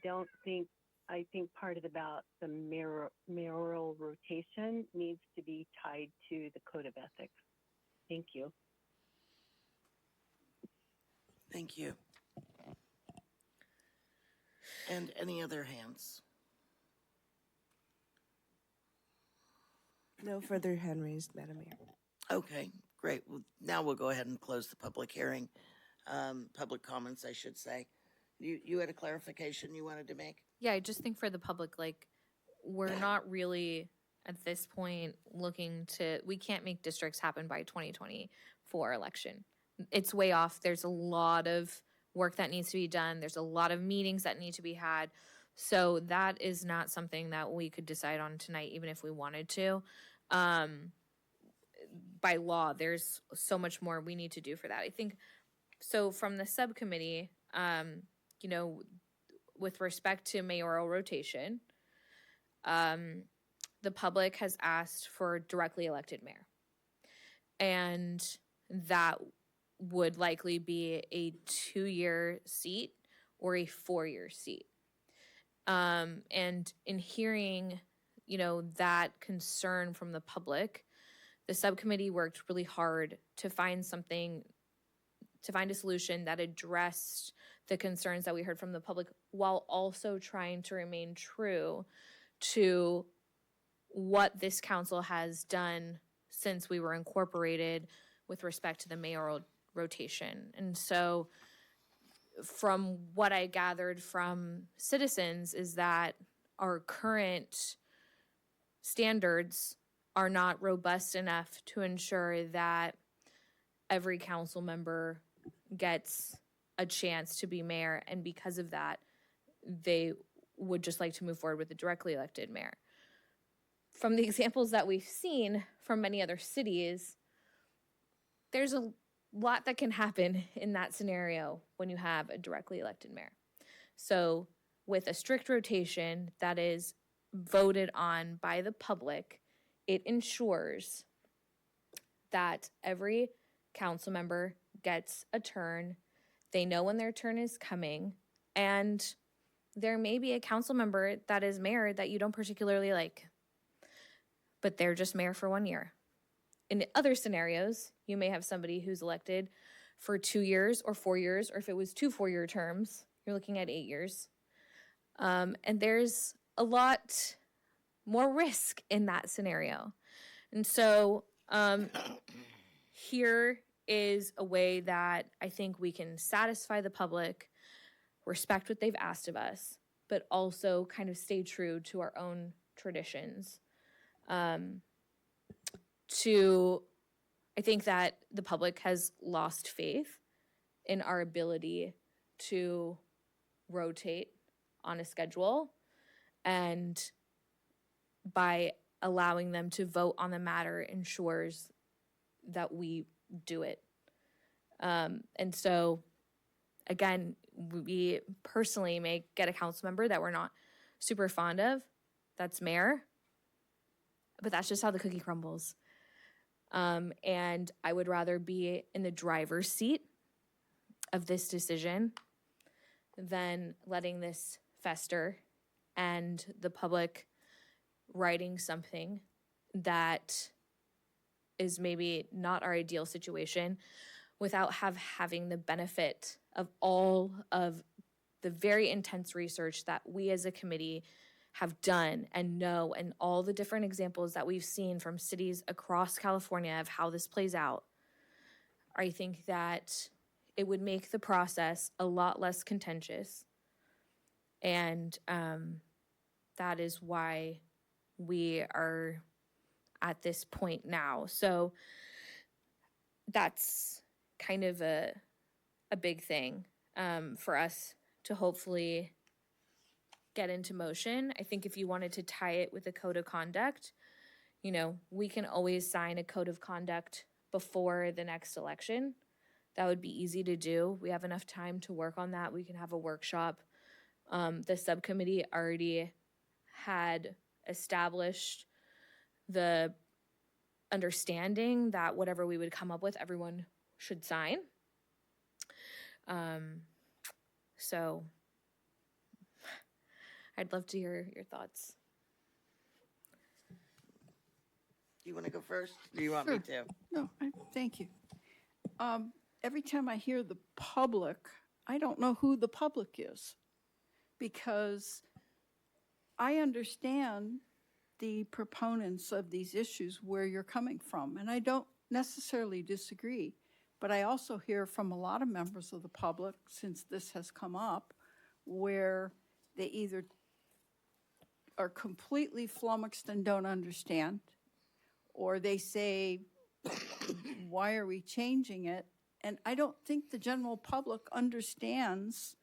think part of the mayoral rotation needs to be tied to the code of ethics. Thank you. Thank you. And any other hands? No further hand raised, Madam Mayor. Okay, great. Well, now we'll go ahead and close the public hearing. Public comments, I should say. You had a clarification you wanted to make? Yeah, I just think for the public, like, we're not really at this point looking to, we can't make districts happen by 2024 election. It's way off. There's a lot of work that needs to be done. There's a lot of meetings that need to be had. So that is not something that we could decide on tonight, even if we wanted to. By law, there's so much more we need to do for that. I think, so from the subcommittee, you know, with respect to mayoral rotation, the public has asked for directly elected mayor. And that would likely be a 2-year seat or a 4-year seat. And in hearing, you know, that concern from the public, the subcommittee worked really hard to find a solution that addressed the concerns that we heard from the public while also trying to remain true to what this council has done since we were incorporated with respect to the mayoral rotation. And so from what I gathered from citizens is that our current standards are not robust enough to ensure that every council member gets a chance to be mayor, and because of that, they would just like to move forward with a directly elected mayor. From the examples that we've seen from many other cities, there's a lot that can happen in that scenario when you have a directly elected mayor. So with a strict rotation that is voted on by the public, it ensures that every council member gets a turn. They know when their turn is coming, and there may be a council member that is mayor that you don't particularly like, but they're just mayor for 1 year. In other scenarios, you may have somebody who's elected for 2 years or 4 years, or if it was 2 4-year terms, you're looking at 8 years. And there's a lot more risk in that scenario. And so here is a way that I think we can satisfy the public, respect what they've asked of us, but also kind of stay true to our own traditions. I think that the public has lost faith in our ability to rotate on a schedule, and by allowing them to vote on the matter ensures that we do it. And so, again, we personally may get a council member that we're not super fond of, that's mayor, but that's just how the cookie crumbles. And I would rather be in the driver's seat of this decision than letting this fester and the public writing something that is maybe not our ideal situation without having the benefit of all of the very intense research that we as a committee have done and know, and all the different examples that we've seen from cities across California of how this plays out. I think that it would make the process a lot less contentious. And that is why we are at this point now. So that's kind of a big thing for us to hopefully get into motion. I think if you wanted to tie it with a code of conduct, you know, we can always sign a code of conduct before the next election. That would be easy to do. We have enough time to work on that. We can have a workshop. The subcommittee already had established the understanding that whatever we would come up with, everyone should sign. So I'd love to hear your thoughts. Do you want to go first? Do you want me to? No, thank you. Every time I hear the public, I don't know who the public is, because I understand the proponents of these issues where you're coming from, and I don't necessarily disagree, but I also hear from a lot of members of the public, since this has come up, where they either are completely flummoxed and don't understand, or they say, why are we changing it? And I don't think the general public understands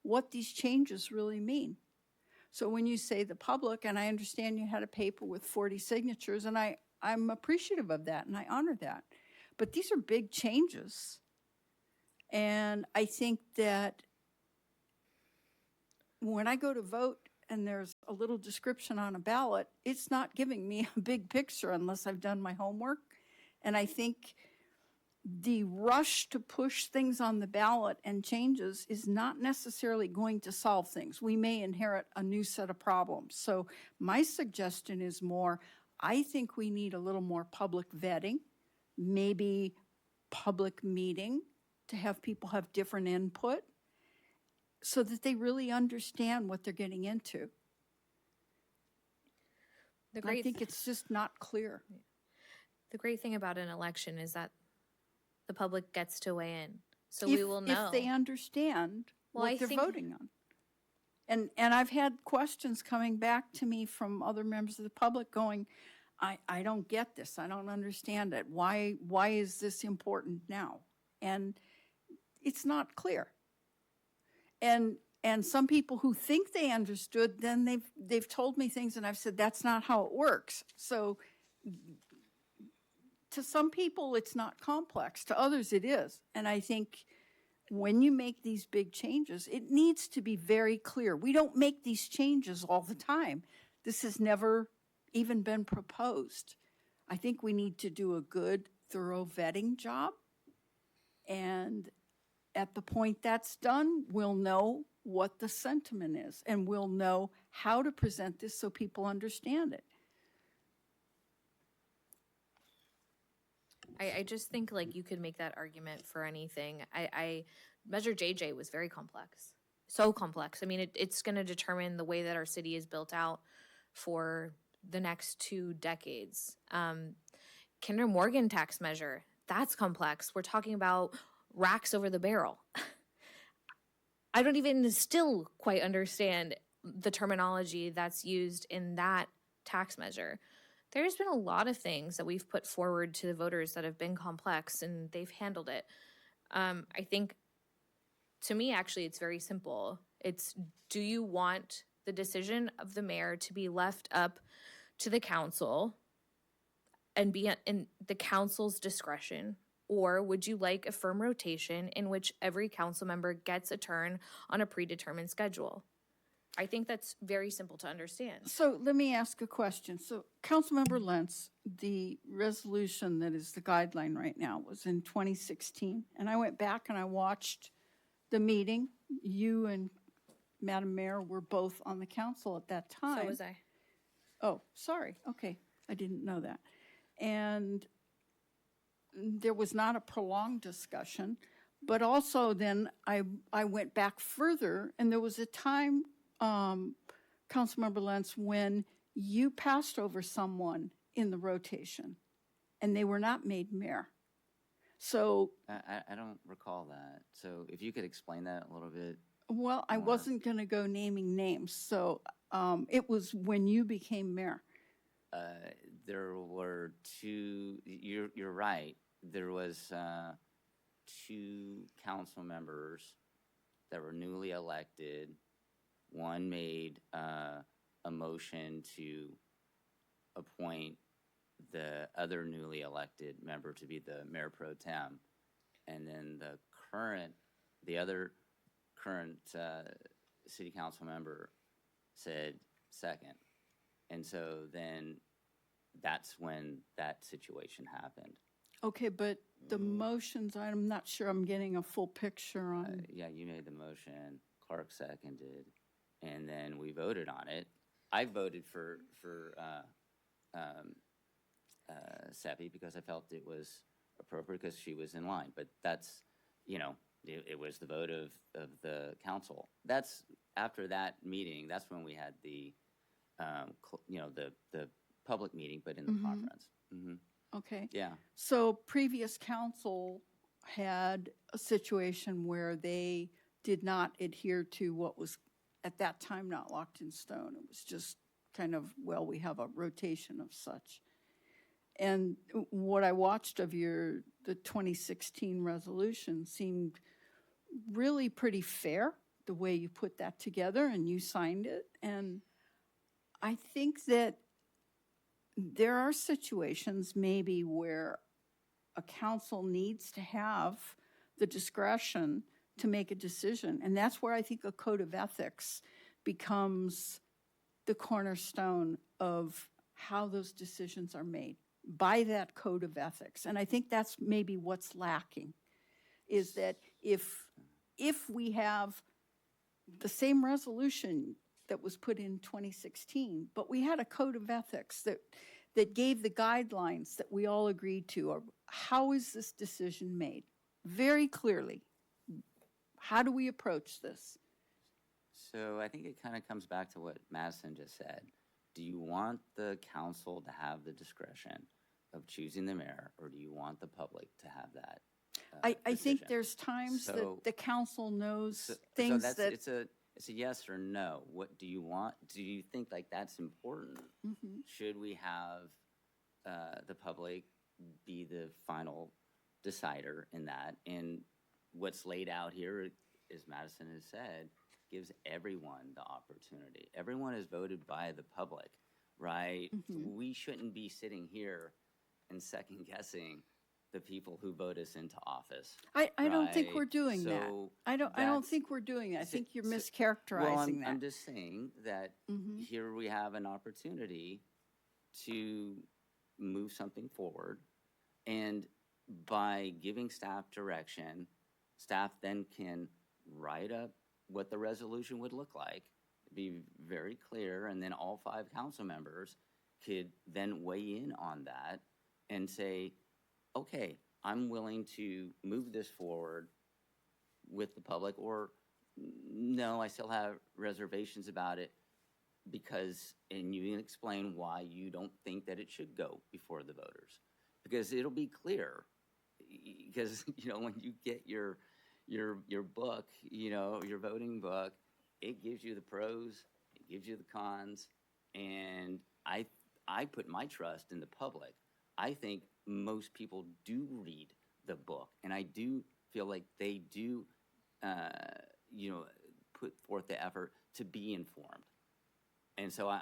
what these changes really mean. So when you say the public, and I understand you had a paper with 40 signatures, and I'm appreciative of that, and I honor that. But these are big changes. And I think that when I go to vote and there's a little description on a ballot, it's not giving me a big picture unless I've done my homework. And I think the rush to push things on the ballot and changes is not necessarily going to solve things. We may inherit a new set of problems. So my suggestion is more, I think we need a little more public vetting, maybe public meeting to have people have different input so that they really understand what they're getting into. I think it's just not clear. The great thing about an election is that the public gets to weigh in, so we will know. If they understand what they're voting on. And I've had questions coming back to me from other members of the public going, I don't get this. I don't understand it. Why is this important now? And it's not clear. And some people who think they understood, then they've told me things and I've said, that's not how it works. So to some people, it's not complex. To others, it is. And I think when you make these big changes, it needs to be very clear. We don't make these changes all the time. This has never even been proposed. I think we need to do a good, thorough vetting job. And at the point that's done, we'll know what the sentiment is, and we'll know how to present this so people understand it. I just think like you could make that argument for anything. Measure JJ was very complex, so complex. I mean, it's going to determine the way that our city is built out for the next 2 decades. Kinder Morgan tax measure, that's complex. We're talking about racks over the barrel. I don't even still quite understand the terminology that's used in that tax measure. There's been a lot of things that we've put forward to the voters that have been complex, and they've handled it. I think, to me, actually, it's very simple. It's, do you want the decision of the mayor to be left up to the council and be in the council's discretion? Or would you like a firm rotation in which every council member gets a turn on a predetermined schedule? I think that's very simple to understand. So let me ask a question. So Councilmember Lentz, the resolution that is the guideline right now was in 2016. And I went back and I watched the meeting. You and Madam Mayor were both on the council at that time. So was I. Oh, sorry. Okay. I didn't know that. And there was not a prolonged discussion, but also then I went back further, and there was a time, Councilmember Lentz, when you passed over someone in the rotation and they were not made mayor. So I don't recall that. So if you could explain that a little bit. Well, I wasn't going to go naming names. So it was when you became mayor. There were 2, you're right. There was two council members that were newly elected. One made a motion to appoint the other newly elected member to be the mayor pro tem, and then the other current city council member said second. And so then that's when that situation happened. Okay, but the motions, I'm not sure I'm getting a full picture on. Yeah, you made the motion, Clark seconded, and then we voted on it. I voted for Seppi because I felt it was appropriate because she was in line. But that's, it was the vote of the council. That's after that meeting. That's when we had the, the public meeting, but in the conference. Okay. Yeah. So previous council had a situation where they did not adhere to what was at that time not locked in stone. It was just kind of, well, we have a rotation of such. And what I watched of the 2016 resolution seemed really pretty fair, the way you put that together and you signed it. And I think that there are situations maybe where a council needs to have the discretion to make a decision. And that's where I think a code of ethics becomes the cornerstone of how those decisions are made, by that code of ethics. And I think that's maybe what's lacking, is that if we have the same resolution that was put in 2016, but we had a code of ethics that gave the guidelines that we all agreed to, or how is this decision made? Very clearly, how do we approach this? So I think it kind of comes back to what Madison just said. Do you want the council to have the discretion of choosing the mayor, or do you want the public to have that? I think there's times that the council knows things it's a yes or no. What do you want? Do you think like that's important? Should we have the public be the final decider in that? And what's laid out here, as Madison has said, gives everyone the opportunity. Everyone is voted by the public, right? We shouldn't be sitting here and second guessing the people who vote us into office. I don't think we're doing that. I don't think we're doing that. I think you're mischaracterizing that. I'm just saying that here we have an opportunity to move something forward, and by giving staff direction, staff then can write up what the resolution would look like, be very clear, and then all 5 council members could then weigh in on that and say, okay, I'm willing to move this forward with the public, or no, I still have reservations about it because, and you can explain why you don't think that it should go before the voters. Because it'll be clear, because, when you get your book, your voting book, it gives you the pros, it gives you the cons, and I put my trust in the public. I think most people do read the book, and I do feel like they do, put forth the effort to be informed. And so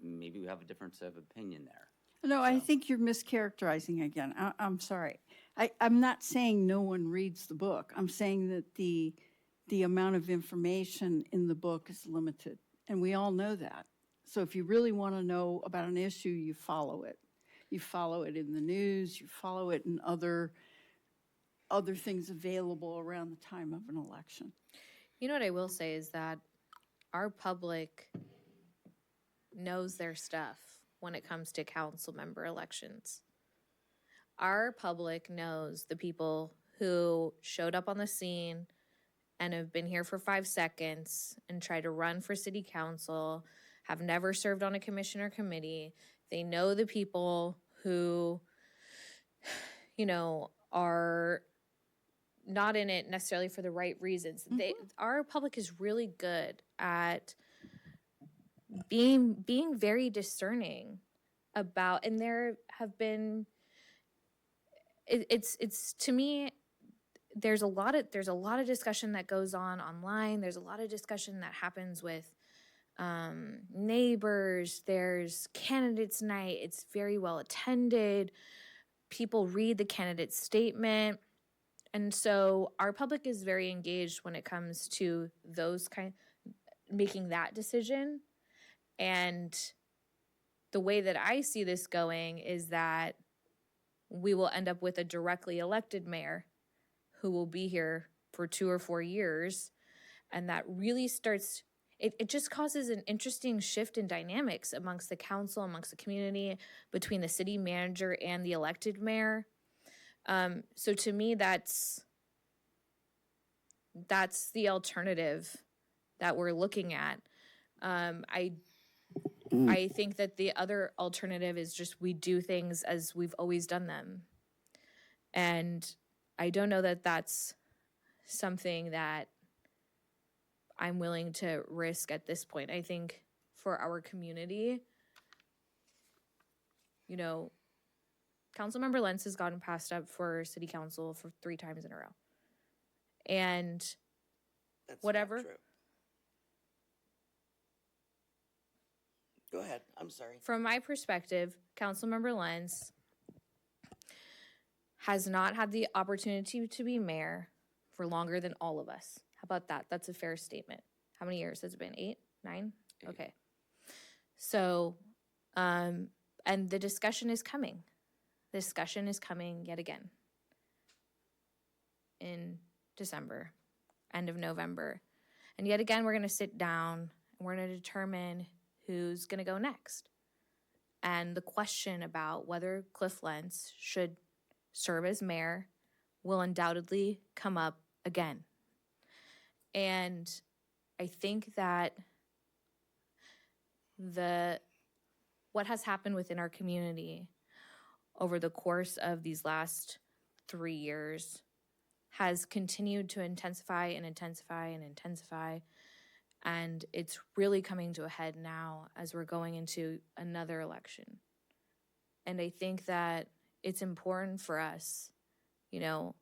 maybe we have a difference of opinion there. No, I think you're mischaracterizing again. I'm sorry. I'm not saying no one reads the book. I'm saying that the amount of information in the book is limited, and we all know that. So if you really want to know about an issue, you follow it. You follow it in the news, you follow it in other things available around the time of an election. You know what I will say is that our public knows their stuff when it comes to council member elections. Our public knows the people who showed up on the scene and have been here for 5 seconds and try to run for city council, have never served on a commission or committee. They know the people who, are not in it necessarily for the right reasons. Our public is really good at being very discerning about, and there have been, it's to me, there's a lot of discussion that goes on online. There's a lot of discussion that happens with neighbors. There's candidates night. It's very well attended. People read the candidate statement. And so our public is very engaged when it comes to making that decision. And the way that I see this going is that we will end up with a directly elected mayor who will be here for 2 or 4 years. And that really starts, it just causes an interesting shift in dynamics amongst the council, amongst the community, between the city manager and the elected mayor. So to me, that's the alternative that we're looking at. I think that the other alternative is just we do things as we've always done them. And I don't know that that's something that I'm willing to risk at this point. I think for our community, you know, Councilmember Lentz has gotten passed up for city council for 3 times in a row. And That's whatever. not true. Go ahead. I'm sorry. From my perspective, Councilmember Lentz has not had the opportunity to be mayor for longer than all of us. How about that? That's a fair statement. How many years has it been? 8, 9? 8. Okay. So, and the discussion is coming. The discussion is coming yet again in December, end of November. And yet again, we're going to sit down and we're going to determine who's going to go next. And the question about whether Cliff Lentz should serve as mayor will undoubtedly come up again. And I think that what has happened within our community over the course of these last 3 years has continued to intensify and intensify and intensify. And it's really coming to a head now as we're going into another election. And I think that it's important for us, you know,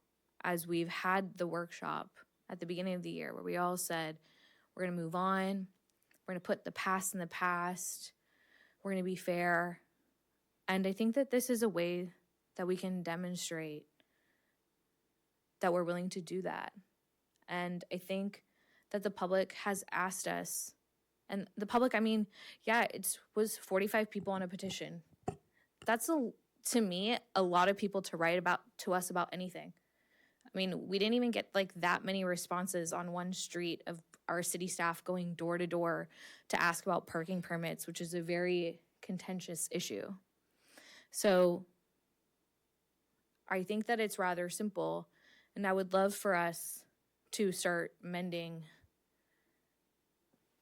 as we've had the workshop at the beginning of the year where we all said, we're going to move on, we're going to put the past in the past, we're going to be fair. And I think that this is a way that we can demonstrate that we're willing to do that. And I think that the public has asked us, and the public, I mean, yeah, it was 45 people on a petition. That's, to me, a lot of people to write to us about anything. I mean, we didn't even get like that many responses on one street of our city staff going door to door to ask about parking permits, which is a very contentious issue. So I think that it's rather simple, and I would love for us to start mending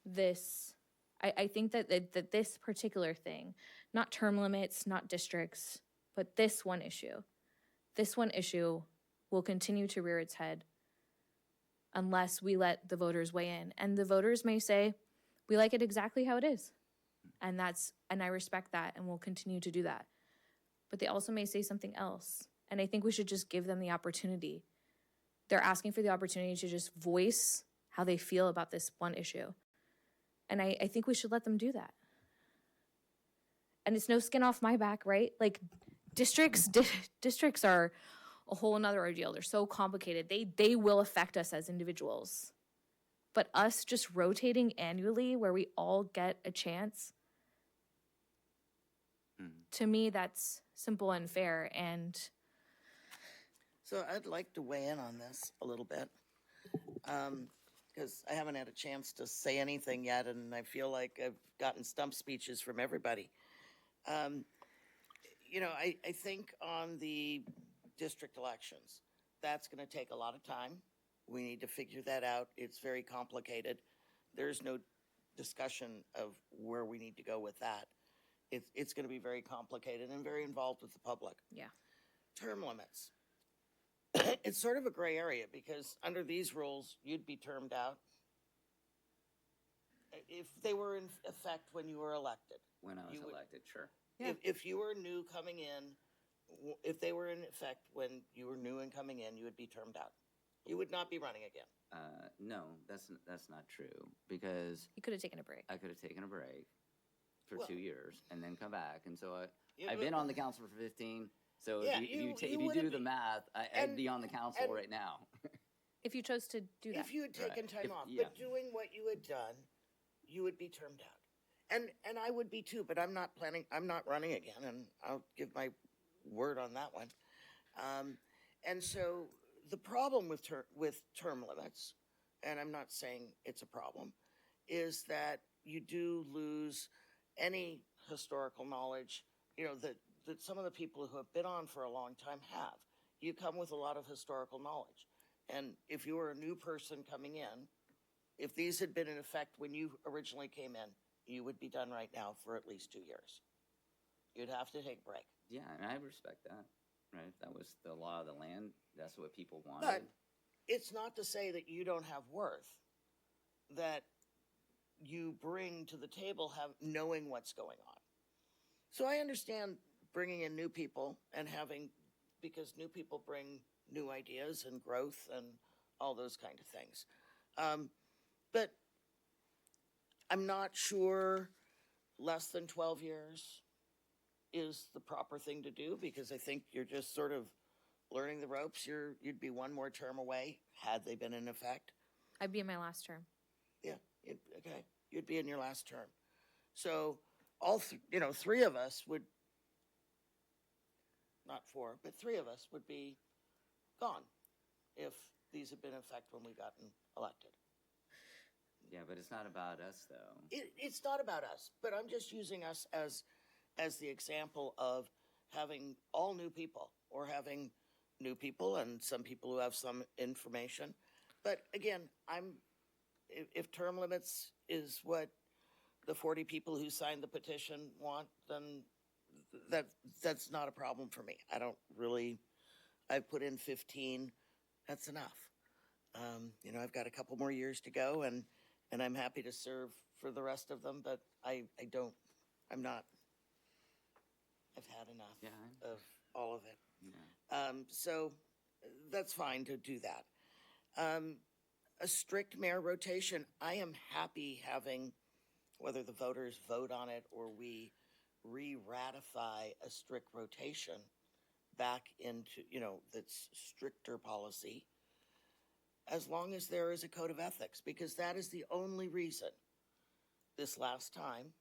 this. I think that this particular thing, not term limits, not districts, but this one issue will continue to rear its head unless we let the voters weigh in. And the voters may say, we like it exactly how it is. And I respect that, and we'll continue to do that. But they also may say something else. And I think we should just give them the opportunity. They're asking for the opportunity to just voice how they feel about this one issue. And I think we should let them do that. And it's no skin off my back, right? Like districts are a whole another ordeal. They're so complicated. They will affect us as individuals. But us just rotating annually where we all get a chance, to me, that's simple and fair. And so I'd like to weigh in on this a little bit, because I haven't had a chance to say anything yet, and I feel like I've gotten stump speeches from everybody. You know, I think on the district elections, that's going to take a lot of time. We need to figure that out. It's very complicated. There's no discussion of where we need to go with that. It's going to be very complicated and very involved with the public. Yeah. Term limits. It's sort of a gray area because under these rules, you'd be termed out if they were in effect when you were elected. When I was elected, sure. If you were new coming in, if they were in effect when you were new and coming in, you would be termed out. You would not be running again. No, that's not true, because You could have taken a break. I could have taken a break for Well- 2 years and then come back. And so You I've would- been on the council for 15. So Yeah, if you wouldn't do the be- math, I'd and- be on the council and- right now. If you chose to do that. If you had taken Right. time If- off, yeah. but doing what you had done, you would be termed out. And I would be too, but I'm not running again, and I'll give my word on that one. And so the problem with term limits, and I'm not saying it's a problem, is that you do lose any historical knowledge, that some of the people who have been on for a long time have. You come with a lot of historical knowledge. And if you were a new person coming in, if these had been in effect when you originally came in, you would be done right now for at least 2 years. You'd have to take a break. Yeah, and I respect that, right? If that was the law of the land, that's what people wanted. But it's not to say that you don't have worth that you bring to the table knowing what's going on. So I understand bringing in new people and because new people bring new ideas and growth and all those kind of things. But I'm not sure less than 12 years is the proper thing to do, because I think you're just sort of learning the ropes. You'd be one more term away had they been in effect. I'd be in my last term. Yeah, okay. You'd be in your last term. So three of us would, not four, but three of us would be gone if these had been in effect when we got elected. Yeah, but it's not about us, though. It's not about us, but I'm just using us as the example of having all new people, or having new people and some people who have some information. But again, if term limits is what the 40 people who signed the petition want, then that's not a problem for me. I've put in 15. That's enough. I've got a couple more years to go, and I'm happy to serve for the rest of them, but I've had enough of all of it. Yeah. So that's fine to do that. A strict mayor rotation, I am happy having, whether the voters vote on it or we re-ratify a strict rotation back into, that's stricter policy, as long as there is a code of ethics, because that is the only reason this last time,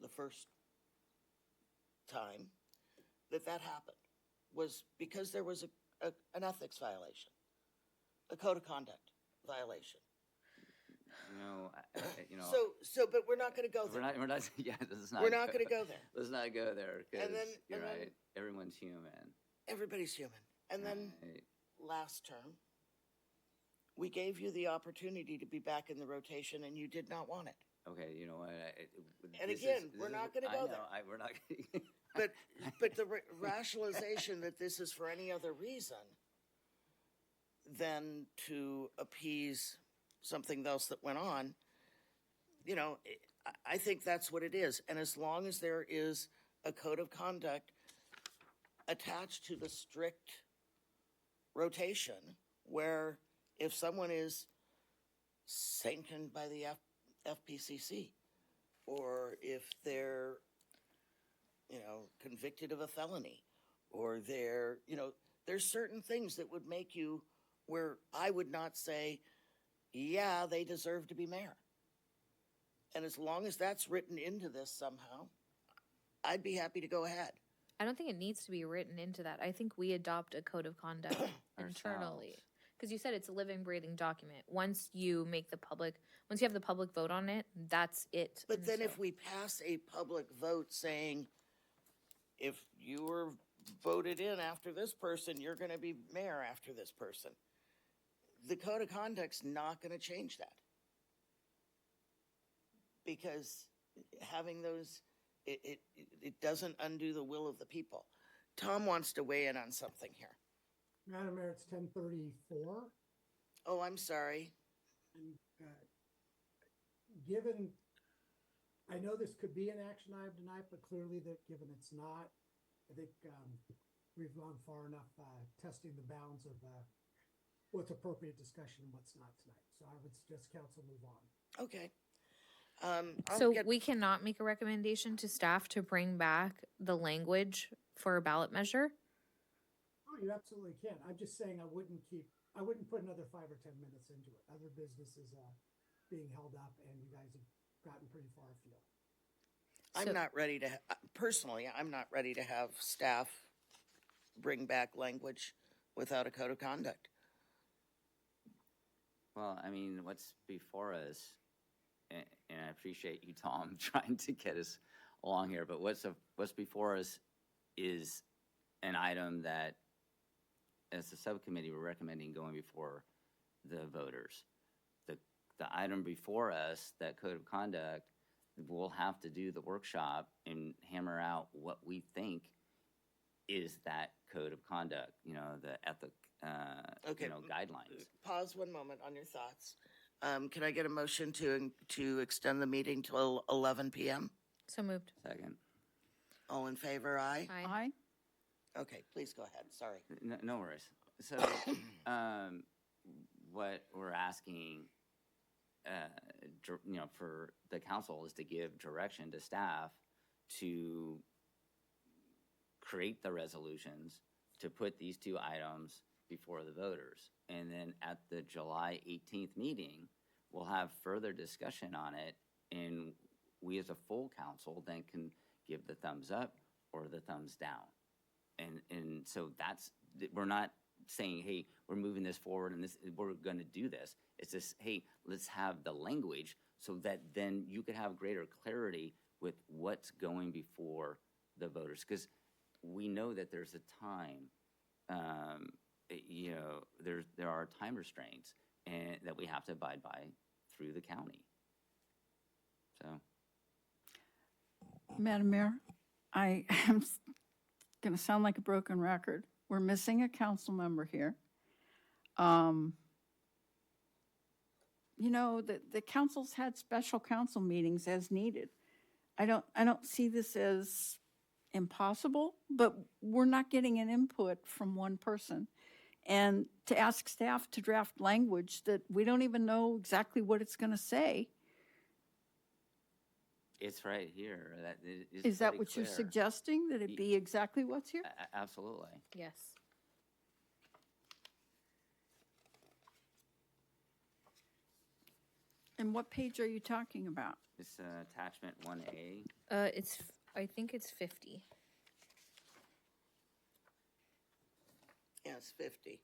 the first time that happened, was because there was an ethics violation, a code of conduct violation. But we're not going to go there. We're not. Yeah, let's not. We're not going to go there. Let's not go there, because you're and then- right. Everyone's human. Everybody's human. And then Right. last term, we gave you the opportunity to be back in the rotation, and you did not want it. Okay, you know what? And again, we're not going to go there. We're not. But the rationalization that this is for any other reason than to appease something else that went on, I think that's what it is. And as long as there is a code of conduct attached to the strict rotation, where if someone is sanctioned by the FPCC, or if they're convicted of a felony, or there's certain things that would make you, where I would not say, yeah, they deserve to be mayor. And as long as that's written into this somehow, I'd be happy to go ahead. I don't think it needs to be written into that. I think we adopt a code of conduct internally. Because you said it's a living, breathing document. Once you have the public vote on it, that's it. But then if we pass a public vote saying, if you were voted in after this person, you're going to be mayor after this person, the code of conduct's not going to change that. Because having those, it doesn't undo the will of the people. Tom wants to weigh in on something here. Madam Mayor, it's 10:34. Oh, I'm sorry. And given, I know this could be an action item tonight, but clearly that given it's not, I think we've gone far enough testing the bounds of what's appropriate discussion and what's not tonight. So I would suggest council move on. Okay. So we cannot make a recommendation to staff to bring back the language for a ballot measure? Oh, you absolutely can. I'm just saying I wouldn't put another 5 or 10 minutes into it. Other business is being held up, and you guys have gotten pretty far afield. I'm not ready to, personally, I'm not ready to have staff bring back language without a code of conduct. Well, I mean, what's before us, and I appreciate you, Tom, trying to get us along here, but what's before us is an item that, as a subcommittee, we're recommending going before the voters. The item before us, that code of conduct, we'll have to do the workshop and hammer out what we think is that code of conduct, the ethic, guidelines. Pause one moment on your thoughts. Can I get a motion to extend the meeting till 11 p.m.? So moved. Second. All in favor, aye? Aye. Okay, please go ahead. Sorry. No worries. So, what we're asking, for the council is to give direction to staff to create the resolutions, to put these two items before the voters. And then at the July 18th meeting, we'll have further discussion on it, and we as a full council then can give the thumbs up or the thumbs down. And so we're not saying, hey, we're moving this forward and we're going to do this. It's just, hey, let's have the language so that then you could have greater clarity with what's going before the voters. Because we know that there's a time, there are time restraints and that we have to abide by through the county. So. Madam Mayor, I am going to sound like a broken record. We're missing a council member here. The council's had special council meetings as needed. I don't see this as impossible, but we're not getting an input from one person. And to ask staff to draft language that we don't even know exactly what it's going to say. It's right here. Is that what you're suggesting, that it be exactly what's here? Absolutely. Yes. And what page are you talking about? It's attachment 1A. I think it's 50. Yes, 50.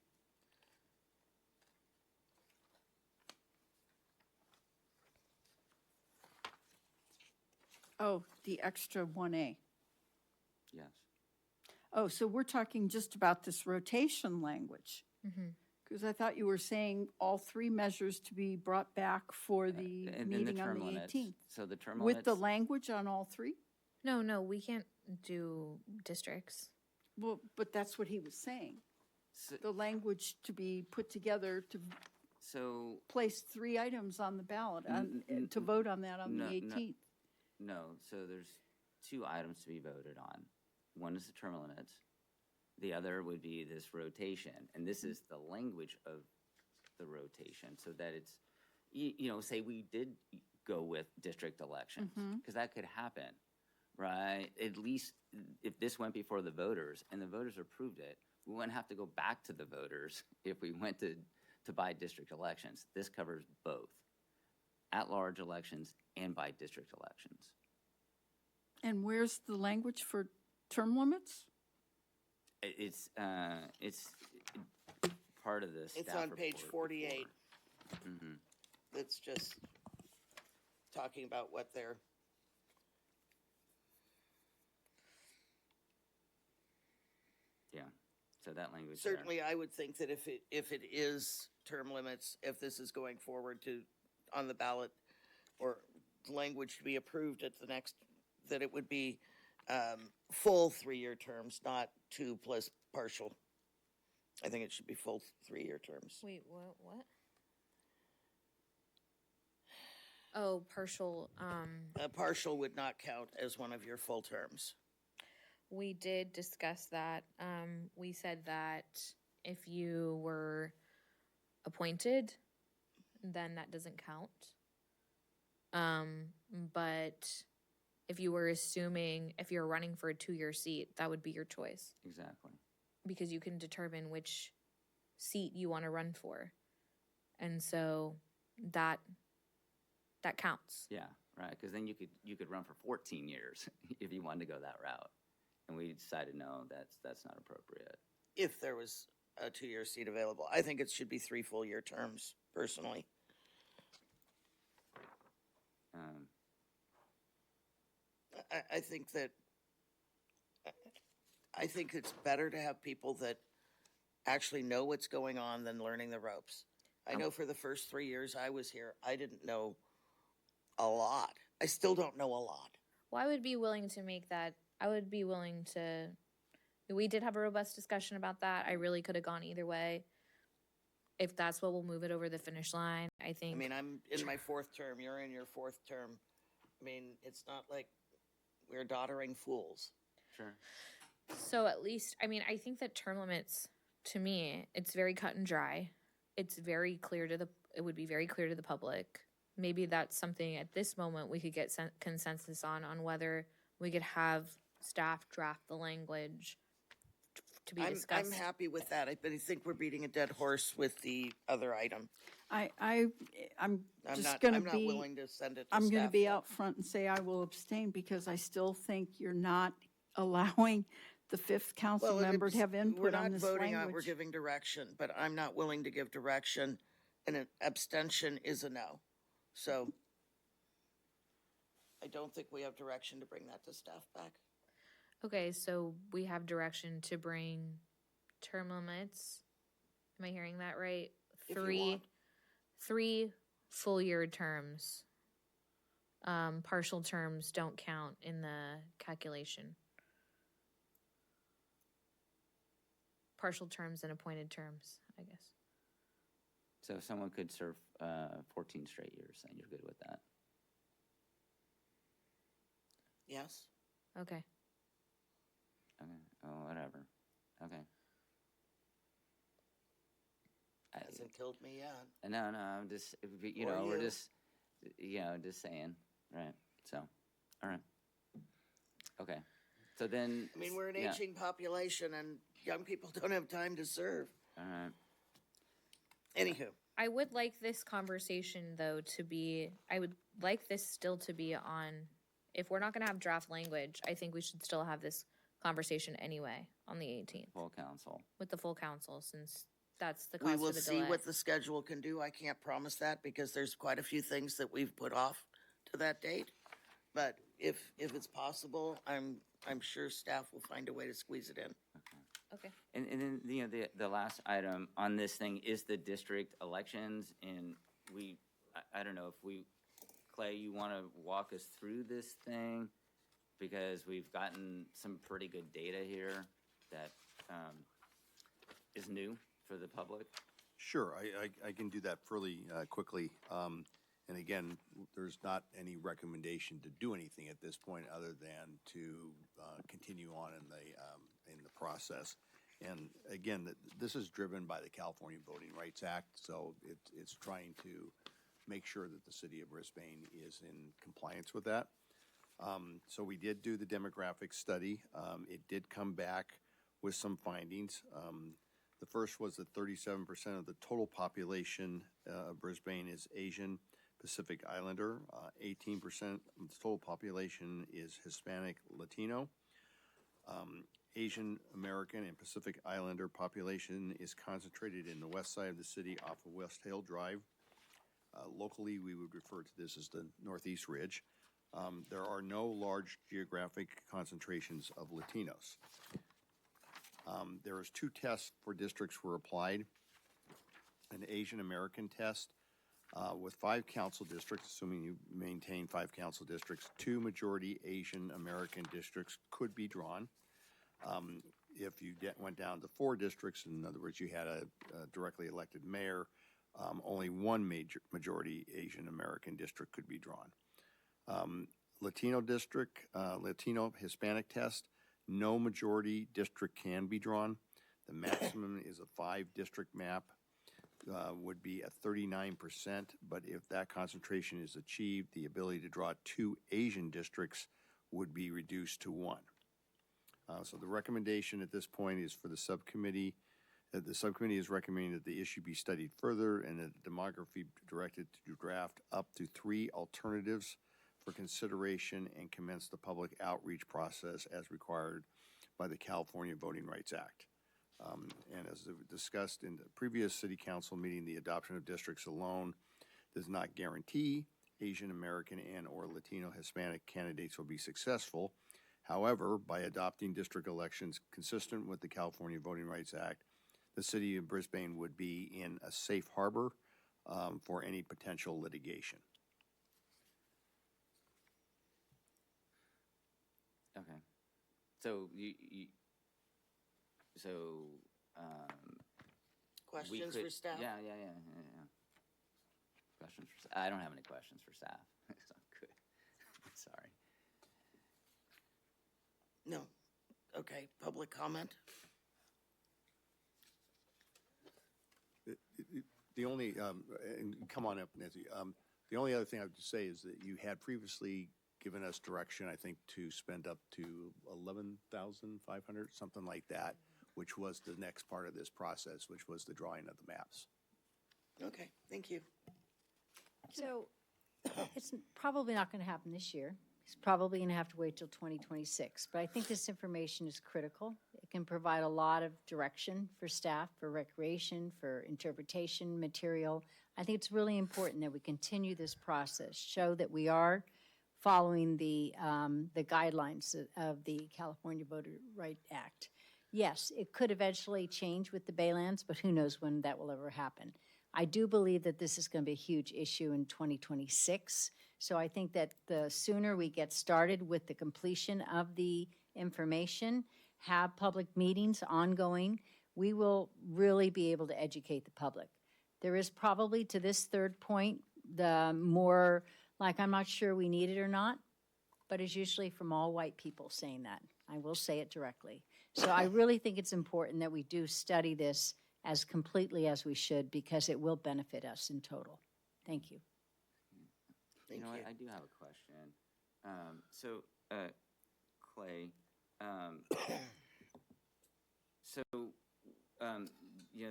Oh, the extra 1A. Yes. Oh, so we're talking just about this rotation language. Mm-hmm. Because I thought you were saying all three measures to be brought back for the meeting on the 18th. So the term with the language on all three? No, we can't do districts. Well, but that's what he was saying. The language to be put together to place three items on the ballot to vote on that on the 18th. No, so there's two items to be voted on. One is the term limits. The other would be this rotation. And this is the language of the rotation so that it's, say we did go with district elections, because that could happen, right? At least if this went before the voters and the voters approved it, we wouldn't have to go back to the voters if we went to by district elections. This covers both at-large elections and by district elections. And where's the language for term limits? It's part of this. It's on page 48. Mm-hmm. It's just talking about what they're. Yeah. So that language. Certainly, I would think that if it is term limits, if this is going forward on the ballot, or language to be approved at the next, that it would be full 3-year terms, not 2 plus partial. I think it should be full 3-year terms. Wait, what? Oh, partial. A partial would not count as one of your full terms. We did discuss that. We said that if you were appointed, then that doesn't count. But if you were assuming, if you're running for a 2-year seat, that would be your choice. Exactly. Because you can determine which seat you want to run for. And so that counts. Yeah, right. Because then you could run for 14 years if you wanted to go that route, and we decided no, that's not appropriate. If there was a 2-year seat available, I think it should be 3 full-year terms, personally. I think it's better to have people that actually know what's going on than learning the ropes. I know for the first 3 years I was here, I didn't know a lot. I still don't know a lot. Well, I would be willing to make that. I would be willing to. We did have a robust discussion about that. I really could have gone either way. If that's what will move it over the finish line, I think. I mean, I'm in my 4th term. You're in your 4th term. I mean, it's not like we're doddering fools. Sure. So at least, I mean, I think that term limits, to me, it's very cut and dry. It's very clear to it would be very clear to the public. Maybe that's something at this moment we could get consensus on whether we could have staff draft the language to be discussed. I'm happy with that. I think we're beating a dead horse with the other item. I'm I'm just not going to be. willing to send it to I'm going to staff. be out front and say I will abstain because I still think you're not allowing the 5th council member to have input on this We're not voting language. on, we're giving direction, but I'm not willing to give direction, and an abstention is a no. So I don't think we have direction to bring that to staff back. Okay, so we have direction to bring term limits. Am I hearing that right? If you want. 3 full-year terms. Partial terms don't count in the calculation. Partial terms and appointed terms, I guess. So if someone could serve 14 straight years, then you're good with that. Yes. Okay. Okay. Oh, whatever. Okay. Hasn't killed me yet. No, I'm just, Or we're you. just, just saying, right? So, all right. Okay. So then. I mean, we're an aging population, and young people don't have time to serve. All right. Anywho. I would like this conversation, though, I would like this still to be on, if we're not going to have draft language, I think we should still have this conversation anyway on the 18th. Full council. With the full council, since that's the cause We will for the see delay. what the schedule can do. I can't promise that because there's quite a few things that we've put off to that date. But if it's possible, I'm sure staff will find a way to squeeze it in. Okay. And then, the last item on this thing is the district elections. And I don't know if Clay, you want to walk us through this thing? Because we've gotten some pretty good data here that is new for the public. Sure, I can do that fairly quickly. And again, there's not any recommendation to do anything at this point other than to continue on in the process. And again, this is driven by the California Voting Rights Act, so it's trying to make sure that the city of Brisbane is in compliance with that. So we did do the demographic study. It did come back with some findings. The first was that 37% of the total population of Brisbane is Asian Pacific Islander. 18% of the total population is Hispanic Latino. Asian American and Pacific Islander population is concentrated in the west side of the city off of West Hill Drive. Locally, we would refer to this as the Northeast Ridge. There are no large geographic concentrations of Latinos. There was 2 tests for districts were applied. An Asian American test with 5 council districts, assuming you maintain 5 council districts, 2 majority Asian American districts could be drawn. If you went down to 4 districts, in other words, you had a directly elected mayor, only 1 majority Asian American district could be drawn. Latino district, Latino Hispanic test, no majority district can be drawn. The maximum is a 5-district map. would be at 39%, but if that concentration is achieved, the ability to draw 2 Asian districts would be reduced to 1. So the recommendation at this point is for the subcommittee. The subcommittee is recommending that the issue be studied further and that the demography directed to draft up to 3 alternatives for consideration and commence the public outreach process as required by the California Voting Rights Act. And as discussed in the previous city council meeting, the adoption of districts alone does not guarantee Asian American and or Latino Hispanic candidates will be successful. However, by adopting district elections consistent with the California Voting Rights Act, the city of Brisbane would be in a safe harbor for any potential litigation. Okay. So we Questions could- for staff? Yeah. Questions for staff? I don't have any questions for staff. So good. Sorry. No. Okay, public comment? The only, and come on up, Nancy. The only other thing I would say is that you had previously given us direction, I think, to spend up to $11,500, something like that, which was the next part of this process, which was the drawing of the maps. Okay, thank you. So it's probably not going to happen this year. It's probably going to have to wait till 2026. But I think this information is critical. It can provide a lot of direction for staff, for recreation, for interpretation material. I think it's really important that we continue this process, show that we are following the guidelines of the California Voter Right Act. Yes, it could eventually change with the Baylands, but who knows when that will ever happen. I do believe that this is going to be a huge issue in 2026. So I think that the sooner we get started with the completion of the information, have public meetings ongoing, we will really be able to educate the public. There is probably, to this third point, the more, like, I'm not sure we need it or not, but it's usually from all white people saying that. I will say it directly. So I really think it's important that we do study this as completely as we should, because it will benefit us in total. Thank you. You know what? I do have a question. Clay,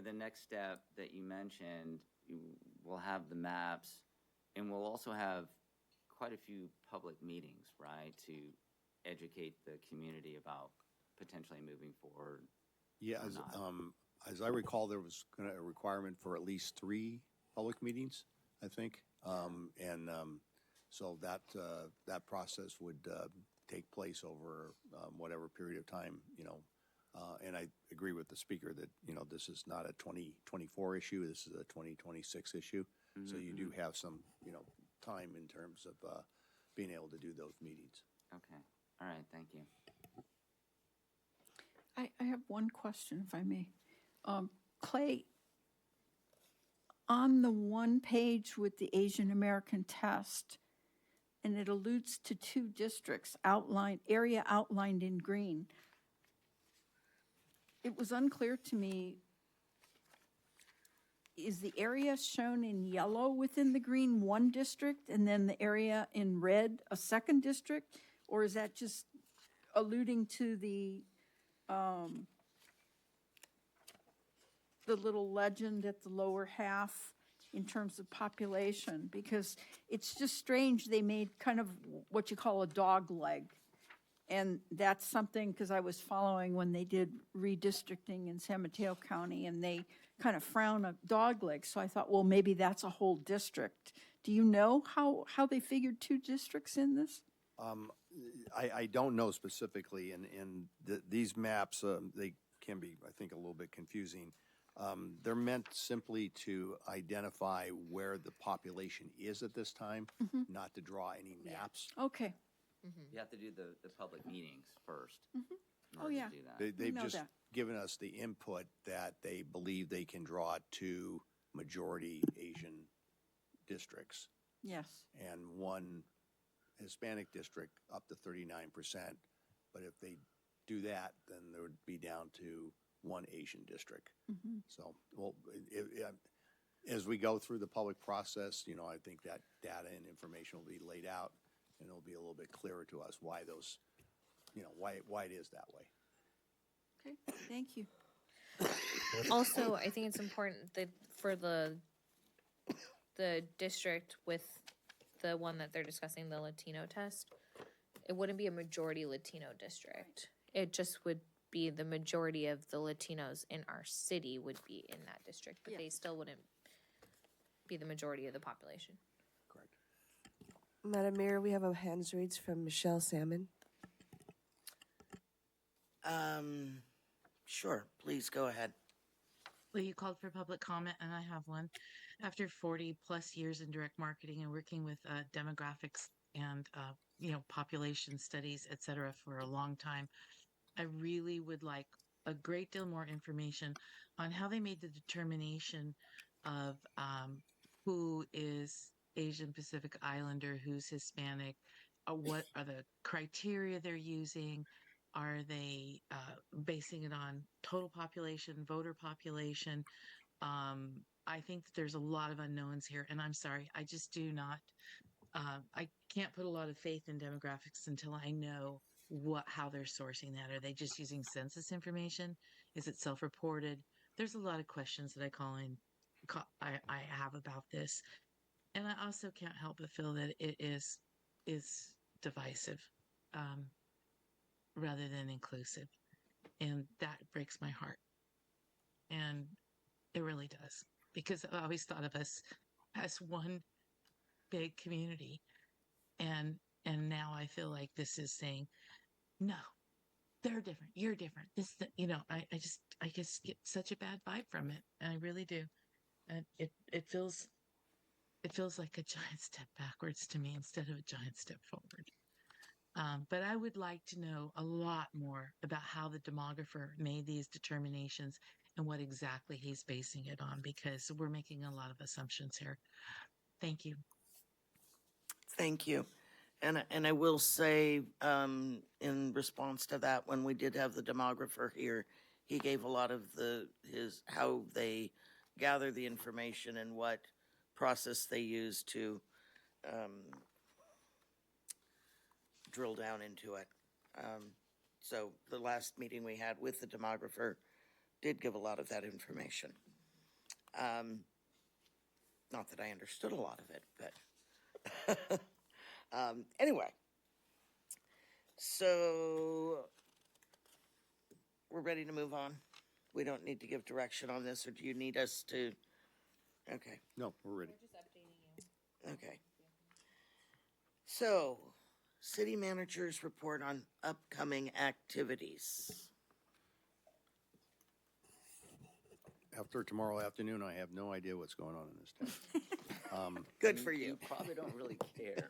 the next step that you mentioned, we'll have the maps, and we'll also have quite a few public meetings, right, to educate the community about potentially moving forward. Yeah, as I recall, there was a requirement for at least 3 public meetings, I think. So that process would take place over whatever period of time, and I agree with the speaker that, this is not a 2024 issue, this is a 2026 issue. Mm-hmm. So you do have some, time in terms of being able to do those meetings. Okay. All right. Thank you. I have one question, if I may. Clay, on the one page with the Asian American test, and it alludes to 2 districts area outlined in green. It was unclear to me, is the area shown in yellow within the green one district, and then the area in red a second district? Or is that just alluding to the little legend at the lower half in terms of population? Because it's just strange, they made kind of what you call a dog leg. And that's something, because I was following when they did redistricting in San Mateo County, and they kind of frown a dog leg. So I thought, well, maybe that's a whole district. Do you know how they figured 2 districts in this? I don't know specifically, and these maps, they can be, I think, a little bit confusing. They're meant simply to identify where the population is at this time, not to draw any maps. Okay. You have to do the public meetings first. Oh, yeah. They've just given us the input that they believe they can draw 2 majority Asian districts. Yes. And 1 Hispanic district up to 39%. But if they do that, then there would be down to 1 Asian district. So, well, as we go through the public process, you know, I think that data and information will be laid out, and it'll be a little bit clearer to us why those, you know, why it is that way. Okay, thank you. Also, I think it's important that for the district with the one that they're discussing, the Latino test, it wouldn't be a majority Latino district. It just would be the majority of the Latinos in our city would be in that district, but they still wouldn't be the majority of the population. Correct. Madam Mayor, we have a hands raised from Michelle Salmon. Sure, please go ahead. Well, you called for public comment, and I have one. After 40 plus years in direct marketing and working with demographics and population studies, et cetera, for a long time, I really would like a great deal more information on how they made the determination of who is Asian Pacific Islander, who's Hispanic, what are the criteria they're using. Are they basing it on total population, voter population? I think that there's a lot of unknowns here, and I'm sorry, I just do not. I can't put a lot of faith in demographics until I know how they're sourcing that. Are they just using census information? Is it self-reported? There's a lot of questions that I have about this, and I also can't help but feel that it is divisive. Rather than inclusive. And that breaks my heart. And it really does. Because I always thought of us as one big community. And now I feel like this is saying, no, they're different. You're different. I just get such a bad vibe from it. And I really do. And it feels like a giant step backwards to me instead of a giant step forward. But I would like to know a lot more about how the demographer made these determinations and what exactly he's basing it on, because we're making a lot of assumptions here. Thank you. Thank you. And I will say, in response to that, when we did have the demographer here, he gave a lot of how they gather the information and what process they use to drill down into it. So the last meeting we had with the demographer did give a lot of that information. Not that I understood a lot of it, but anyway. So we're ready to move on. We don't need to give direction on this, or do you need us to? Okay. No, we're ready. We're just updating you. Okay. So, city manager's report on upcoming activities. After tomorrow afternoon, I have no idea what's going on in this town. Good for you. You probably don't really care.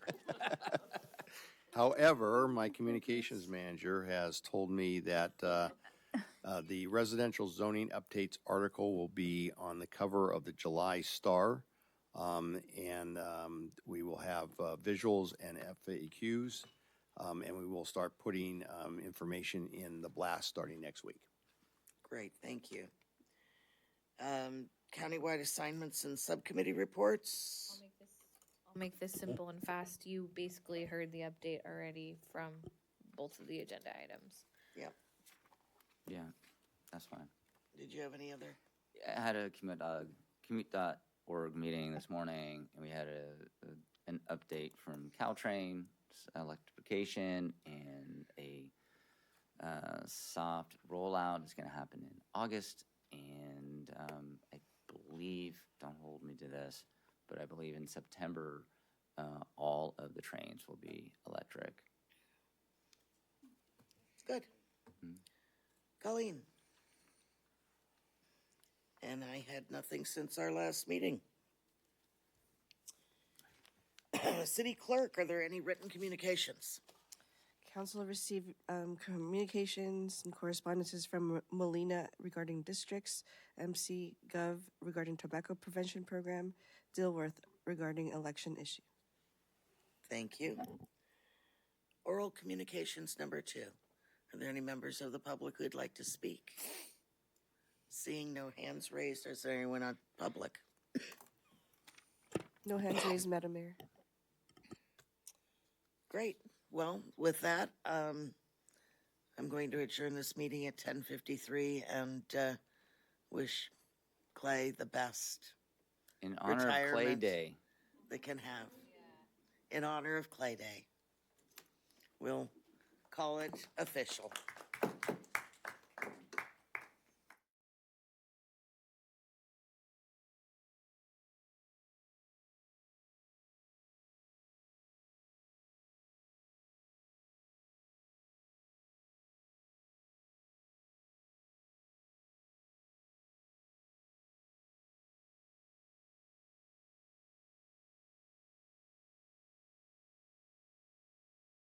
However, my communications manager has told me that the residential zoning updates article will be on the cover of the July Star, and we will have visuals and FAQs, and we will start putting information in the blast starting next week. Great, thank you. Countywide assignments and subcommittee reports. I'll make this simple and fast. You basically heard the update already from both of the agenda items. Yep. Yeah, that's fine. Did you have any other? I had a commute.org meeting this morning, and we had an update from Caltrain, electrification, and a soft rollout is going to happen in August. And I believe, don't hold me to this, but I believe in September, all of the trains will be electric. Good. Colleen. And I had nothing since our last meeting. City clerk, are there any written communications? Council received communications and correspondences from Molina regarding districts, MC Gov regarding tobacco prevention program, Dilworth regarding election issue. Thank you. Oral communications number 2. Are there any members of the public who'd like to speak? Seeing no hands raised, is there anyone on public? No hands raised, Madam Mayor. Great. Well, with that, I'm going to adjourn this meeting at 10:53 and wish Clay the best In honor of Clay retirement Day. they can have. In honor of Clay Day. We'll call it official.